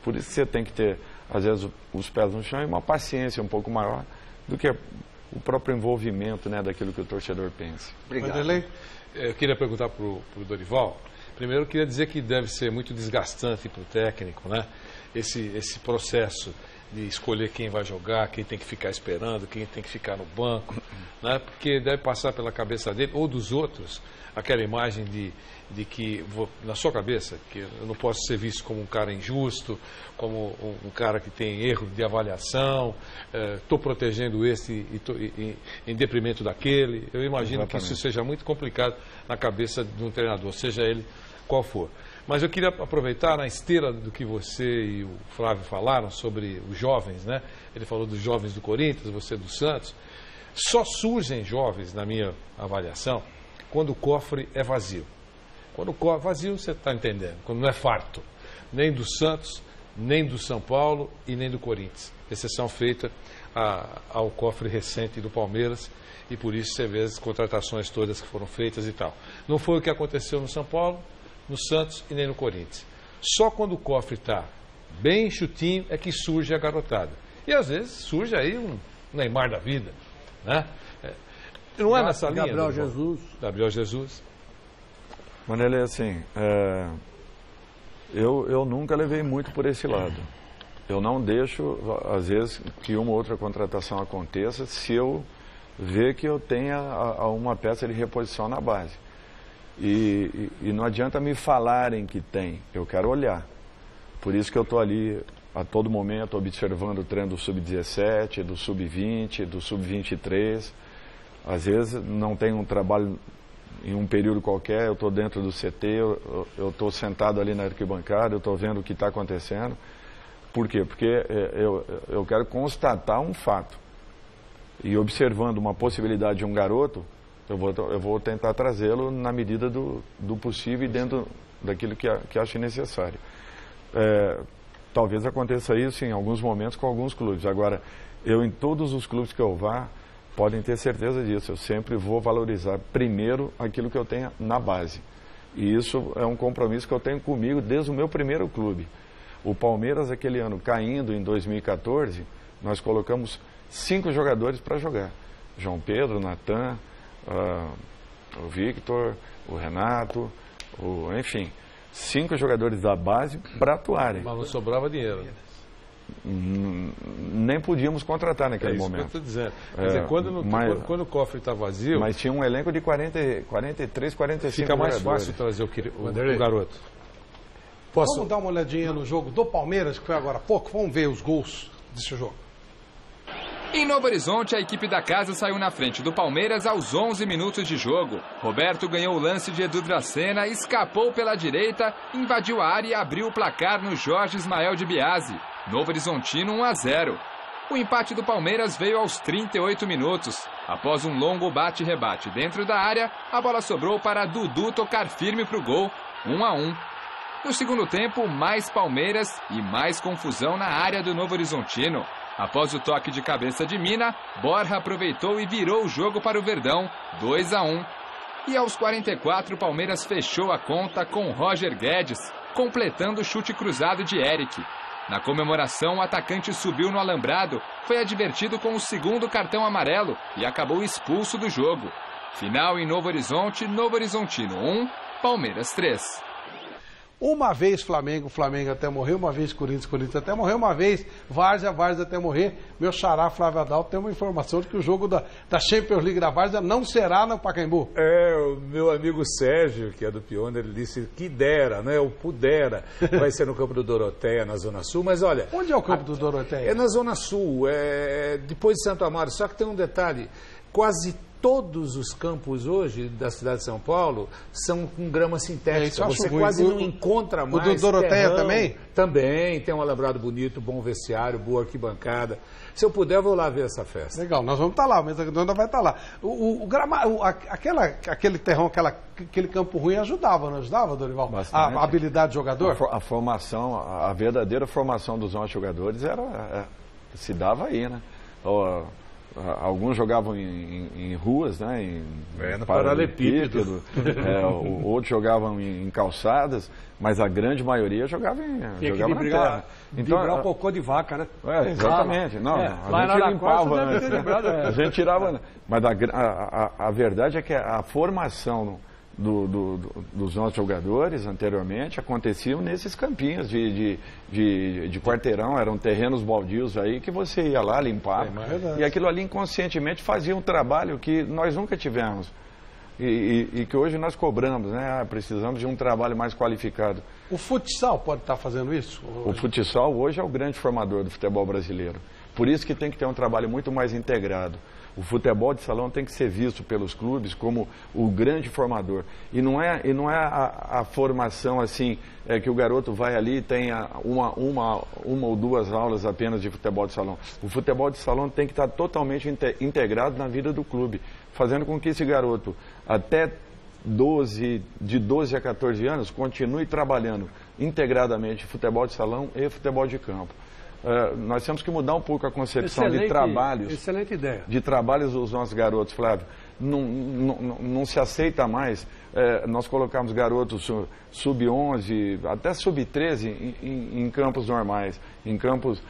Por isso que você tem que ter, às vezes, os pés no chão e uma paciência um pouco maior do que o próprio envolvimento, né, daquilo que o torcedor pensa.
Obrigado. Vanderlei, eu queria perguntar para o Dorival. Primeiro, eu queria dizer que deve ser muito desgastante para o técnico, né? Esse processo de escolher quem vai jogar, quem tem que ficar esperando, quem tem que ficar no banco, né? Porque deve passar pela cabeça dele ou dos outros aquela imagem de que, na sua cabeça, que eu não posso ser visto como um cara injusto, como um cara que tem erro de avaliação, estou protegendo esse em detrimento daquele. Eu imagino que isso seja muito complicado na cabeça de um treinador, seja ele qual for. Mas eu queria aproveitar na esteira do que você e o Flávio falaram sobre os jovens, né? Ele falou dos jovens do Corinthians, você do Santos. Só surgem jovens, na minha avaliação, quando o cofre é vazio. Quando o cofre é vazio, você está entendendo, quando não é farto. Nem do Santos, nem do São Paulo e nem do Corinthians. Exceção feita ao cofre recente do Palmeiras, e por isso você vê as contratações todas que foram feitas e tal. Não foi o que aconteceu no São Paulo, no Santos e nem no Corinthians. Só quando o cofre está bem enxutinho é que surge a garotada. E às vezes surge aí um Neymar da vida, né? Não é nessa linha?
Gabriel Jesus.
Gabriel Jesus.
Vanderlei, assim, eu nunca levei muito por esse lado. Eu não deixo, às vezes, que uma ou outra contratação aconteça se eu ver que eu tenha uma peça de reposição na base. E não adianta me falarem que tem, eu quero olhar. Por isso que eu estou ali a todo momento observando o treino do Sub-17, do Sub-20, do Sub-23. Às vezes não tem um trabalho em um período qualquer, eu estou dentro do CT, eu estou sentado ali na arquibancada, eu estou vendo o que está acontecendo. Por quê? Porque eu quero constatar um fato. E observando uma possibilidade de um garoto, eu vou tentar trazê-lo na medida do possível e dentro daquilo que acho necessário. Talvez aconteça isso em alguns momentos com alguns clubes. Agora, em todos os clubes que eu vá, podem ter certeza disso. Eu sempre vou valorizar primeiro aquilo que eu tenho na base. E isso é um compromisso que eu tenho comigo desde o meu primeiro clube. O Palmeiras, aquele ano, caindo em 2014, nós colocamos 5 jogadores para jogar. João Pedro, Natan, o Victor, o Renato, enfim, 5 jogadores da base para atuarem.
Mas não sobrava dinheiro.
Nem podíamos contratar naquele momento.
Que eu estou dizendo. Quer dizer, quando o cofre está vazio...
Mas tinha um elenco de 43, 45
fica mais
jogadores.
fácil trazer o garoto.
Vamos dar uma olhadinha no jogo do Palmeiras, que foi agora há pouco. Vamos ver os gols desse jogo.
Em Novo Horizonte, a equipe da casa saiu na frente do Palmeiras aos 11 minutos de jogo. Roberto ganhou o lance de Edu Dracena, escapou pela direita, invadiu a área e abriu o placar no Jorge Ismael de Biasi. Novo Horizontino 1-0. O empate do Palmeiras veio aos 38 minutos. Após um longo bate-rebate dentro da área, a bola sobrou para Dudu tocar firme para o gol, 1-1. No segundo tempo, mais Palmeiras e mais confusão na área do Novo Horizontino. Após o toque de cabeça de Mina, Borja aproveitou e virou o jogo para o Verdão, 2-1. E aos 44, o Palmeiras fechou a conta com Roger Guedes, completando o chute cruzado de Eric. Na comemoração, o atacante subiu no alambrado, foi advertido com o segundo cartão amarelo e acabou expulso do jogo. Final em Novo Horizonte, Novo Horizontino 1, Palmeiras 3.
Uma vez Flamengo até morrer, uma vez Corinthians até morrer, uma vez Várzea até morrer. Meu xará Flávio Adalto tem uma informação de que o jogo da Champions League da Várzea não será no Pacaembu.
O meu amigo Sérgio, que é do Pioneiro, ele disse que dera, né? O pudera. Vai ser no campo do Doroteia, na Zona Sul, mas olha...
Onde é o campo do Doroteia?
É na Zona Sul, depois de Santo Amaro. Só que tem um detalhe, quase todos os campos hoje da cidade de São Paulo são com grama sintética. Você quase não encontra mais.
O do Doroteia também?
Também, tem um alambrado bonito, bom vestiário, boa arquibancada. Se eu puder, eu vou lá ver essa festa.
Legal, nós vamos estar lá, a mesa redonda vai estar lá. Aquele terrão, aquele campo ruim ajudava, não ajudava, Dorival?
Bastante.
A habilidade do jogador?
A formação, a verdadeira formação dos nossos jogadores se dava aí, né? Alguns jogavam em ruas, né?
No paralelepípedo.
Outros jogavam em calçadas, mas a grande maioria jogava na terra.
Então, o cocô de vaca, né?
Exatamente. A gente limpava antes. A gente tirava. Mas a verdade é que a formação dos nossos jogadores anteriormente aconteciam nesses campinhos de quarteirão, eram terrenos baldios aí que você ia lá, limpava, e aquilo ali inconscientemente fazia um trabalho que nós nunca tivemos e que hoje nós cobramos, né? Precisamos de um trabalho mais qualificado.
O futsal pode estar fazendo isso?
O futsal hoje é o grande formador do futebol brasileiro, por isso que tem que ter um trabalho muito mais integrado. O futebol de salão tem que ser visto pelos clubes como o grande formador. E não é a formação assim, que o garoto vai ali e tenha uma ou duas aulas apenas de futebol de salão. O futebol de salão tem que estar totalmente integrado na vida do clube, fazendo com que esse garoto, até de 12 a 14 anos, continue trabalhando integradamente futebol de salão e futebol de campo. Nós temos que mudar um pouco a concepção de trabalhos.
Excelente ideia.
De trabalhos dos nossos garotos, Flávio. Não se aceita mais nós colocarmos garotos sub-11, até sub-13 em campos normais, em campos...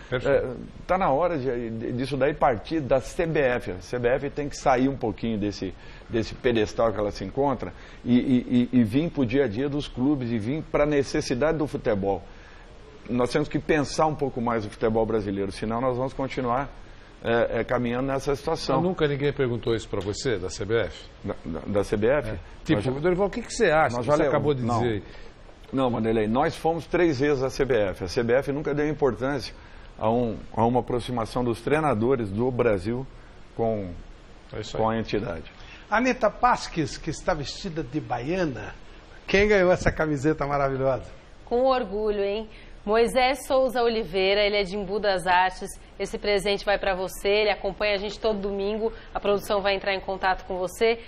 Está na hora disso daí partir da CBF. A CBF tem que sair um pouquinho desse pedestal que ela se encontra e vir para o dia a dia dos clubes e vir para a necessidade do futebol. Nós temos que pensar um pouco mais o futebol brasileiro, senão nós vamos continuar caminhando nessa situação.
Mas nunca ninguém perguntou isso para você, da CBF?
Da CBF?
Dorival, o que você acha? Você acabou de dizer.
Não, Vanderlei, nós fomos 3 vezes à CBF. A CBF nunca deu importância a uma aproximação dos treinadores do Brasil com a entidade.
Anita Pasques, que está vestida de baiana, quem ganhou essa camiseta maravilhosa?
Com orgulho, hein? Moisés Souza Oliveira, ele é de Embu das Artes. Esse presente vai para você, ele acompanha a gente todo domingo. A produção vai entrar em contato com você.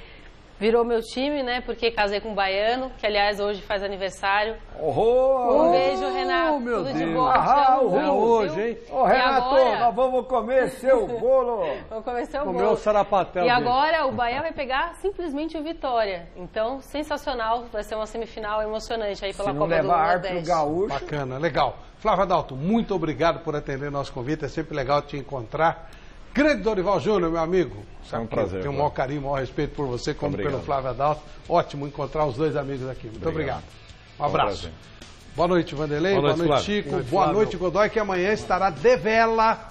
Virou meu time, né? Porque casei com um baiano, que aliás hoje faz aniversário. Um beijo, Renato.
Meu
Tudo
Deus.
de bom. É
hoje, hein? Renato,
agora...
nós vamos comer seu bolo.
Vamos comer seu
bolo.
Comer
o sarapatel.
E agora o Bahia vai pegar simplesmente o Vitória. Então, sensacional. Vai ser uma semifinal emocionante aí pela Copa do Nordeste.
Gaúcho.
Bacana, legal. Flávio Adalto, muito obrigado por atender nosso convite. É sempre legal te encontrar. Grande Dorival Júnior, meu amigo.
É um prazer.
Tenho o maior carinho, o maior respeito por você, como pelo Flávio Adalto. Ótimo encontrar os dois amigos aqui. Muito obrigado. Um abraço. Boa noite, Vanderlei. Boa noite, Chico. Boa noite, Godoy, que amanhã estará de vela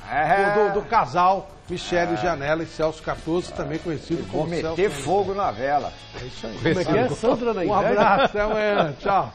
do casal Michele Janela e Celso Cardoso, também conhecido como Celso.
Vou meter fogo na vela.
É isso aí.
Como é que é? Sandra na
Um abraço, até amanhã. Tchau.